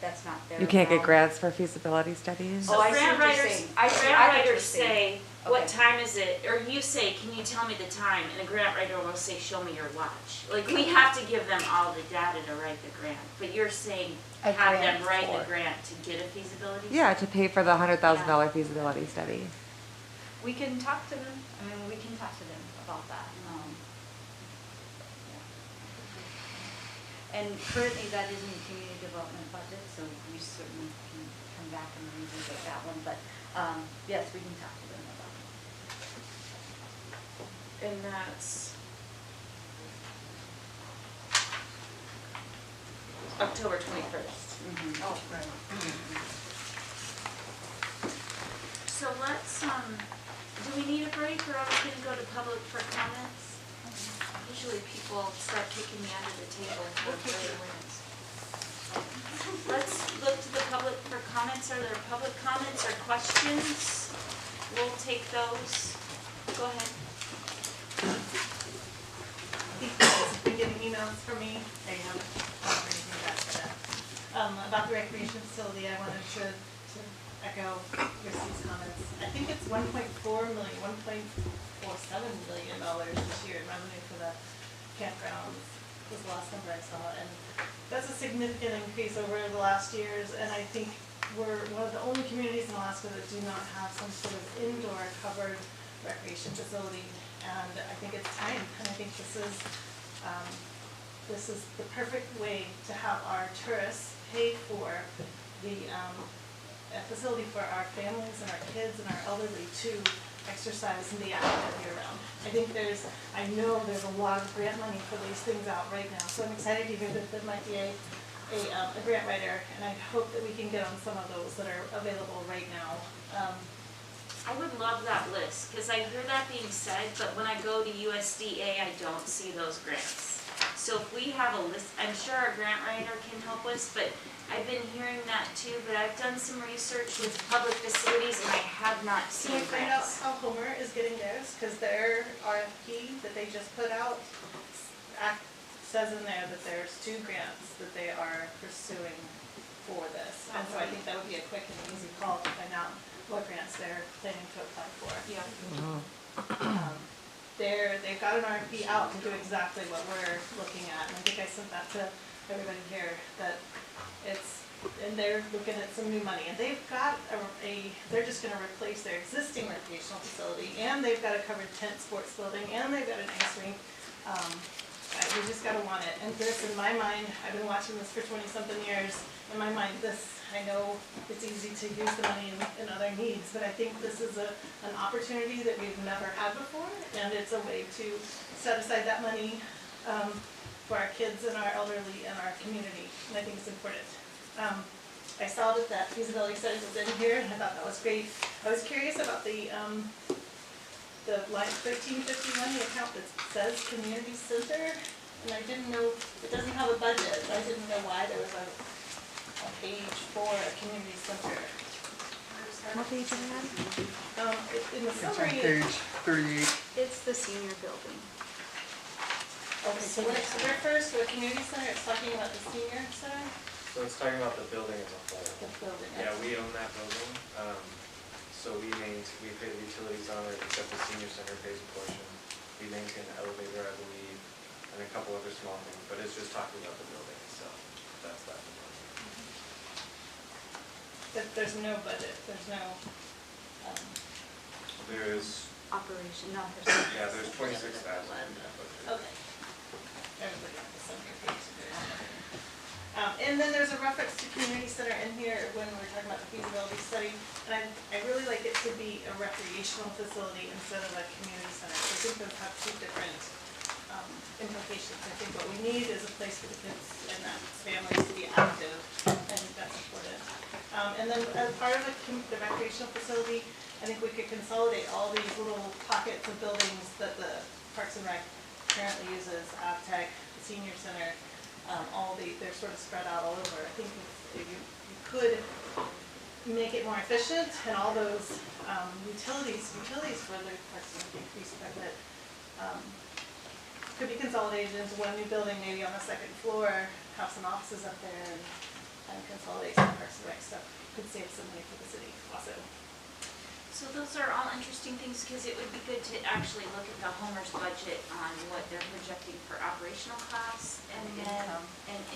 That's not their. You can't get realm. grants for feasibility studies? Oh, I see grant what you're writers, saying. grant I get what you're writers say, saying. what Okay. time is it? Or you say, can you tell me the time? And the grant writer will say, show me your watch. Like, we have to give them all the data to write the grant. But you're saying, A have them grant write for- the grant to get a feasibility? Yeah, to pay for the $100,000 feasibility study. We can talk to them. We can talk to them about that. And currently that is in the community development budget, so we certainly can come back and revisit that one, but, yes, we can talk to them about it. And that's October 21st. Oh, right. So let's, do we need a break, or are we gonna go to public for comments? Usually people start kicking me under the table for 30 minutes. Let's look to the public for comments. Are there public comments or questions? We'll take those. Go ahead. You've been getting emails from me, they haven't anything back for that. About the recreation facility, I wanted to echo Christie's comments. I think it's $1.4 million, $1.47 million this year in revenue for the campgrounds, was the last number I saw. And that's a significant increase over the last years, and I think we're one of the only communities in Alaska that do not have some sort of indoor covered recreation facility. And I think it's time, and I think this is the perfect way to have our tourists pay for the a facility for our families and our kids and our elderly to exercise and be active year round. I know there's a lot of grant money for these things out right now, so I'm excited to hear that there might be a grant writer, and I hope that we can get on some of those that are available right now. I would love that list, because I hear that being said, but when I go to USDA, I don't see those grants. So if we have a list, I'm sure our grant writer can help us, but I've been hearing that too, but I've done some research with public facilities and I have not Can seen you find out grants. how Homer is getting theirs? Because their RFP that they just put out says in there that there's 2 grants that they are pursuing for this. And so I think that would be a quick and easy call to find out what grants they're planning to apply for. Yeah. They've got an RFP out to do exactly what we're looking at, and I think I sent that to everybody here, that and they're looking at some new money, and they've got they're just gonna replace their existing recreational facility, and they've got a covered tent sports building, and they've got an ice rink. We just gotta want it, and this, in my mind, I've been watching this for 20-something years, in my mind, I know it's easy to use the money in other needs, but I think this is an opportunity that we've never had before, and it's a way to set aside that money for our kids and our elderly and our community, and I think it's important. I saw that feasibility study was in here, and I thought that was great. I was curious about the line 1351, the account that says community center, and I didn't know, it doesn't have a budget, I didn't know why there was a page for a community center. What page are you on? In the It's on summary. page 38. It's the senior building. Okay, so we're first, the community center, it's talking about the senior center, So it's talking about the building as a whole. the building. Yeah, we own that building, so we pay the utilities on it, except the senior center pays a portion. We maintain the elevator, I believe, and a couple other small things, but it's just talking about the building itself. That's that. There's no budget, there's no, There's, Operation, not for. yeah, there's 26,000 in that budget. okay. Everybody on the center page. And then there's a reference to community center in here when we're talking about the feasibility study. And I really like it to be a recreational facility instead of a community center. So I think those have 2 different implications. I think what we need is a place for the kids and families to be active. I think that's important. And then as part of the recreational facility, I think we could consolidate all these little pockets of buildings that the Parks and Rec currently uses, AvTech, the senior center, they're sort of spread out all over. I think if you could make it more efficient, and all those utilities for the Parks and Rec increase quite a bit, could be consolidated into one new building, maybe on the 2nd floor, have some offices up there, and consolidate some Parks and Rec stuff. Could save some money for the city also. So those are all interesting things, because it would be good to actually look at the Homer's budget on what they're projecting for operational costs and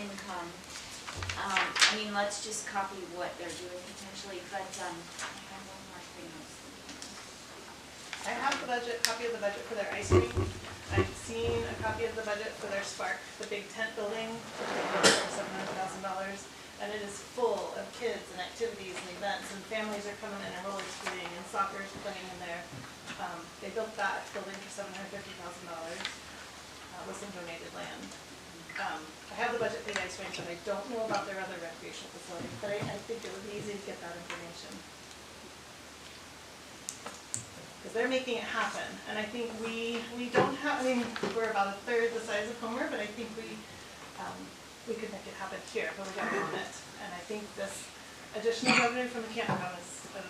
income. I mean, let's just copy what they're doing potentially, but I have one more thing I was thinking of. I have the copy of the budget for their ice rink. I've seen a copy of the budget for their Spark, the big tent building, for $700,000. And it is full of kids and activities and events, and families are coming in and roller skating, and soccer is playing in there. They built that building for $750,000 with some donated land. I have the budget for the ice rink, and I don't know about their other recreational facility, but I think it would be easy to get that information. Because they're making it happen, and I think we don't have, I mean, we're about 1/3 the size of Homer, but I think we could make it happen here, but we gotta own it. And I think this additional revenue from the campground is a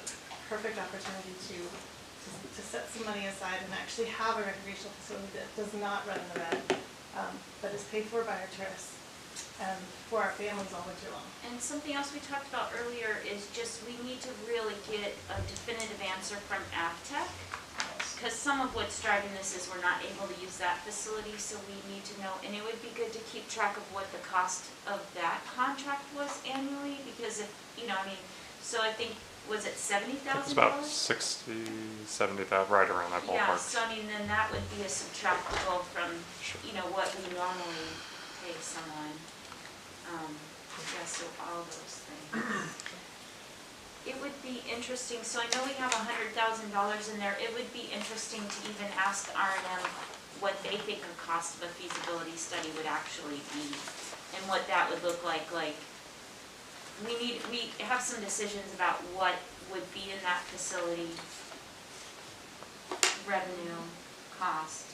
perfect opportunity to set some money aside and actually have a recreational facility that does not run in the red, but is paid for by our tourists and for our families all winter long. And something else we talked about earlier is just we need to really get a definitive answer from AvTech. Because some of what's driving this is we're not able to use that facility, so we need to know, and it would be good to keep track of what the cost of that contract was annually, because if, I mean, so I think, was it $70,000? It's about 60, 70,000, right around that ballpark. Yeah, so I mean, then that would be a subtractable from, what we normally pay someone. Yeah, so all those things. It would be interesting, so I know we have $100,000 in there, it would be interesting to even ask R&M what they think the cost of a feasibility study would actually be, and what that would look like, we have some decisions about what would be in that facility, revenue, cost.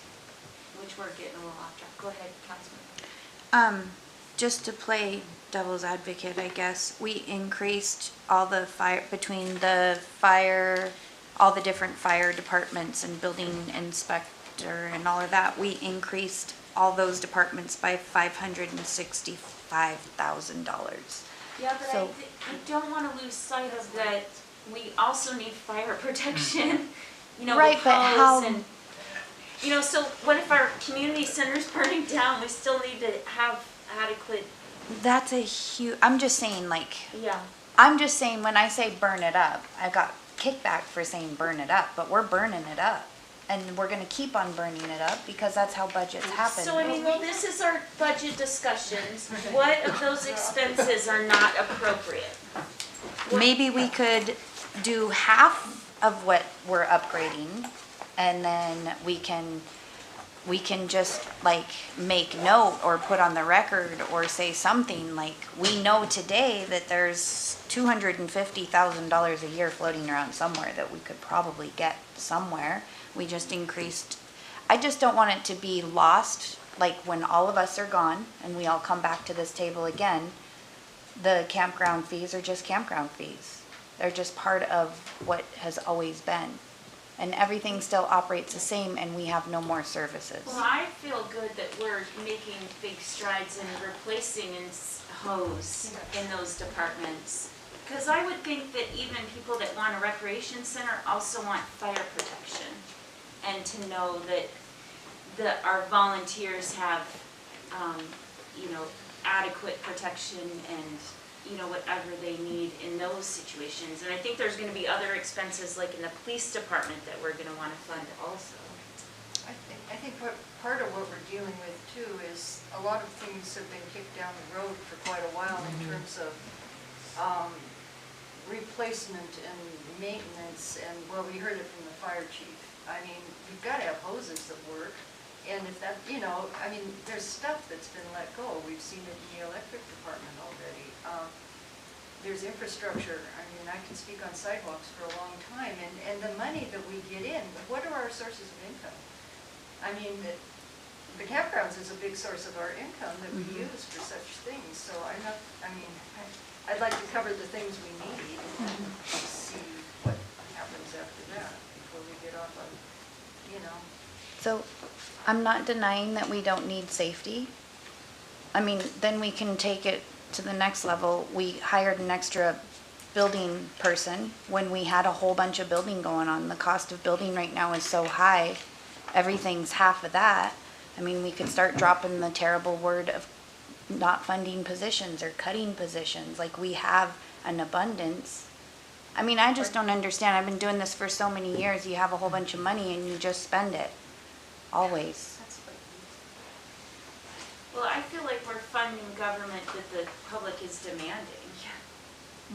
which we're getting a little off track. Go ahead, Councilman. Just to play devil's advocate, I guess, we increased all the fire, between the fire, all the different fire departments and building inspector and all of that, we increased all those departments by $565,000. Yeah, but So- I don't want to lose sight of that we also need fire protection, you know, Right, with but how- hose and, you know, so what if our community center's burning down? We still need to have adequate, That's a huge, I'm just saying, like, yeah. I'm just saying, when I say burn it up, I got kickback for saying burn it up, but we're burning it up. And we're gonna keep on burning it up because that's how budgets happen. So I mean, well, this is our budget discussions. What of those expenses are not appropriate? Maybe we could do half of what we're upgrading, and then we can just like make note or put on the record or say something like, we know today that there's $250,000 a year floating around somewhere that we could probably get somewhere. We just increased, I just don't want it to be lost, like when all of us are gone and we all come back to this table again, the campground fees are just campground fees. They're just part of what has always been. And everything still operates the same and we have no more services. Well, I feel good that we're making big strides in replacing hose in those departments. Because I would think that even people that want a recreation center also want fire protection. And to know that our volunteers have, you know, adequate protection and, you know, whatever they need in those situations. And I think there's gonna be other expenses like in the police department that we're gonna wanna fund also. I think part of what we're dealing with too is a lot of things have been kicked down the road for quite a while in terms of replacement and maintenance, and well, we heard it from the fire chief. I mean, you've got to have hoses that work, and if that, you know, I mean, there's stuff that's been let go. We've seen it in the electric department already. There's infrastructure. I mean, I can speak on sidewalks for a long time, and the money that we get in, what are our sources of income? I mean, the campgrounds is a big source of our income that we use for such things, so I'd like to cover the things we need and see what happens after that before we get off on, you know. So I'm not denying that we don't need safety. I mean, then we can take it to the next level. We hired an extra building person when we had a whole bunch of building going on. The cost of building right now is so high, everything's half of that. I mean, we could start dropping the terrible word of not funding positions or cutting positions, like we have an abundance. I mean, I just don't understand. I've been doing this for so many years. You have a whole bunch of money and you just spend it, always. Well, I feel like we're funding government that the public is demanding.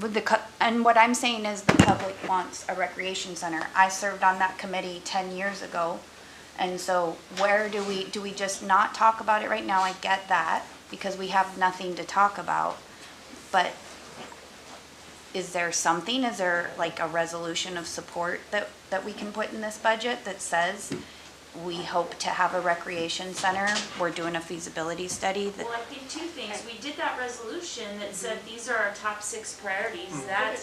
With and what I'm saying is the public wants a recreation center. I served on that committee 10 years ago. And so where do we just not talk about it right now? I get that, because we have nothing to talk about. But is there something, is there like a resolution of support that we can put in this budget that says we hope to have a recreation center? We're doing a feasibility study that. Well, I think two things. We did that resolution that said these are our top 6 priorities. That,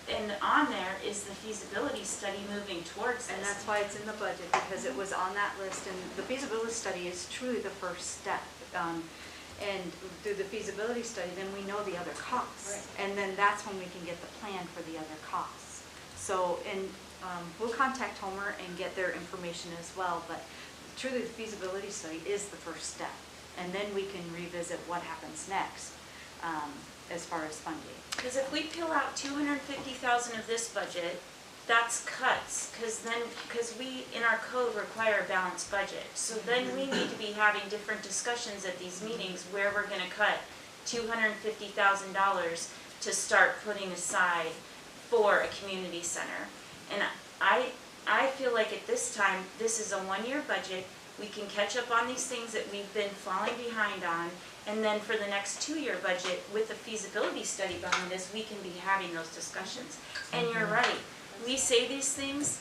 and on there is the feasibility study moving towards And this. that's why it's in the budget, because it was on that list, and the feasibility study is truly the first step. And through the feasibility study, then we know the other costs. Right. And then that's when we can get the plan for the other costs. So, and we'll contact Homer and get their information as well, but truly the feasibility study is the first step. And then we can revisit what happens next as far as funding. Because if we peel out $250,000 of this budget, that's cuts, because we, in our code, require a balanced budget. So then we need to be having different discussions at these meetings where we're gonna cut $250,000 to start putting aside for a community center. And I feel like at this time, this is a 1-year budget. We can catch up on these things that we've been falling behind on. And then for the next 2-year budget, with the feasibility study behind us, we can be having those discussions. And you're right. We say these things,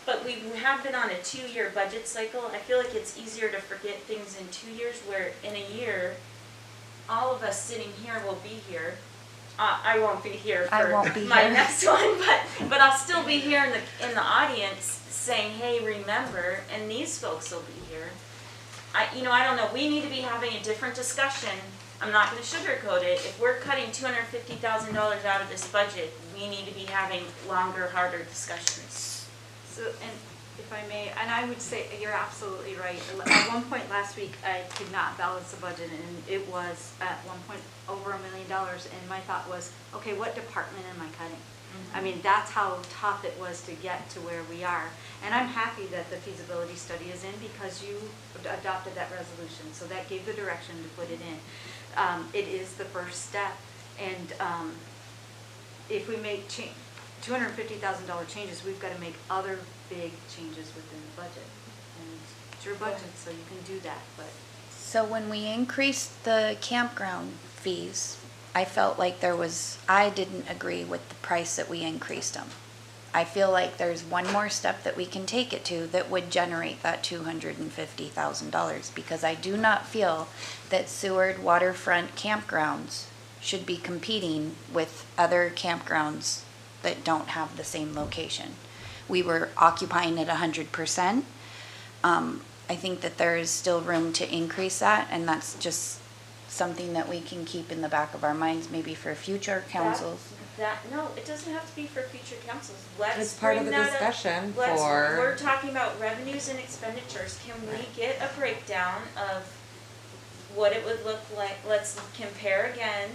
but we have been on a 2-year budget cycle. I feel like it's easier to forget things in 2 years, where in a year, all of us sitting here will be here. I won't be here I for won't be my here. next one, but I'll still be here in the audience saying, hey, remember, and these folks will be here. I don't know, we need to be having a different discussion. I'm not gonna sugarcoat it. If we're cutting $250,000 out of this budget, we need to be having longer, harder discussions. So, and if I may, and I would say, you're absolutely right. At one point last week, I could not balance the budget, and it was at one point over $1 million, and my thought was, okay, what department am I cutting? I mean, that's how tough it was to get to where we are. And I'm happy that the feasibility study is in, because you adopted that resolution, so that gave the direction to put it in. It is the first step, and if we make $250,000 changes, we've got to make other big changes within the budget. And it's your budget, so you can do that, but. So when we increased the campground fees, I felt like I didn't agree with the price that we increased them. I feel like there's one more step that we can take it to that would generate that $250,000, because I do not feel that Seward waterfront campgrounds should be competing with other campgrounds that don't have the same location. We were occupying it 100%. I think that there is still room to increase that, and that's just something that we can keep in the back of our minds, maybe for future councils. No, it doesn't have to be for future councils. Let's It's part of bring the that up. discussion We're for, talking about revenues and expenditures. Can we get a breakdown of what it would look like? Let's compare again.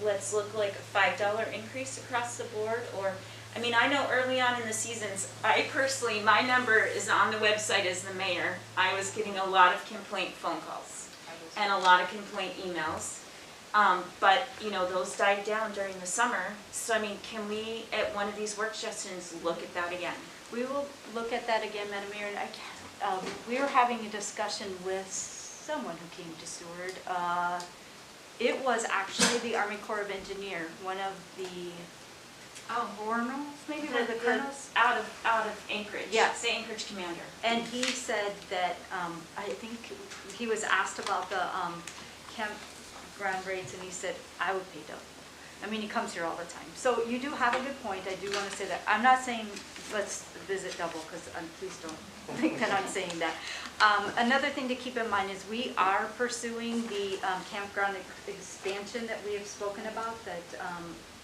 Let's look like a $5 increase across the board, or, I mean, I know early on in the seasons, I personally, my number is on the website as the mayor. I was getting a lot of complaint phone calls and a lot of complaint emails. But, those died down during the summer. So, I mean, can we, at one of these work sessions, look at that again? We will look at that again, Madam Mayor, and we were having a discussion with someone who came to Seward. It was actually the Army Corps of Engineer, one of the colonels, maybe, one of the colonels? Out of Anchorage. Yes. The Anchorage commander. And he said that, I think he was asked about the campground rates, and he said, I would pay double. I mean, he comes here all the time. So you do have a good point. I do want to say that. I'm not saying let's visit double, because please don't think that I'm saying that. Another thing to keep in mind is we are pursuing the campground expansion that we have spoken about, that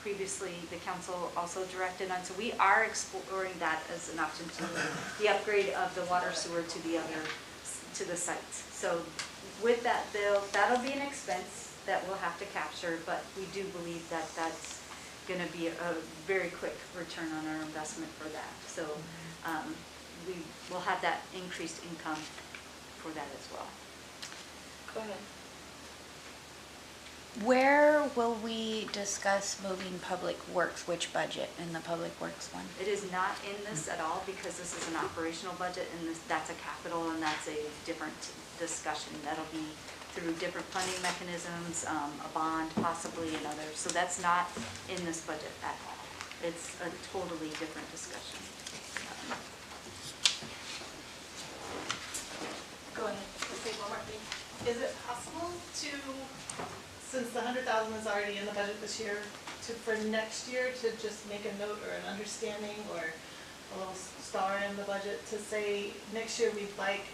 previously the council also directed on. So we are exploring that as an option to the upgrade of the water sewer to the sites. So with that bill, that'll be an expense that we'll have to capture, but we do believe that that's going to be a very quick return on our investment for that. So we will have that increased income for that as well. Go ahead. Where will we discuss moving public works, which budget in the public works one? It is not in this at all, because this is an operational budget, and that's a capital, and that's a different discussion. That'll be through different funding mechanisms, a bond possibly, and others. So that's not in this budget at all. It's a totally different discussion. Go ahead. Let's say one more thing. Is it possible to, since the 100,000 is already in the budget this year, for next year to just make a note or an understanding or a little star in the budget to say next year we'd like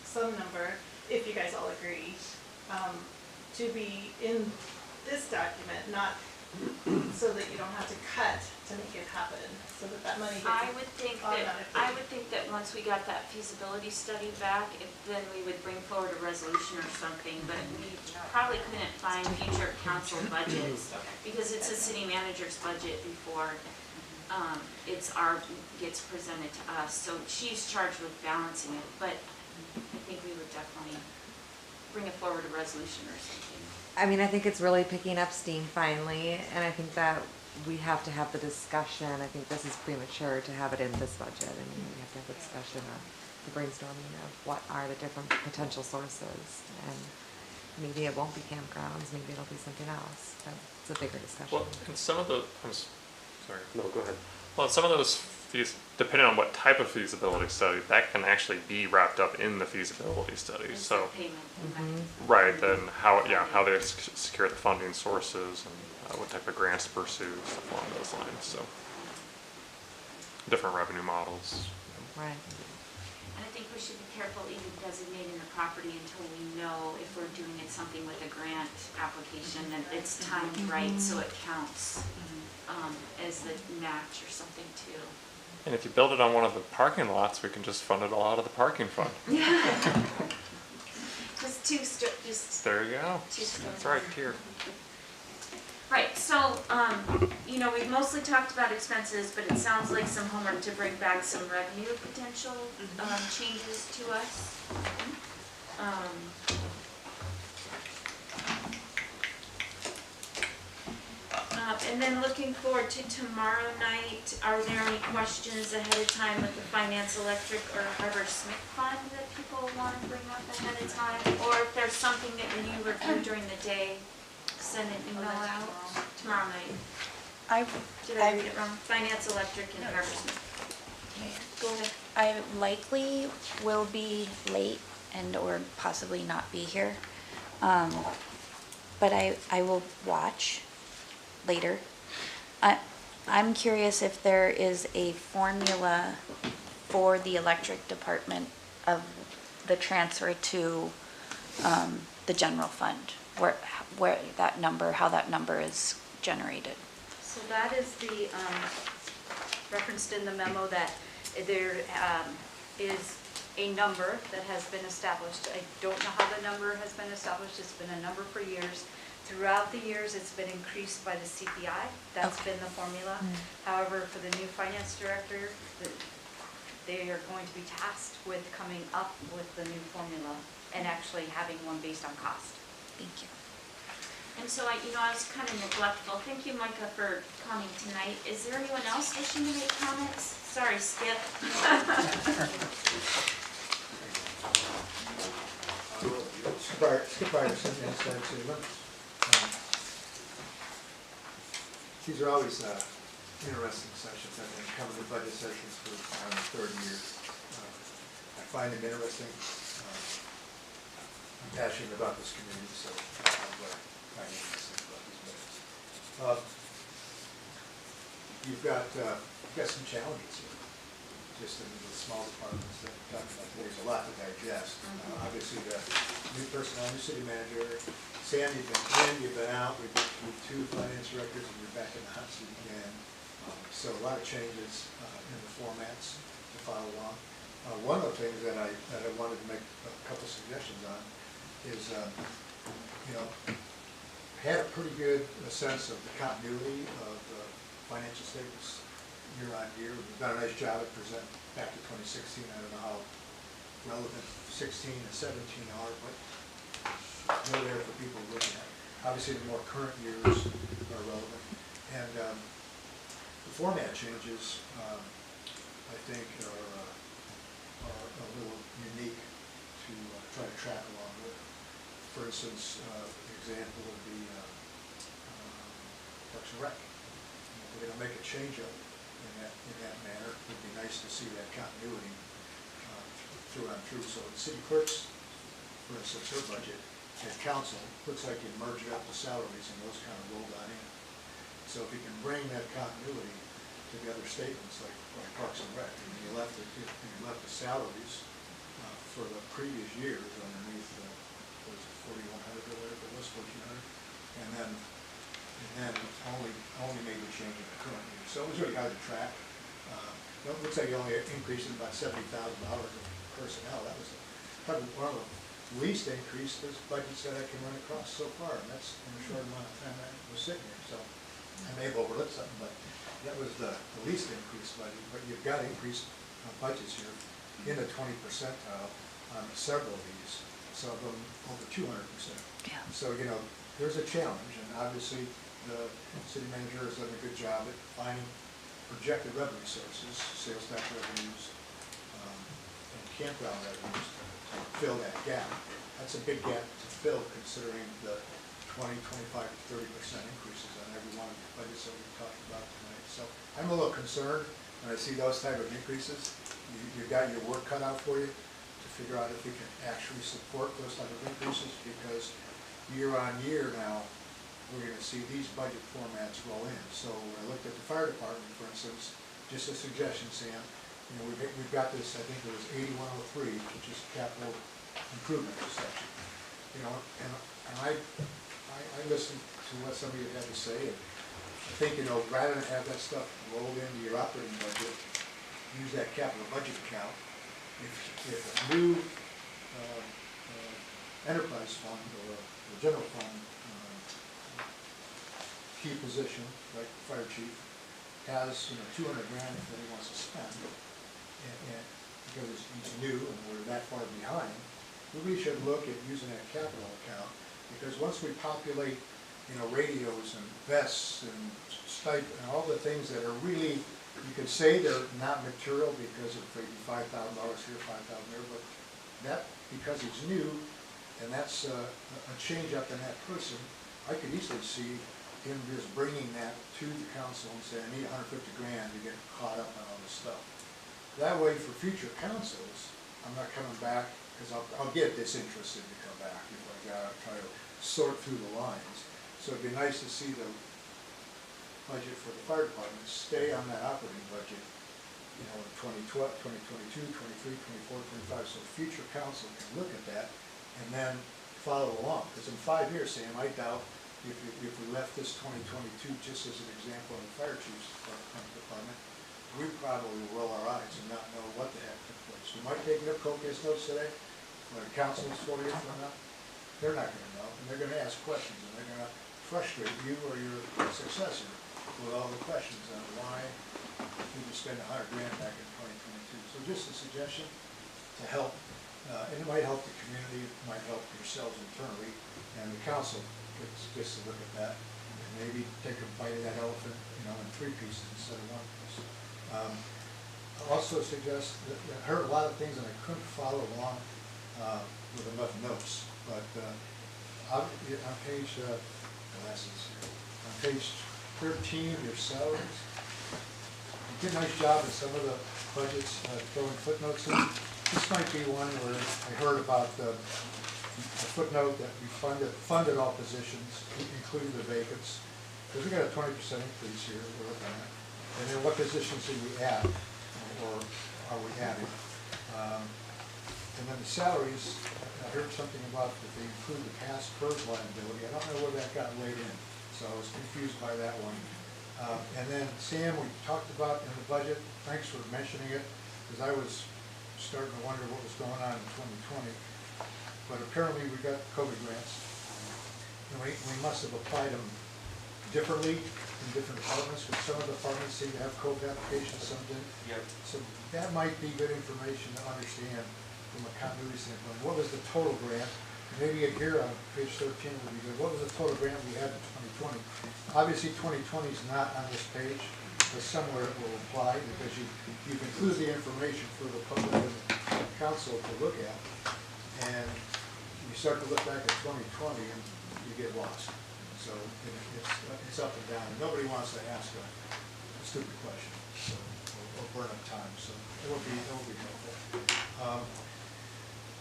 some number, if you guys all agree, to be in this document, not so that you don't have to cut to make it happen, so that that money I gets would think automatically. that once we got that feasibility study back, then we would bring forward a resolution or something, but we probably couldn't find future council budgets, because it's a city manager's budget before gets presented to us. So she's charged with balancing it, but I think we would definitely bring it forward a resolution or something. I mean, I think it's really picking up steam finally, and I think that we have to have the discussion. I think this is premature to have it in this budget. I mean, we have to have the discussion of the brainstorming of what are the different potential sources, and maybe it won't be campgrounds, maybe it'll be something else, but it's a bigger discussion. Well, and some of the, sorry. No, go ahead. Well, some of those depending on what type of feasibility study, that can actually be wrapped up in the feasibility study, It's so. the payment mechanism. Right, then how they secure the funding sources and what type of grants to pursue, stuff along those lines, so. Different revenue models. Right. And I think we should be careful even designating the property until we know if we're doing it something with a grant application and it's timed right, so it counts as the match or something too. And if you build it on one of the parking lots, we can just fund it all out of the parking fund. Just There you go. Just That's right, here. right, so, we've mostly talked about expenses, but it sounds like some homework to bring back some revenue potential, changes to us. And then looking forward to tomorrow night, are there any questions ahead of time with the Finance, Electric, or Harbor Smith Fund that people want to bring up ahead of time? Or if there's something that you review during the day, send an email out tomorrow night. Did I read it wrong? Finance, Electric, and Harbor Smith. Go ahead. I likely will be late and or possibly not be here. But I will watch later. I'm curious if there is a formula for the electric department of the transfer to the general fund, where that number, how that number is generated. So that is the, referenced in the memo that there is a number that has been established. I don't know how the number has been established. It's been a number for years. Throughout the years, it's been increased by the CPI. That's been the formula. However, for the new finance director, they are going to be tasked with coming up with the new formula and actually having one based on cost. Thank you. And so I was kind of neglectful. Thank you, Micah, for coming tonight. Is there anyone else wishing to make comments? Sorry, Skip. Skip Iverson, Inside City Limits. These are always interesting sessions. I've been coming to budget sessions for around 30 years. I find them interesting. I'm passionate about this community, so I'm finding interesting about these budgets. You've got some challenges here, just in the small departments that we're talking about. There's a lot to digest. Obviously, the new personnel, new city manager, Sam, you've been in, you've been out, we've been through 2 finance directors, and you're back in the hot seat again. So a lot of changes in the formats to follow along. One of the things that I wanted to make a couple suggestions on is, had a pretty good sense of the continuity of financial statements year on year. We've done a nice job at presenting back to 2016. I don't know how relevant 16 and 17 are, but they're there for people looking at. Obviously, the more current years are relevant. And the format changes, I think, are a little unique to try to track along with. For instance, an example would be Parks and Rec. If we're going to make a change up in that manner, it would be nice to see that continuity through and through. So the city clerks, for instance, her budget at council, looks like you merged up the salaries and those kind of rolled on in. So if you can bring that continuity to the other statements like Parks and Rec, and you left the salaries for the previous years underneath, what was it, 4,100 or whatever it was, 1,400, and then only made the change in the current year. So it was really hard to track. It looks like you only increased in about $70,000 in personnel. That was probably one of the least increased budgets that I can run across so far, and that's in a short amount of time I was sitting here. So I may have overlooked something, but that was the least increased budget. But you've got increased budgets here in the 20 percentile on several of these, some of them over 200%. Yeah. So, there's a challenge, and obviously the city manager has done a good job at finding projected revenue sources, sales tax revenues, and campground revenues to fill that gap. That's a big gap to fill considering the 20, 25 to 30% increases on every one of the budgets that we talked about tonight. So I'm a little concerned when I see those type of increases, you've got your work cut out for you to figure out if we can actually support those type of increases, because year on year now, we're gonna see these budget formats roll in. So when I looked at the fire department, for instance, just a suggestion, Sam, you know, we've got this, I think it was 8103, which is capital improvement section. You know, and I listened to what some of you had to say, and I think, you know, rather than have that stuff rolled into your operating budget, use that capital budget account. If a new enterprise fund or a general fund key position, like the fire chief, has, you know, 200 grand that he wants to spend, and because he's new and we're that far behind, we really should look at using that capital account, because once we populate, you know, radios and vests and stipend and all the things that are really, you could say they're not material because of maybe $5,000 here, $5,000 there, but that, because he's new, and that's a change up in that person, I could easily see him just bringing that to the council and saying, I need 150 grand to get caught up on all this stuff. That way, for future councils, I'm not coming back, because I'll get disinterested to come back if I gotta try to sort through the lines. So it'd be nice to see the budget for the fire department stay on that operating budget, you know, in 2012, 2022, 23, 24, 25, so future council can look at that and then follow along. Because in 5 years, Sam, I doubt if we left this 2022 just as an example in the fire chief's department, we probably will roll our eyes and not know what the heck took place. We might take copious notes today, when the council's 4 years from now, they're not gonna know, and they're gonna ask questions, and they're gonna frustrate you or your successor with all the questions on why we just spend 100 grand back in 2022. So just a suggestion to help, and it might help the community, it might help yourselves internally, and the council gets to look at that, and maybe take a bite of that elephant, you know, in 3 pieces instead of 1 piece. I also suggest that I heard a lot of things and I couldn't follow along with enough notes, but on page, glasses here, on page 13 of your salaries, you did a nice job in some of the budgets throwing footnotes in. This might be one where I heard about the footnote that we funded all positions, including the vacants, because we got a 20% increase here we're looking at. And then what positions did we add, or are we adding? And then the salaries, I heard something about that they include the past PERS liability. I don't know where that got laid in, so I was confused by that one. And then Sam, we talked about in the budget, thanks for mentioning it, because I was starting to wonder what was going on in 2020. But apparently we got COVID grants, and we must have applied them differently in different departments, because some of the departments seem to have COVID applications, some didn't. Yep. So that might be good information to understand from a continuity standpoint. What was the total grant? Maybe here on page 13 would be good. What was the total grant we had in 2020? Obviously 2020 is not on this page, but somewhere it will apply, because you've included the information for the public and the council to look at. And you start to look back at 2020 and you get lost. So it's up and down, and nobody wants to ask a stupid question, so, or burn up time, so it will be helpful.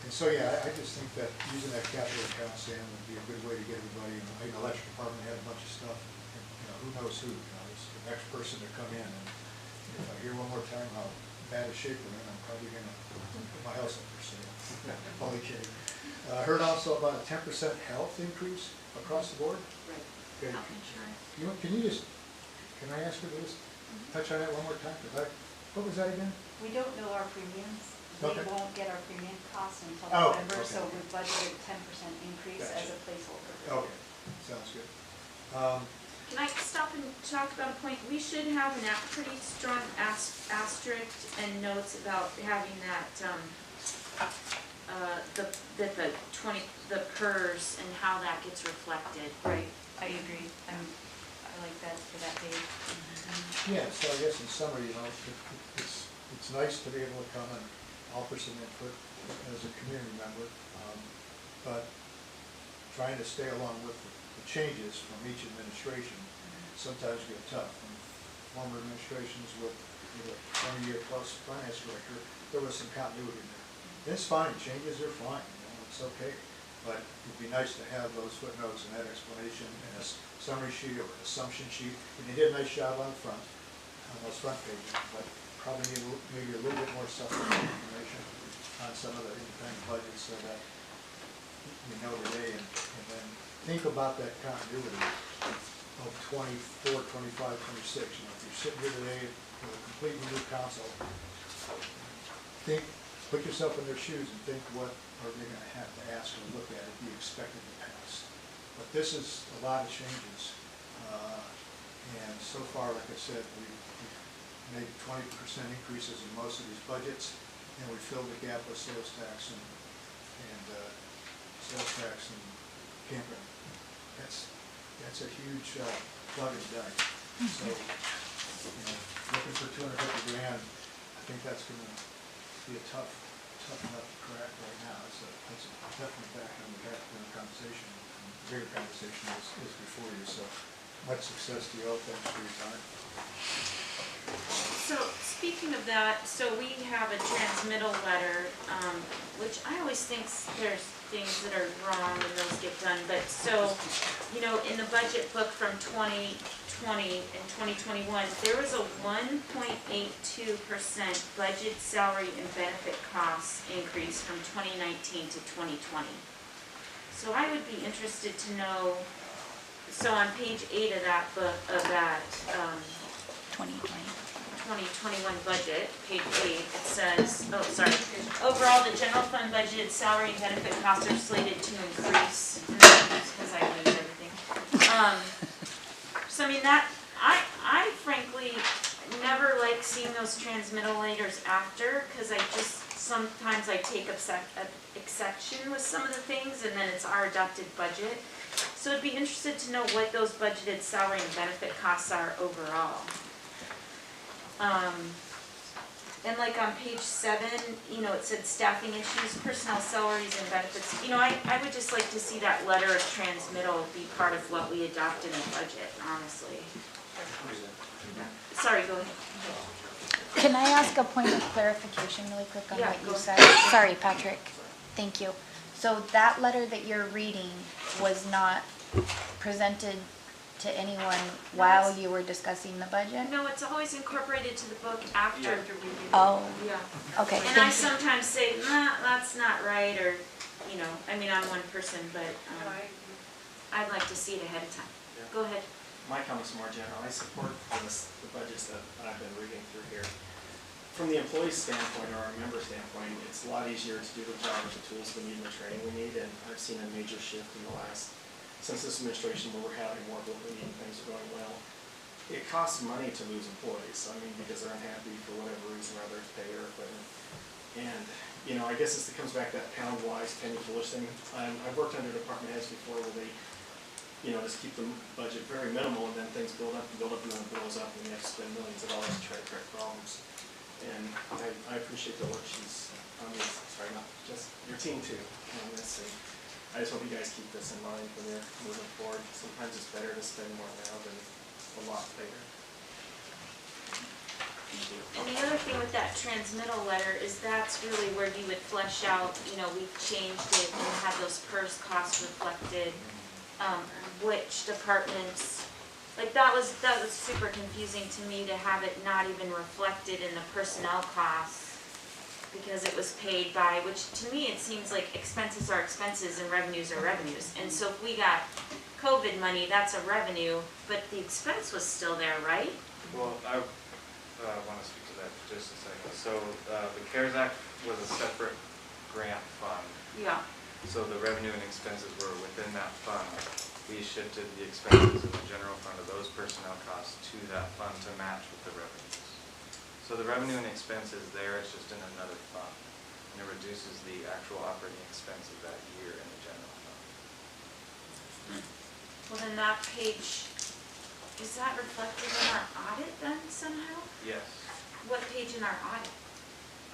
And so, yeah, I just think that using that capital account, Sam, would be a good way to get everybody, you know, the electric department had a bunch of stuff, and, you know, who knows who, you know, it's the next person to come in, and if I hear one more time how bad a shape we're in, I'm probably gonna put my house up for sale. Only kidding. I heard also about a 10% health increase across the board. Right. Okay. Health insurance. Can I ask you to just touch on that one more time? What was that again? We don't know our premiums. Okay. We won't get our premium costs until Oh, November, okay. so we budgeted 10% increase as a placeholder. Okay, sounds good. Can I stop and talk about a point? We should have a pretty strong asterisk and notes about having that, the PERS and how that gets reflected. Right, I agree. I like that for that page. Yeah, so I guess in summary, you know, it's nice to be able to come and offer some input as a community member, but trying to stay along with the changes from each administration sometimes get tough. And former administrations with with a 20-year-plus finance director, there was some continuity there. It's fine, changes are fine, it's okay, but it'd be nice to have those footnotes and that explanation in a summary sheet or an assumption sheet. And they did a nice job on the front, on those front pages, but probably need maybe a little bit more supplemental information on some of the independent budgets so that you know today, and then think about that continuity of 24, 25, 26. You know, if you're sitting here today with a completely new council, put yourself in their shoes and think what are they going to have to ask or look at be expected to pass. But this is a lot of changes, and so far, like I said, we've made 20% increases in most of these budgets, and we filled the gap with sales tax and campground. That's a huge plug in the dike. So, looking for 250 grand, I think that's going to be a tough nut to crack right now. That's definitely back on the back burner conversation. And the bigger conversation is before you. So, much success to you all. Thanks for your time. So speaking of that, so we have a transmittal letter, which I always think there's things that are wrong and those get done. But so, in the budget book from 2020 and 2021, there was a 1.82% budget salary and benefit costs increase from 2019 to 2020. So I would be interested to know, so on page 8 of that book, of that 2021 budget, page 8, it says, overall, the general fund budgeted salary and benefit costs are slated to increase, because I lose everything. So I mean, that, I frankly never like seeing those transmittal letters after, because sometimes I take exception with some of the things, and then it's our adopted budget. So I'd be interested to know what those budgeted salary and benefit costs are overall. And like on page 7, it said staffing issues, personnel salaries and benefits. I would just like to see that letter of transmittal be part of what we adopt in the budget, honestly. Sorry, go ahead. Can I ask a point of clarification really quick on what you said? Sorry, Patrick. Thank you. So that letter that you're reading was not presented to anyone while you were discussing the budget? No, it's always incorporated to the book after. Oh. Yeah. Okay. And I sometimes say, nah, that's not right, or, I'm one person, but I'd like to see it ahead of time. Yeah. Go ahead. My comments are more general. I support the budgets that I've been reading through here. From the employee standpoint or our member standpoint, it's a lot easier to do the job with the tools we need and the training we need, and I've seen a major shift in the last, since this administration, where we're having more ability and things are going well. It costs money to lose employees, because they're unhappy for whatever reason, whether it's pay or equipment. And, I guess this comes back to that pound-wise, penny-foolish thing. I've worked under department heads before where they, just keep the budget very minimal, and then things build up, and then it blows up, and you have to spend millions of dollars to try to correct problems. And I appreciate the work she's on this, sorry, not just your team too, on this. And I just hope you guys keep this in mind when you're moving forward. Sometimes it's better to spend more now than a lot later. And the other thing with that transmittal letter is that's really where you would flesh out, we've changed it and have those PERS costs reflected, which departments, that was super confusing to me to have it not even reflected in the personnel costs because it was paid by, which to me it seems like expenses are expenses and revenues are revenues. And so if we got COVID money, that's a revenue, but the expense was still there, right? Well, I want to speak to that for just a second. So the CARES Act was a separate grant fund. Yeah. So the revenue and expenses were within that fund. We shifted the expenses in the general fund of those personnel costs to that fund to match with the revenues. So the revenue and expenses there, it's just in another fund. And it reduces the actual operating expenses that year in the general fund. Well, then that page, is that reflected in our audit then somehow? Yes. What page in our audit?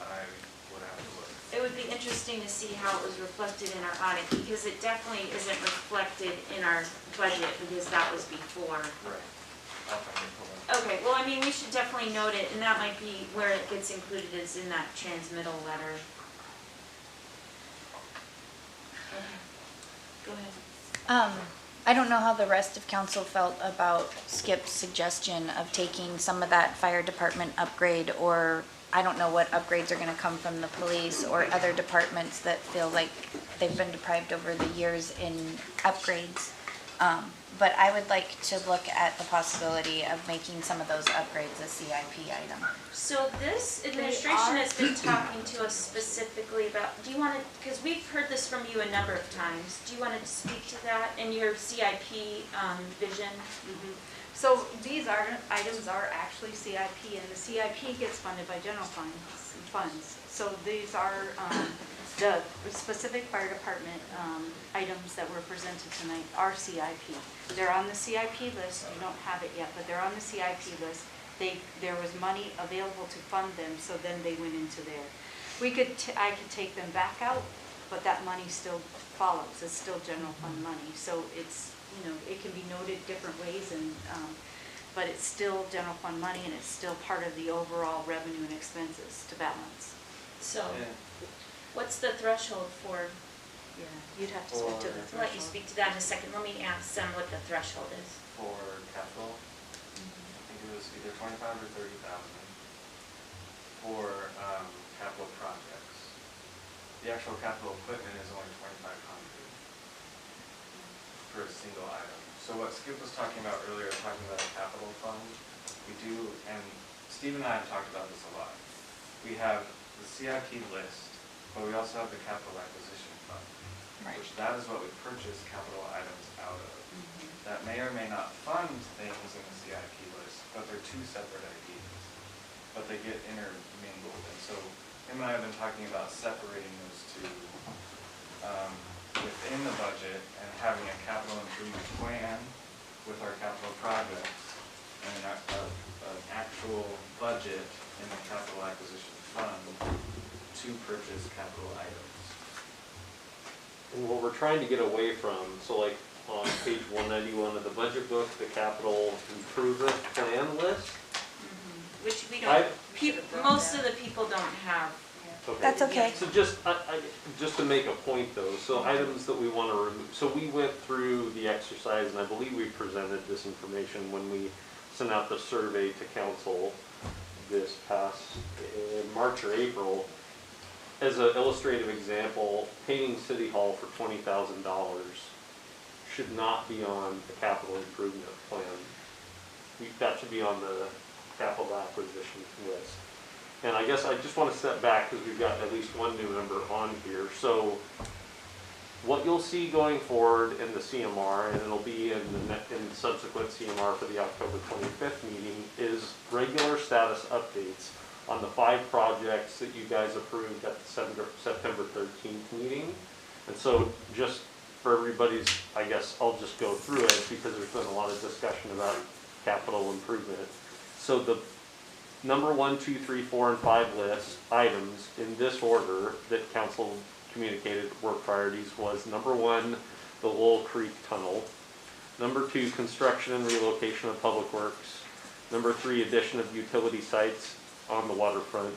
I would have to look. It would be interesting to see how it was reflected in our audit, because it definitely isn't reflected in our budget, because that was before. Right. I'll find it, hold on. Okay, well, I mean, we should definitely note it, and that might be where it gets included is in that transmittal letter. Okay, go ahead. I don't know how the rest of council felt about Skip's suggestion of taking some of that fire department upgrade, or I don't know what upgrades are gonna come from the police or other departments that feel like they've been deprived over the years in upgrades. But I would like to look at the possibility of making some of those upgrades a CIP item. So this administration has been talking to us specifically about, do you want to, because we've heard this from you a number of times, do you want to speak to that in your CIP vision? So these items are actually CIP, and the CIP gets funded by general funds. So these are the specific fire department items that were presented tonight are CIP. They're on the CIP list. You don't have it yet, but they're on the CIP list. There was money available to fund them, so then they went into there. I could take them back out, but that money still follows. It's still general fund money. So it's, it can be noted different ways, and but it's still general fund money, and it's still part of the overall revenue and expenses to balance. So what's the threshold for, Yeah, you'd have to speak to the I'll let you speak to that in a second. Let me ask them what the threshold is. For capital, I think it was either 25 or 30,000 for capital projects. The actual capital equipment is only 2,500 for a single item. So what Skip was talking about earlier, talking about a capital fund, we do, and Steve and I have talked about this a lot. We have the CIP list, but we also have the capital acquisition fund, which that is what we purchase capital items out of. That may or may not fund things in the CIP list, but they're two separate ideas. But they get intermingled, and so him and I have been talking about separating those two within the budget and having a capital improvement plan with our capital projects and an actual budget in the capital acquisition fund to purchase capital items. And what we're trying to get away from, so like on page 191 of the budget book, the capital improvement plan list. Which we don't, most of the people don't have. Okay. That's okay. So just to make a point though, so items that we want to remove, so we went through the exercise, and I believe we presented this information when we sent out the survey to council this past March or April. As an illustrative example, painting City Hall for $20,000 should not be on the capital improvement plan. That should be on the capital acquisition list. And I guess I just want to step back because we've got at least one new member on here. So what you'll see going forward in the CMR, and it'll be in the subsequent CMR for the October 25th meeting, is regular status updates on the 5 projects that you guys approved at the September 13th meeting. And so just for everybody's, I guess I'll just go through it because there's been a lot of discussion about capital improvement. So the number 1, 2, 3, 4, and 5 list items in this order that council communicated were priorities was number 1, the Lowell Creek Tunnel. Number 2, construction and relocation of public works. Number 3, addition of utility sites on the waterfront.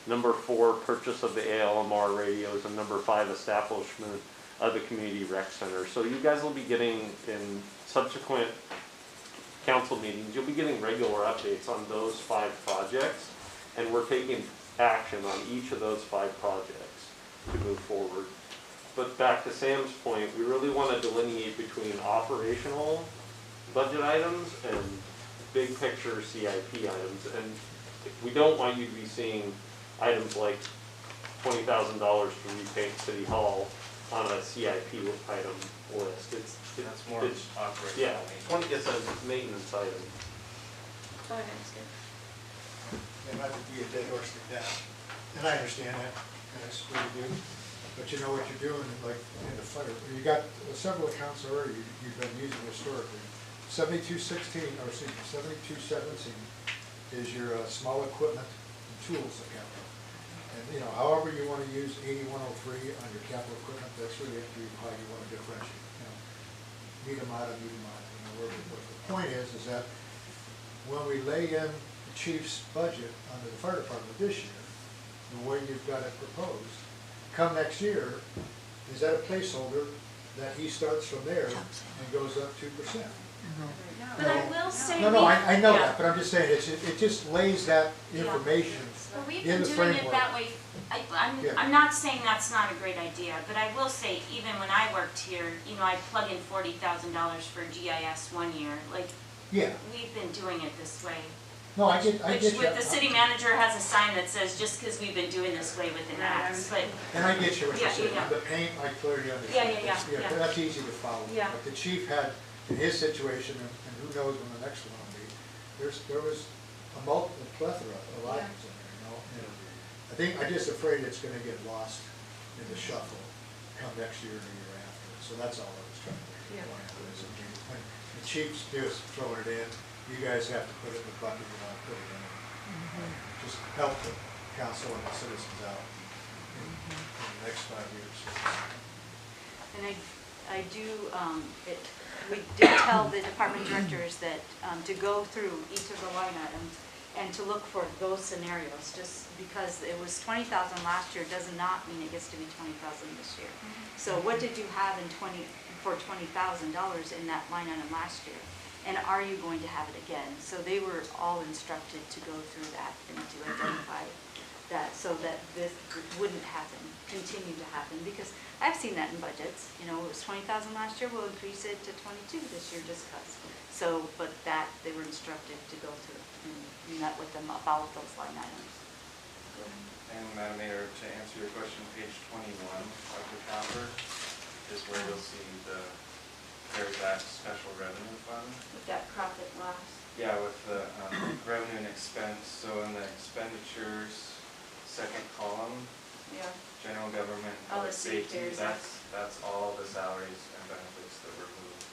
Number 4, purchase of the ALMR radios. And number 5, establishment of the community rec center. So you guys will be getting in subsequent council meetings, you'll be getting regular updates on those 5 projects, and we're taking action on each of those 5 projects to move forward. But back to Sam's point, we really want to delineate between operational budget items and big picture CIP items, and we don't want you to be seeing items like $20,000 to repaint City Hall on a CIP item list. That's more operational. Yeah, it's a maintenance item. Go ahead, Skip. And not to be a dead horse to death, and I understand that, and I really do, but you know what you're doing, like in the fire, you got several accounts already you've been using historically. 7216, or excuse me, 7217 is your small equipment and tools account. And however you want to use 8103 on your capital equipment, that's really up to you how you want to differentiate. Meet them out, where the point is that when we lay in the chief's budget under the fire department this year, the way you've got it proposed, come next year, is that a placeholder that he starts from there and goes up 2%? But I will say. No, I know yeah. that, but I'm just saying, it just lays that information Well, we've in been the doing it framework. that way. Yeah. I'm not saying that's not a great idea, but I will say, even when I worked here, you know, I plug in $40,000 for GIS one year, like, Yeah, we've been doing it this way. no, I get Which you. with the city manager has a sign that says, just because we've been doing this way with an axe, but, And I get you what you're Yeah, saying, yeah. the paint, I clearly understand. Yeah. That's easy to follow. Yeah. But the chief had, in his situation, and who knows when the next one will be, there was a plethora of items in there, you know? And I'm just afraid it's gonna get lost in the shuffle come next year and the year after. So that's all I was trying to make a point of, is when the chief's just throwing it in, you guys have to put it in the bucket, you want to put it in. Just help the council and the citizens out in the next 5 years. And I do, we did tell the department directors that, to go through each of the line items and to look for those scenarios, just because it was 20,000 last year does not mean it gets to be 20,000 this year. So what did you have for $20,000 in that line item last year? And are you going to have it again? So they were all instructed to go through that and to identify that, so that this wouldn't happen, continue to happen, because I've seen that in budgets. You know, it was 20,000 last year, we'll increase it to 22 this year just because. So, but that, they were instructed to go through and met with them about those line items. And Madam Mayor, to answer your question, page 21 of the chapter is where you'll see there's that special revenue fund. with that profit loss. Yeah, with the revenue and expense, so in the expenditures, second column, Yeah. general government, and Oh, the public city safety, CARES Act. that's all the salaries and benefits that were moved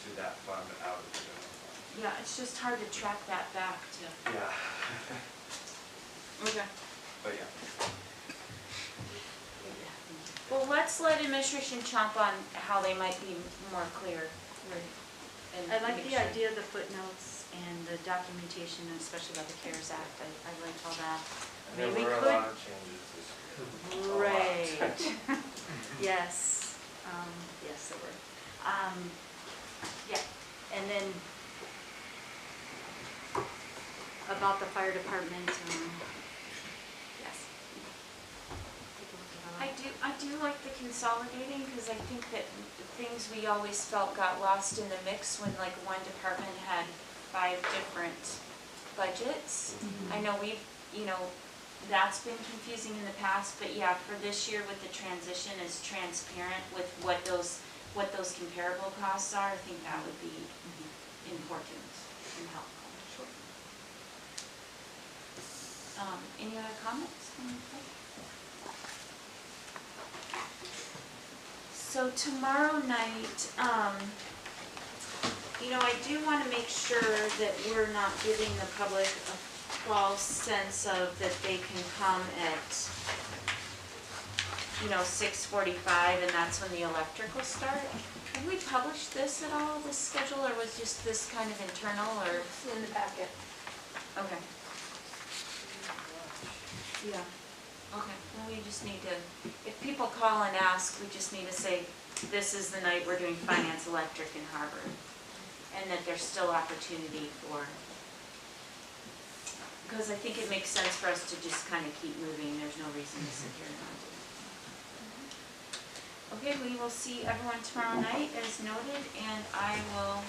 to that fund out of the general fund. Yeah, it's just hard to track that back to. Yeah. Okay. But yeah. Well, let's let administration chomp on how they might be more clear. And I like make the sure. idea of the footnotes and the documentation, and especially about the CARES Act. I like all that. I There mean, we were a could. lot of changes this year. A lot. Right. Yes, yes, there were. Yeah, and then about the fire department, yes. Take a look at that. I do like the consolidating, because I think that the things we always felt got lost in the mix when like one department had 5 different budgets. I know that's been confusing in the past, but yeah, for this year with the transition, is transparent with what those comparable costs are. I think that would be important and helpful. Any other comments? So tomorrow night, I do want to make sure that we're not giving the public a false sense of that they can come at, 6:45 and that's when the electric will start. Have we published this at all, this schedule, or was just this kind of internal, or? It's in the packet. Okay. Yeah, okay, well, we just need to, if people call and ask, we just need to say, this is the night we're doing finance, electric, and harbor. And that there's still opportunity for, because I think it makes sense for us to just kind of keep moving, there's no reason to sit here and not do it. Okay, we will see everyone tomorrow night as noted, and I will